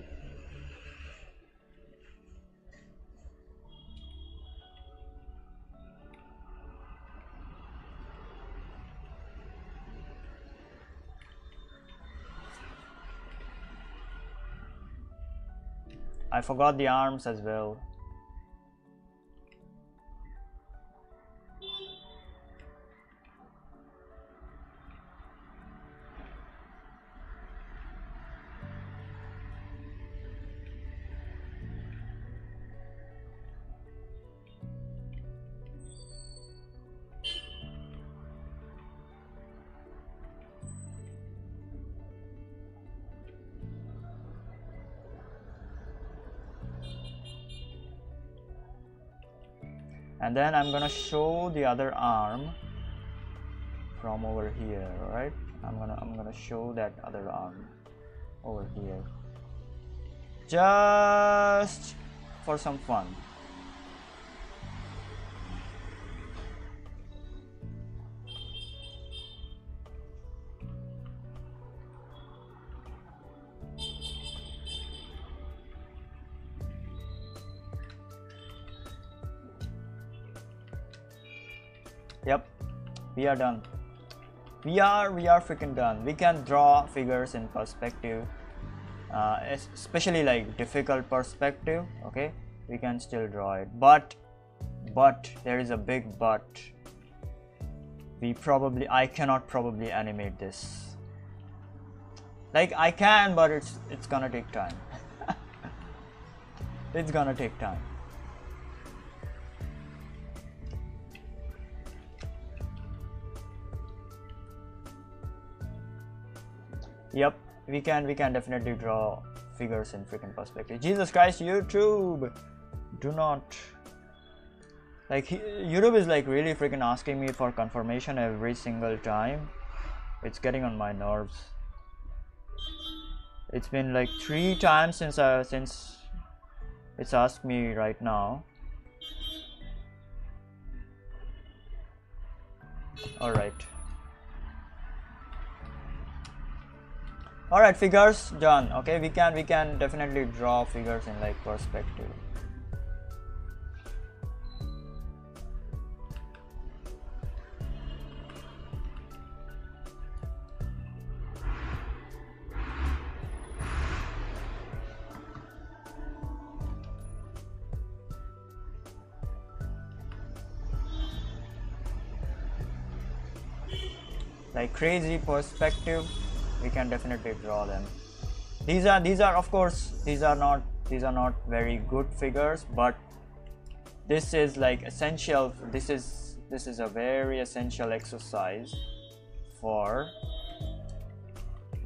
I forgot the arms as well. And then I'm gonna show the other arm from over here, right? I'm gonna show that other arm over here, just for some fun. Yep, we are done. We are freaking done. We can draw figures in perspective, especially like difficult perspective. Okay, we can still draw it, but there is a big but. I cannot probably animate this. Like I can, but it's gonna take time. It's gonna take time. Yep, we can definitely draw figures in freaking perspective. Jesus Christ, YouTube, do not, like, YouTube is like really freaking asking me for confirmation every single time. It's getting on my nerves. It's been like 3 times since it's asked me right now. All right. Alright, figures done. Okay, we can definitely draw figures in like perspective. like crazy perspective, we can definitely draw them. These are of course, these are not very good figures, but this is like essential. This is a very essential exercise for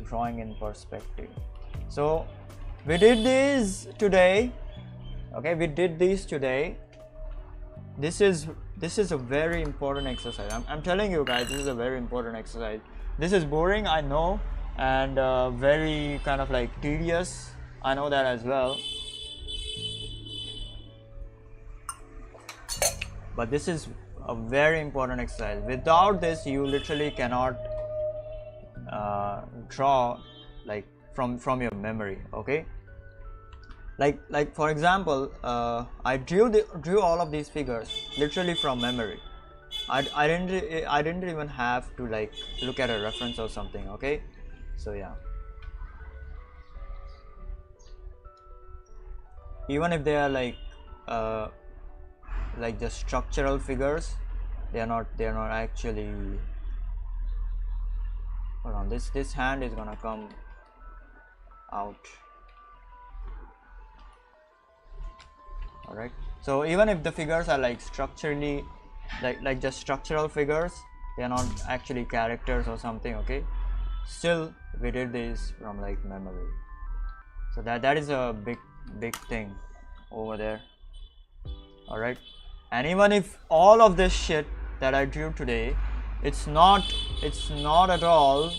drawing in perspective. So we did these today. Okay, we did these today. This is a very important exercise. I'm telling you guys, this is a very important exercise. This is boring, I know, and very kind of like tedious, I know that as well, but this is a very important exercise. Without this, you literally cannot draw like from your memory. Okay, like for example, I drew all of these figures literally from memory. I didn't even have to like look at a reference or something. Okay, so yeah, even if they are like just structural figures, they are not actually. Hold on, this hand is gonna come out. All right, so even if the figures are like structurally like just structural figures, they are not actually characters or something. Okay, still we did this from like memory, so that is a big thing over there. All right, and even if all of this shit that I drew today, it's not at all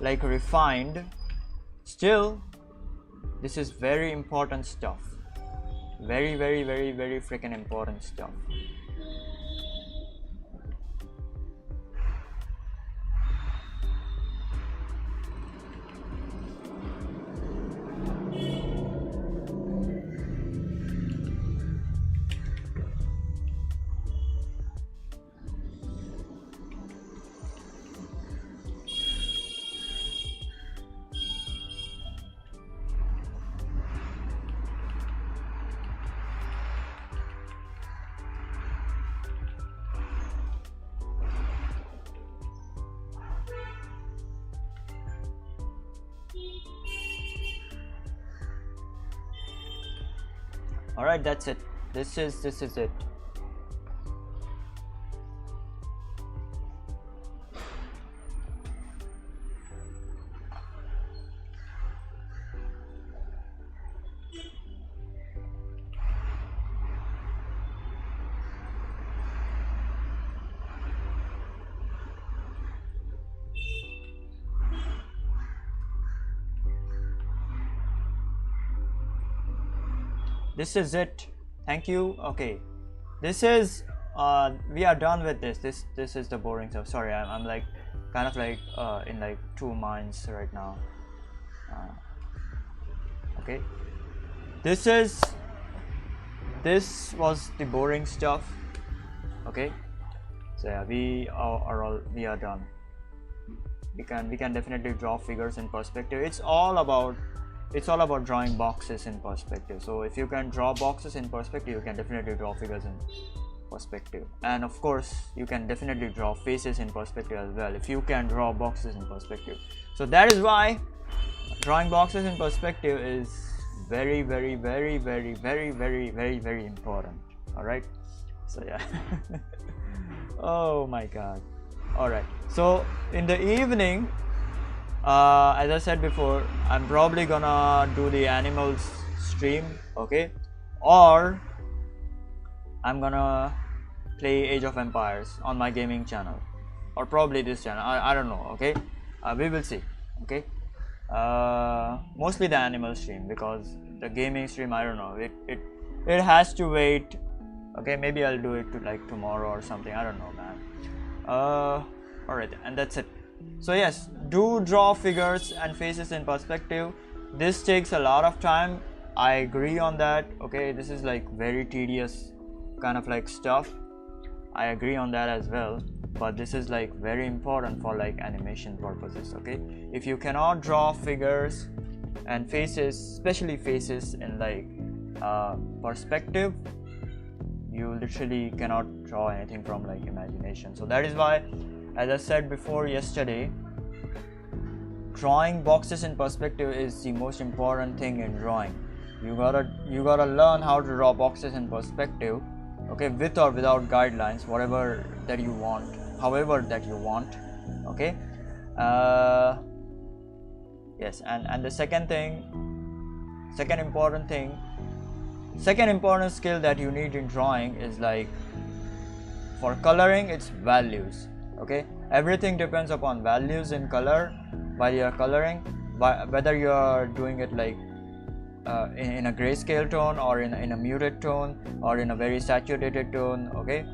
like refined, still this is very important stuff. Very freaking important stuff. All right, that's it. This is it. This is it. Thank you. Okay, this is we are done with this. This is the boring stuff. Sorry, I'm like kind of like in like two minds right now. Okay, this was the boring stuff. Okay, so yeah, we are done. We can definitely draw figures in perspective. It's all about drawing boxes in perspective. So if you can draw boxes in perspective, you can definitely draw figures in perspective. And of course, you can definitely draw faces in perspective as well if you can draw boxes in perspective. So that is why drawing boxes in perspective is very important. All right, so yeah. Oh my god. All right, so in the evening, as I said before, I'm probably gonna do the animals stream, okay, or I'm gonna play Age of Empires on my gaming channel, or probably this channel. I don't know. Okay, we will see. Okay, mostly the animal stream, because the gaming stream, I don't know, it has to wait. Okay, maybe I'll do it to like tomorrow or something. I don't know, man. All right, and that's it. So yes, do draw figures and faces in perspective. This takes a lot of time, I agree on that. Okay, this is like very tedious kind of like stuff, I agree on that as well, but this is like very important for like animation purposes. Okay, if you cannot draw figures and faces, especially faces in like perspective, you literally cannot draw anything from like imagination. So that is why as I said before yesterday, drawing boxes in perspective is the most important thing in drawing. You gotta learn how to draw boxes in perspective, okay, with or without guidelines, whatever that you want, however that you want, okay. Yes, and the second important skill that you need in drawing is like, for coloring, it's values, okay. Everything depends upon values in color while you're coloring, whether you're doing it like in a grayscale tone, or in a muted tone, or in a very saturated tone, okay,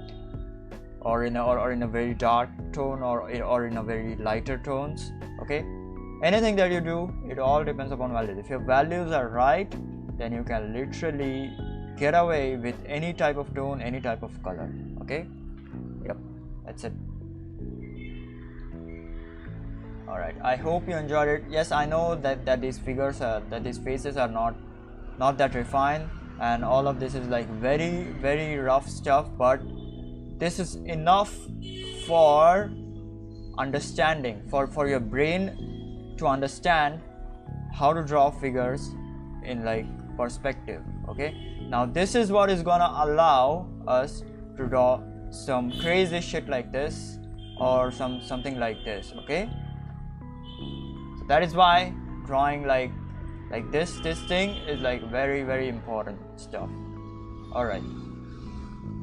or in a very dark tone, or in a very lighter tones, okay. Anything that you do, it all depends upon values. If your values are right, then you can literally get away with any type of tone, any type of color, okay. Yep, that's it. All right, I hope you enjoyed it. Yes, I know that these figures are, that these faces are not that refined, and all of this is like very rough stuff, but this is enough for understanding, for your brain to understand how to draw figures in like perspective, okay. Now this is what is gonna allow us to draw some crazy shit like this, or something like this, okay. So that is why drawing like this thing is like very important stuff. All right,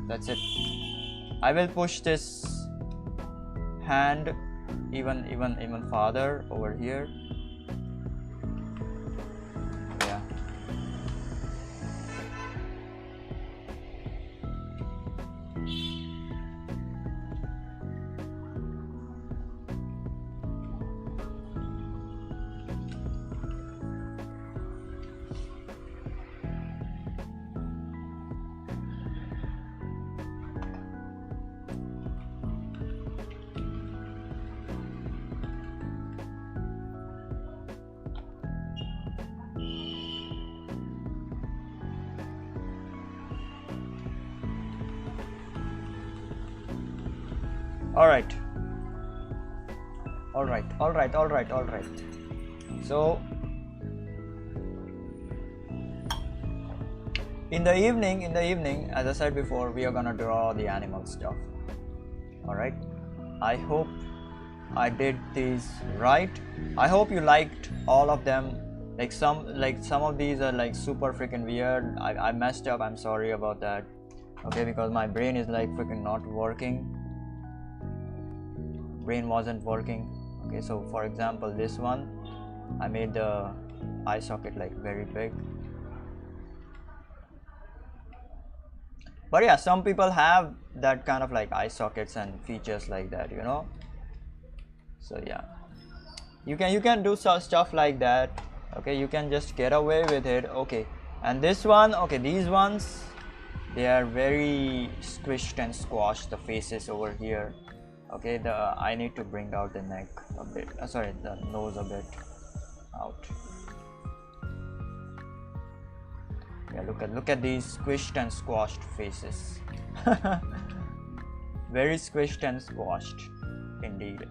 that's it. I will push this hand even farther over here. Yeah. All right. So in the evening, as I said before, we are gonna draw the animal stuff. All right, I hope I did these right. I hope you liked all of them. Like some of these are like super freaking weird. I messed up, I'm sorry about that, okay, because my brain is like freaking not working. Brain wasn't working, okay. So for example, this one, I made the eye socket like very big, but yeah, some people have that kind of like eye sockets and features like that, you know. So yeah, you can do stuff like that, okay. You can just get away with it, okay. And this one, okay, these ones, they are very squished and squashed, the faces over here, okay. I need to bring out the neck a bit, sorry, the nose a bit out. Yeah, look at these squished and squashed faces. Very squished and squashed indeed.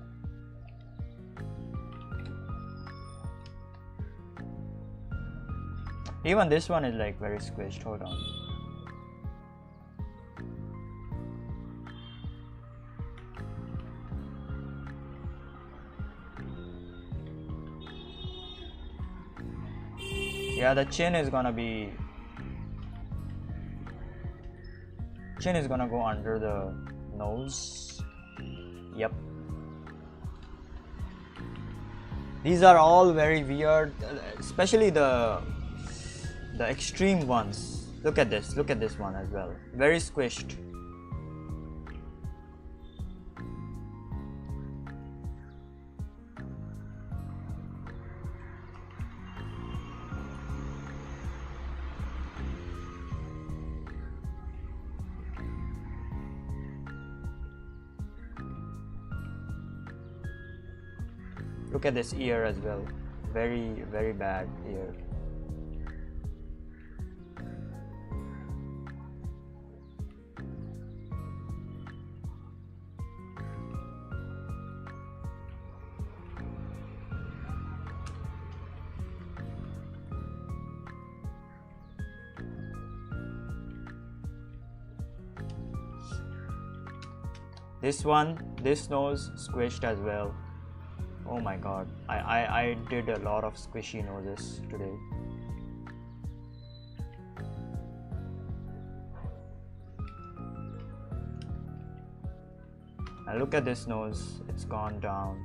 Even this one is like very squished. Hold on. Yeah, the chin is gonna go under the nose. Yep. These are all very weird, especially the extreme ones. Look at this one as well. Very squished. Look at this ear as well. Very bad ear. This one, this nose squished as well. Oh my god, I did a lot of squishy noses today. And look at this nose, it's gone down.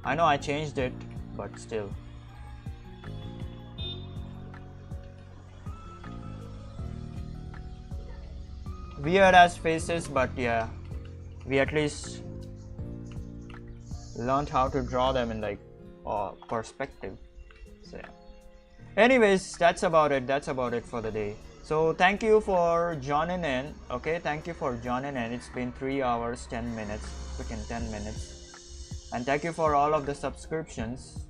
I know I changed it, but still. Weird as faces, but yeah, we at least learned how to draw them in like perspective. So yeah. Anyways, that's about it for the day. So thank you for joining in. Okay, thank you for joining in. It's been 3 hours 10 minutes, freaking 10 minutes. And thank you for all of the subscriptions.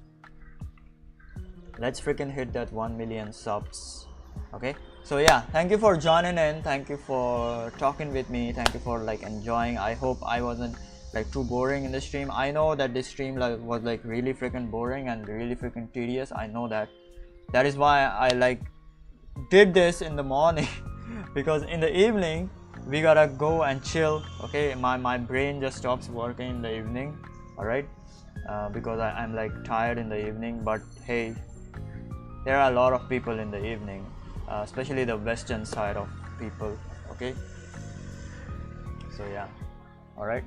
Let's freaking hit that 1 million subs. Okay, so yeah, thank you for joining in, thank you for talking with me, thank you for like enjoying. I hope I wasn't like too boring in the stream. I know that this stream was like really freaking boring and really freaking tedious. I know that. That is why I like did this in the morning because in the evening we gotta go and chill. Okay, my brain just stops working in the evening. All right, because I'm like tired in the evening. But hey, there are a lot of people in the evening, especially the western side of people. Okay, so yeah, all right.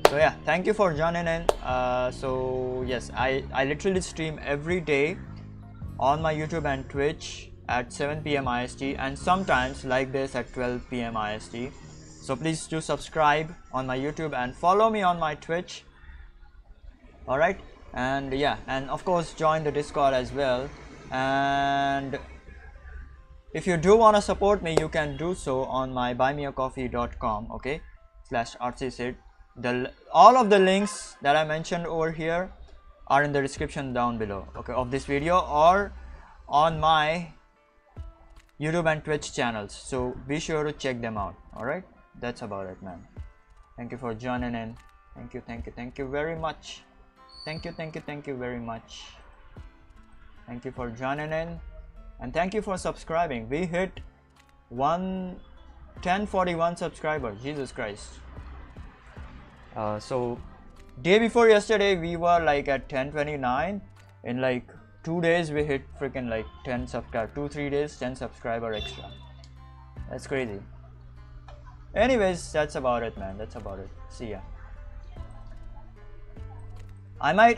So yeah, thank you for joining in. So yes, I literally stream every day on my YouTube and Twitch at 7 p.m. IST, and sometimes like this at 12 p.m. IST. So please do subscribe on my YouTube and follow me on my Twitch. Alright, and yeah, and of course join the Discord as well. And if you do want to support me, you can do so on my buymeacoffee.com, okay, /ArtsySIDDD. All of the links that I mentioned over here are in the description down below, okay, of this video, or on my YouTube and Twitch channels. So be sure to check them out. Alright, that's about it, man. Thank you for joining in. Thank you very much. Thank you very much. Thank you for joining in, and thank you for subscribing. We hit 1041 subscribers. Jesus Christ. So day before yesterday we were like at 1029. In like 2 days we hit freaking like 10 subscribers. 2-3 days 10 subscriber extra. That's crazy. Anyways, that's about it, man. That's about it. See ya. I might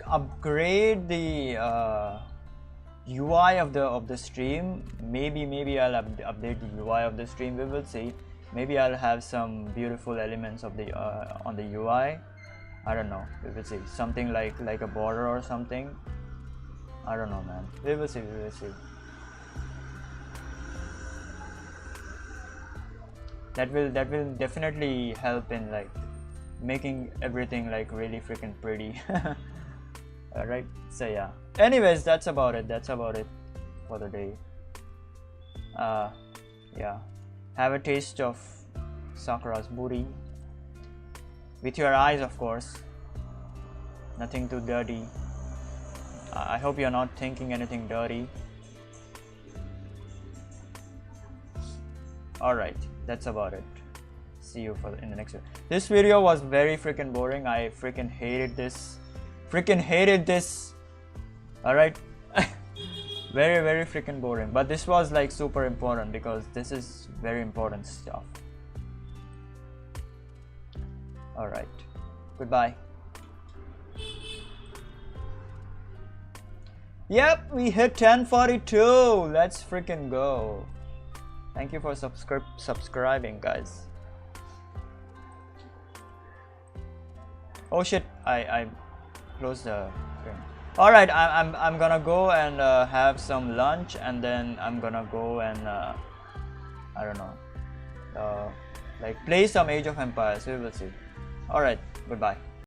upgrade the UI of the stream. Maybe I'll update the UI of the stream. We will see. Maybe I'll have some beautiful elements of the on the UI. I don't know. We will see. Something like a border or something. I don't know, man. We will see. We will see. That will definitely help in like making everything like really freaking pretty. Alright, so yeah, anyways, that's about it for the day. Yeah, have a taste of Sakura's booty with your eyes, of course. Nothing too dirty. I hope you're not thinking anything dirty. Alright, that's about it. See you in the next video. This video was very freaking boring. I freaking hated this. Alright. Very freaking boring. But this was like super important because this is very important stuff. Alright. Goodbye. Yep, we hit 1042. Let's freaking go. Thank you for subscribing, guys. Oh shit, I closed the screen. Alright, I'm gonna go and have some lunch, and then I'm gonna go and I don't know, like play some Age of Empires. We will see. Alright, goodbye.